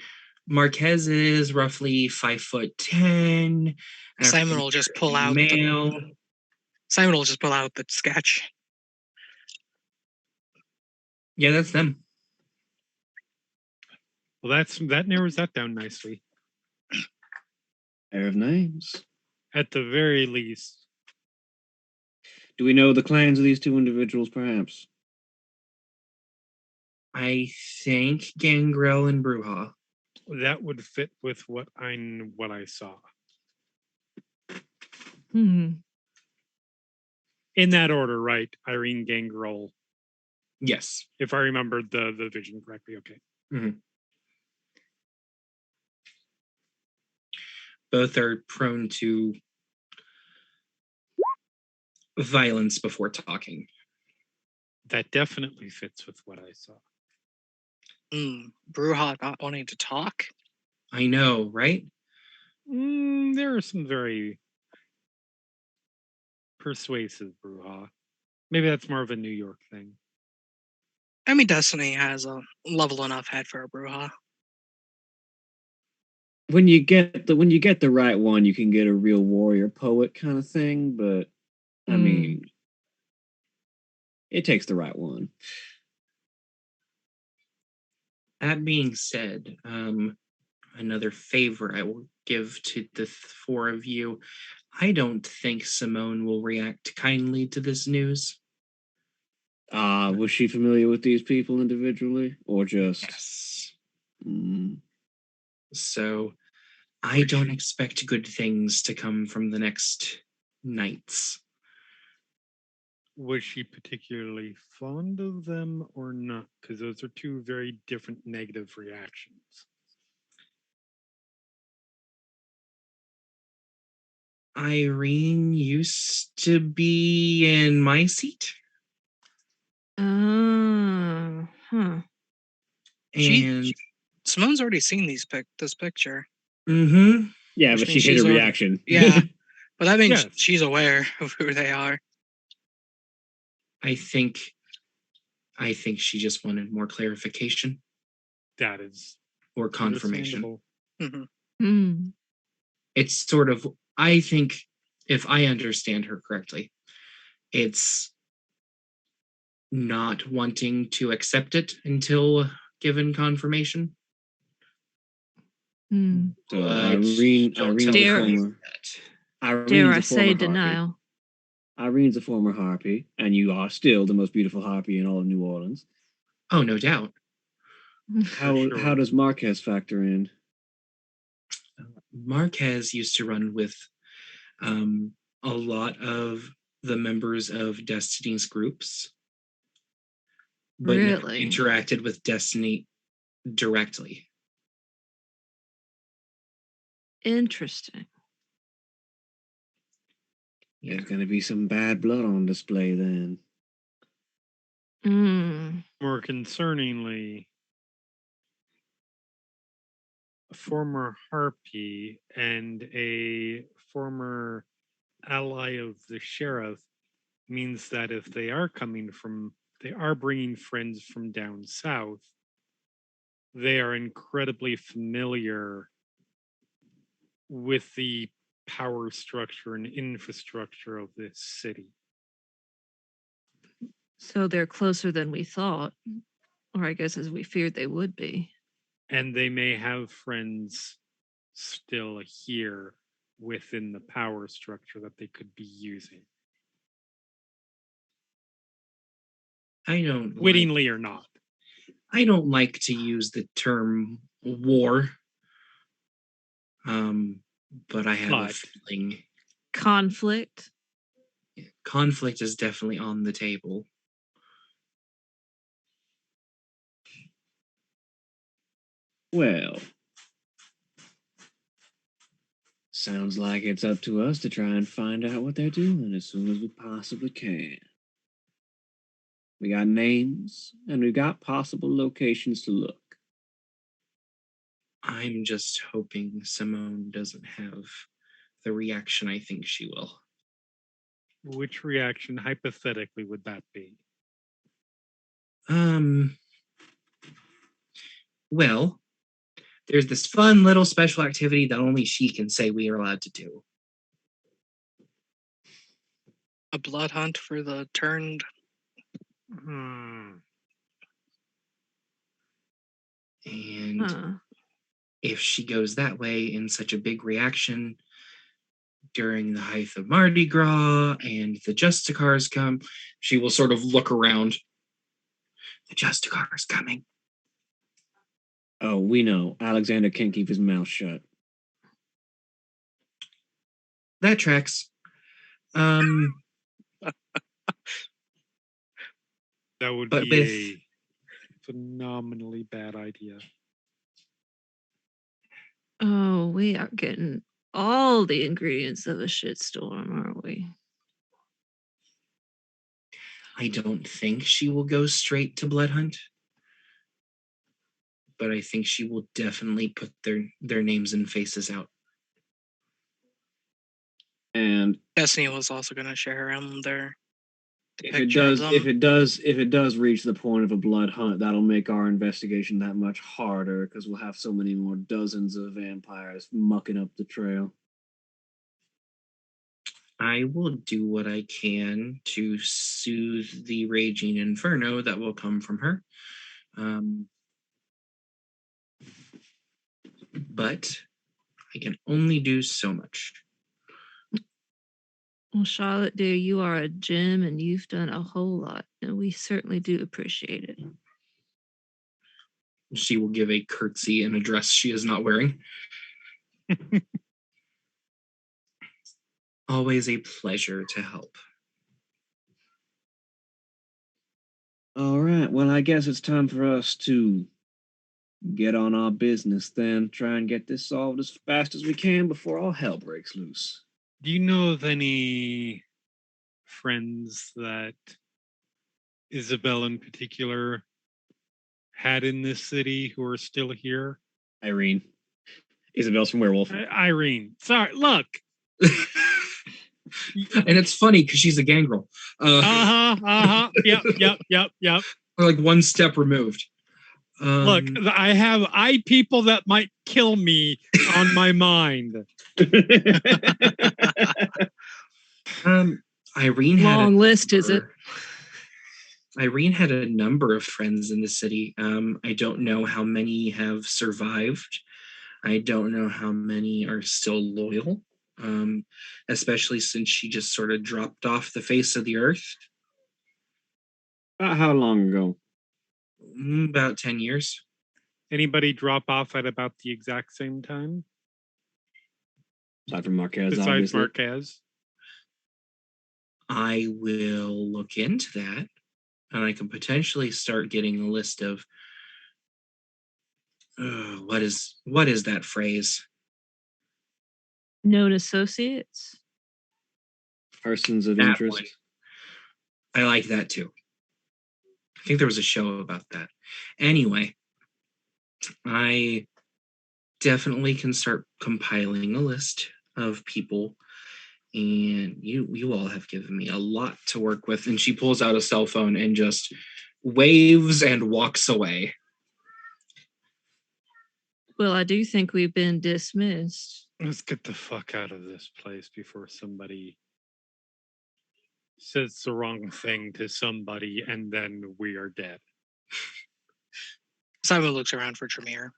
Marquez is roughly 5'10". Simon will just pull out male. Simon will just pull out the sketch. Yeah, that's them. Well, that narrows that down nicely. Pair of names. At the very least. Do we know the clans of these two individuals, perhaps? I think Gangrel and Bruja. That would fit with what I saw. Hmm. In that order, right? Irene Gangrel. Yes. If I remembered the vision correctly, okay. Mm-hmm. Both are prone to violence before talking. That definitely fits with what I saw. Bruja not wanting to talk? I know, right? There are some very persuasive Bruja. Maybe that's more of a New York thing. I mean, Destiny has a level enough head for a Bruja. When you get the right one, you can get a real warrior poet kind of thing, but I mean, it takes the right one. That being said, another favor I will give to the four of you. I don't think Simone will react kindly to this news. Was she familiar with these people individually, or just? Yes. So I don't expect good things to come from the next knights. Was she particularly fond of them or not? Because those are two very different negative reactions. Irene used to be in my seat. Huh. And Simone's already seen this picture. Mm-hmm. Yeah, Which but she means hid she's a already- reaction. Yeah, but that means Yes. she's aware of who they are. I think she just wanted more clarification That is or confirmation. understandable. Hmm. It's sort of, I think, if I understand her correctly, it's not wanting to accept it until given confirmation. Hmm. So But Irene's don't a tell Dare- Grace former. that. Dare Irene's I a say former harpy. denial? Irene's a former harpy, and you are still the most beautiful harpy in all of New Orleans. Oh, no doubt. How sure. does Marquez factor in? Marquez used to run with a lot of the members of Destiny's groups, but never Really? interacted with Destiny directly. Interesting. Yeah. There's going to be some bad blood on display then. Mm. More concerningly, a former harpy and a former ally of the sheriff means that if they are they are bringing friends from down south, they are incredibly familiar with the power structure and infrastructure of this city. So they're closer than we thought, or I guess as we feared they would be. And they may have friends still here within the power structure that they could be using, I don't wittingly or not. I don't like to use the term war. But I have a But- feeling Conflict. conflict is definitely on the table. Well, sounds like it's up to us to try and find out what they're doing as soon as we possibly can. We got names, and we've got possible locations to look. I'm just hoping Simone doesn't have the reaction I think she will. Which reaction hypothetically would that be? Well, there's this fun little special activity that only she can say we are allowed to do. A blood hunt for the turned. Hmm. And Huh. if she goes that way in such a big reaction during the height of Mardi Gras and the Justicars come, she will sort of look around. The Justicars coming. Oh, we know. Alexander can't keep his mouth shut. That tracks. That would But be with- a phenomenally bad idea. Oh, we are getting all the ingredients of a shitstorm, aren't we? I don't think she will go straight to Blood Hunt, but I think she will definitely put their names and faces out. And Destiny was also going to share him their if picture of them. it does reach the point of a blood hunt, that'll make our investigation that much harder because we'll have so many more dozens of vampires mucking up the trail. I will do what I can to soothe the raging inferno that will come from her. But I can only do so much. Well, Charlotte, dear, you are a gem and you've done a whole lot, and we certainly do appreciate it. She will give a curtsy in a dress she is not wearing. Always a pleasure to help. All right. Well, I guess it's time for us to get on our business then. Try and get this solved as fast as we can before all hell breaks loose. Do you know of any friends that Isabel in particular had in this city who are still here? Irene. Isabel's from Werewolf. Irene. Sorry, look. And it's funny because she's a gangrel. Yep. We're like one step removed. Look, I have people that might kill me on my mind. Irene had Long list, is it? Irene had a number of friends in the city. I don't know how many have survived. I don't know how many are still loyal, especially since she just sort of dropped off the face of the earth. About how long ago? About 10 years. Anybody drop off at about the exact same time Aside from Marquez, besides obviously. Marquez? I will look into that, and I can potentially start getting a list of what is that phrase? Known associates. Persons of That interest. one. I like that too. I think there was a show about that. Anyway, I definitely can start compiling a list of people, and you all have given me a lot to work with. And she pulls out a cell phone and just waves and walks away. Well, I do think we've been dismissed. Let's get the fuck out of this place before somebody says the wrong thing to somebody and then we are dead. Simon looks around for Tremere.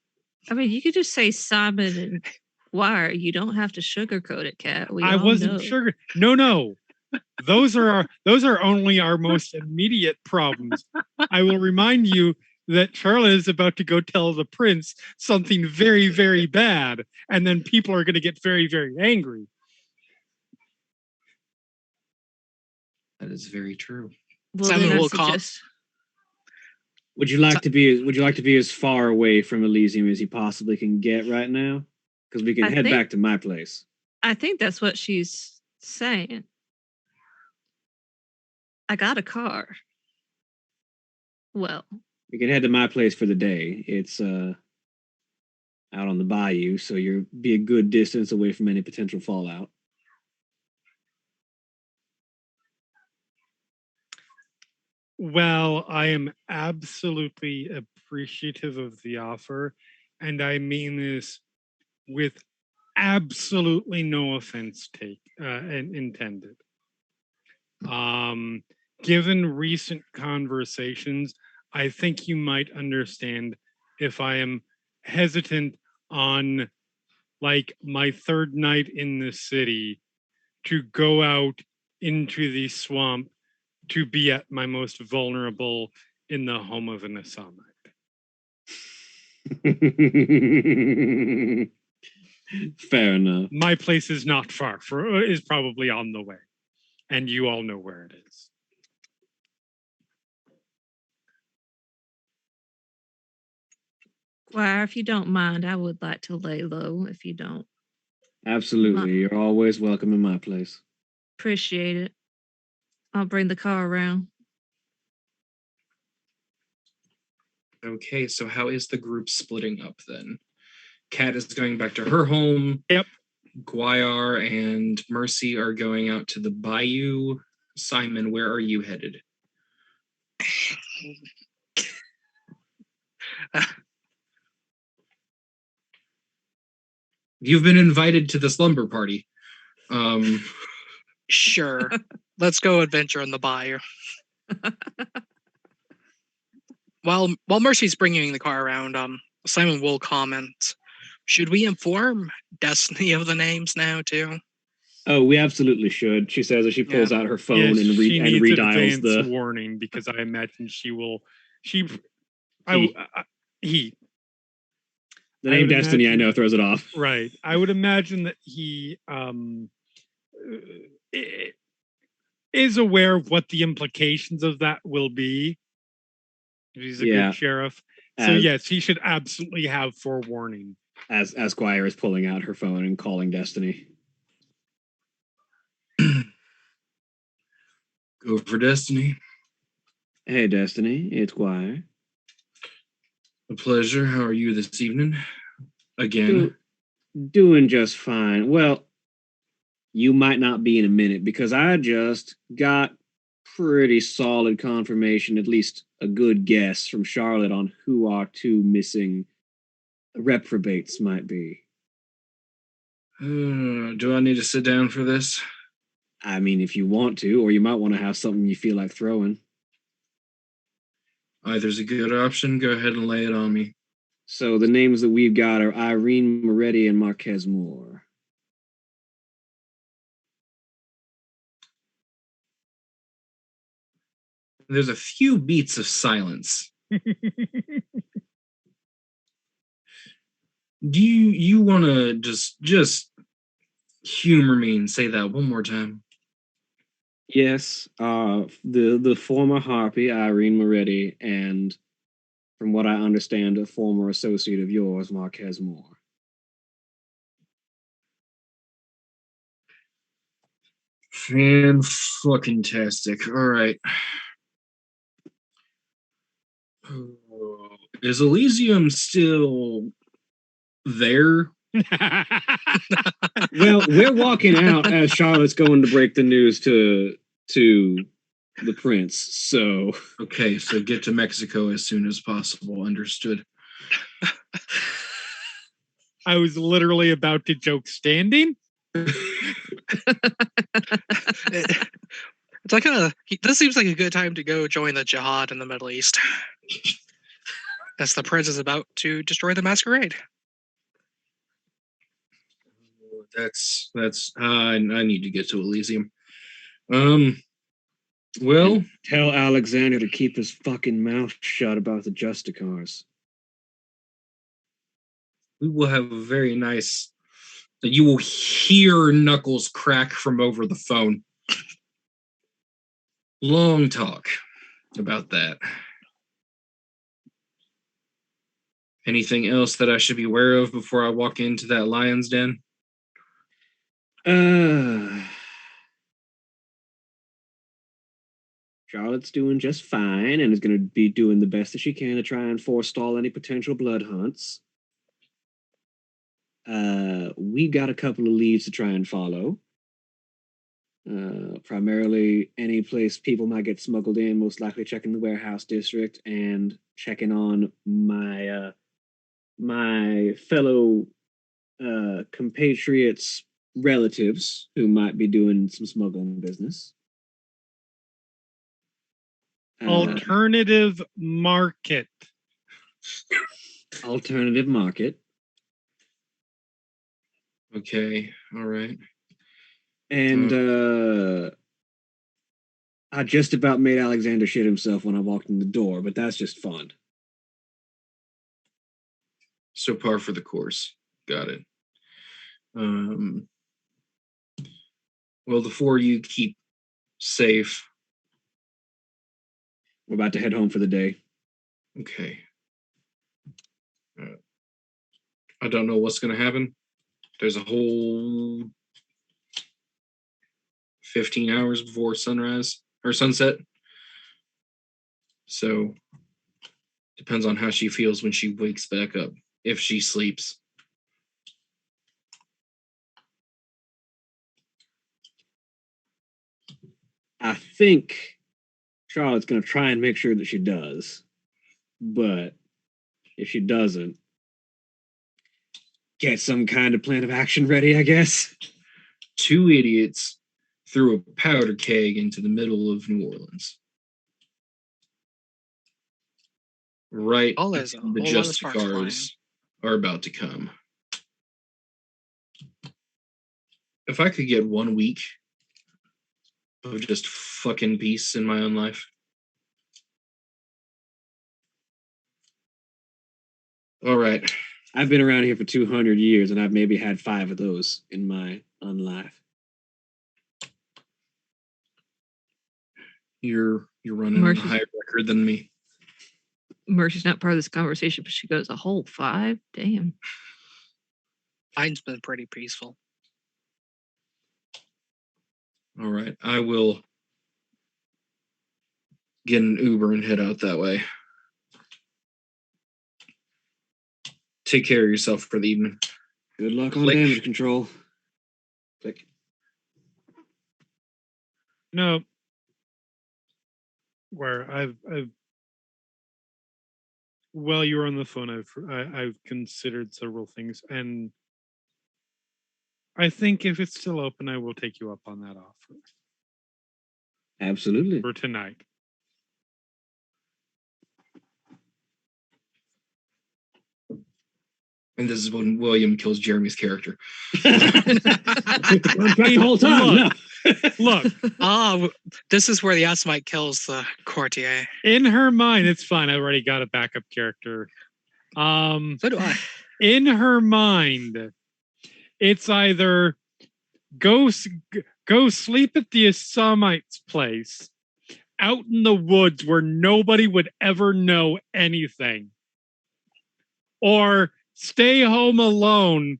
I mean, you could just say Simon and Wire. You don't have to sugarcoat it, Cat. We I all wasn't know. sure. No. Those are only our most immediate problems. I will remind you that Charlotte is about to go tell the prince something very, very bad, and then people are going to get very, very angry. That is very true. Well, Simon then I will call- suggest Would you like to be as far away from Elysium as you possibly can get right now? Because we can I head think- back to my place. I think that's what she's saying. I got a car. Well, We can head to my place for the day. It's out on the bayou, so you'll be a good distance away from any potential fallout. Well, I am absolutely appreciative of the offer, and I mean this with absolutely no offense intended. Given recent conversations, I think you might understand if I am hesitant on like my third night in the city to go out into the swamp to be at my most vulnerable in the home of an Assamite. Fair enough. My place is not far, is probably on the way, and you all know where it is. Wire, if you don't mind, I would like to lay low if you don't. Absolutely. You're always welcome in my place. Appreciate it. I'll bring the car around. Okay, so how is the group splitting up then? Kat is going back to her home. Yep. Guayar and Mercy are going out to the Bayou. Simon, where are you headed? You've been invited to the slumber party. Sure. Let's go adventure in the bayou. While Mercy's bringing the car around, Simon will comment. Should we inform Destiny of the names now too? Oh, we absolutely should. She says as she pulls out her phone Yes, and she needs redials advance the. warning because I imagine she will. He. The I name would Destiny, I imagine- know, throws it off. Right. I would imagine that he is aware of what the implications of that will be. He's a Yeah. good sheriff. So As, yes, he should absolutely have forewarning. as Squire is pulling out her phone and calling Destiny. Go for Destiny. Hey, Destiny, it's Squire. A pleasure. How are you this evening? Again. Doing just fine. Well, you might not be in a minute because I just got pretty solid confirmation, at least a good guess from Charlotte on who our two missing reprobates might be. Do I need to sit down for this? I mean, if you want to, or you might want to have something you feel like throwing. Either's a good option. Go ahead and lay it on me. So the names that we've got are Irene Moretti and Marquez Moore. There's a few beats of silence. Do you want to just humor me and say that one more time? Yes, the former harpy Irene Moretti, and from what I understand, a former associate of yours, Marquez Moore. Fan-fucking-tastic. All right. Is Elysium still there? Well, we're walking out as Charlotte's going to break the news to the prince. So Okay, so get to Mexico as soon as possible. Understood. I was literally about to joke standing. It's like this seems like a good time to go join the jihad in the Middle East. As the prince is about to destroy the Masquerade. That's I need to get to Elysium. Well, tell Alexander to keep his fucking mouth shut about the Justicars. We will have a very nice. You will hear Knuckles crack from over the phone. Long talk about that. Anything else that I should be aware of before I walk into that lion's den? Charlotte's doing just fine and is going to be doing the best that she can to try and forestall any potential blood hunts. We've got a couple of leads to try and follow. Primarily any place people might get smuggled in, most likely checking the warehouse district and checking on my my fellow compatriots' relatives who might be doing some smuggling business. Alternative market. Alternative market. Okay, all right. And I just about made Alexander shit himself when I walked in the door, but that's just fun. So par for the course. Got it. Well, the four of you keep safe. We're about to head home for the day. Okay. I don't know what's going to happen. There's a whole 15 hours before sunrise or sunset. So depends on how she feels when she wakes back up, if she sleeps. I think Charlotte's going to try and make sure that she does. But if she doesn't, get some kind of plan of action ready, I guess. Two idiots threw a powder keg into the middle of New Orleans. Right, the Justicars are about to come. If I could get 1 week of just fucking peace in my own life. All right. I've been around here for 200 years, and I've maybe had 5 of those in my unlife. You're running a higher record than me. Mercy's not part of this conversation, but she goes, a whole 5? Damn. Mine's been pretty peaceful. All right. I will get an Uber and head out that way. Take care of yourself for the evening. Good luck on damage control. Click. No. Where while you were on the phone, I've considered several things, and I think if it's still open, I will take you up on that offer. Absolutely. For tonight. And this is when William kills Jeremy's character. The whole time. Look, This is where the Asmite kills the courtier. in her mind, it's fine. I already got a backup character. So do I. In her mind, it's either go sleep at the Assamite's place out in the woods where nobody would ever know anything, or stay home alone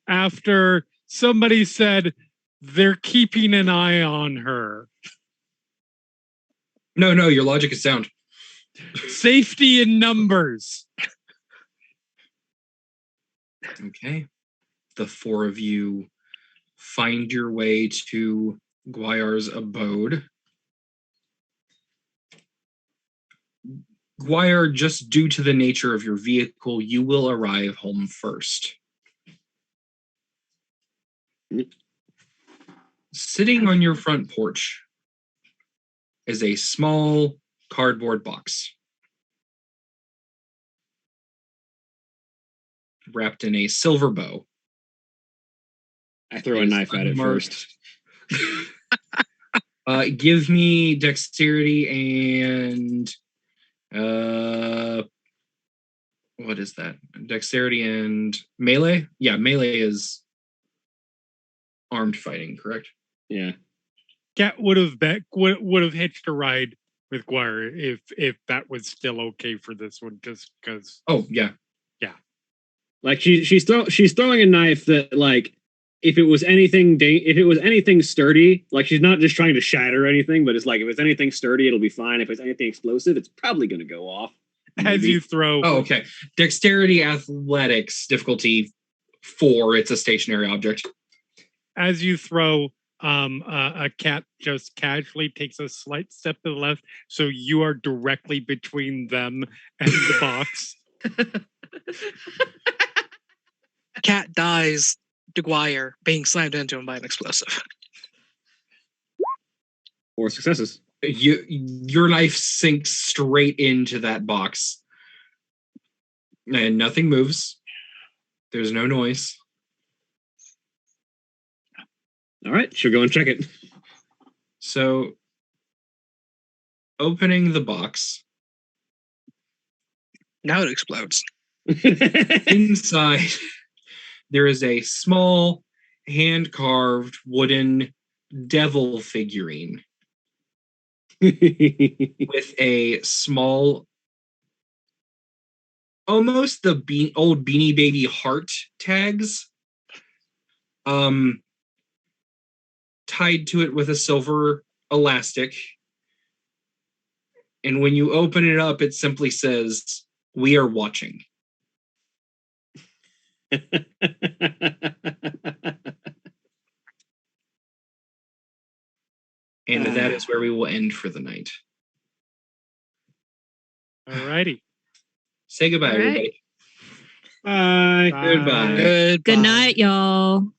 after somebody said they're keeping an eye on her. No, your logic is sound. Safety in numbers. Okay. The four of you find your way to Guayar's abode. Guayar, just due to the nature of your vehicle, you will arrive home first. Sitting on your front porch is a small cardboard box wrapped in a silver bow. I throw a knife at it first. Give me dexterity and what is that? Dexterity and melee? Yeah, melee is armed fighting, correct? Yeah. Cat would have hitched a ride with Guire if that was still okay for this one, just because. Oh yeah. Like she's throwing a knife that, like, if it was anything sturdy, like, she's not just trying to shatter anything, but it's like, if it's anything sturdy, it'll be fine. If it's anything explosive, it's probably going to go off. As you throw. Oh, okay. Dexterity, athletics, difficulty 4. It's a stationary object. As you throw, a cat just casually takes a slight step to the left, so you are directly between them and the box. Cat dies to Guire being slammed into him by an explosive. 4 successes. Your knife sinks straight into that box. And nothing moves. There's no noise. All right, she'll go and check it. So, opening the box. Now it explodes. Inside, there is a small, hand-carved wooden devil figurine with a small, almost the old Beanie Baby heart tags, tied to it with a silver elastic. And when you open it up, it simply says, "We are watching." And that is where we will end for the night. Alrighty. Say goodbye, All right. everybody. Bye. Goodbye. Goodbye. Good night, y'all.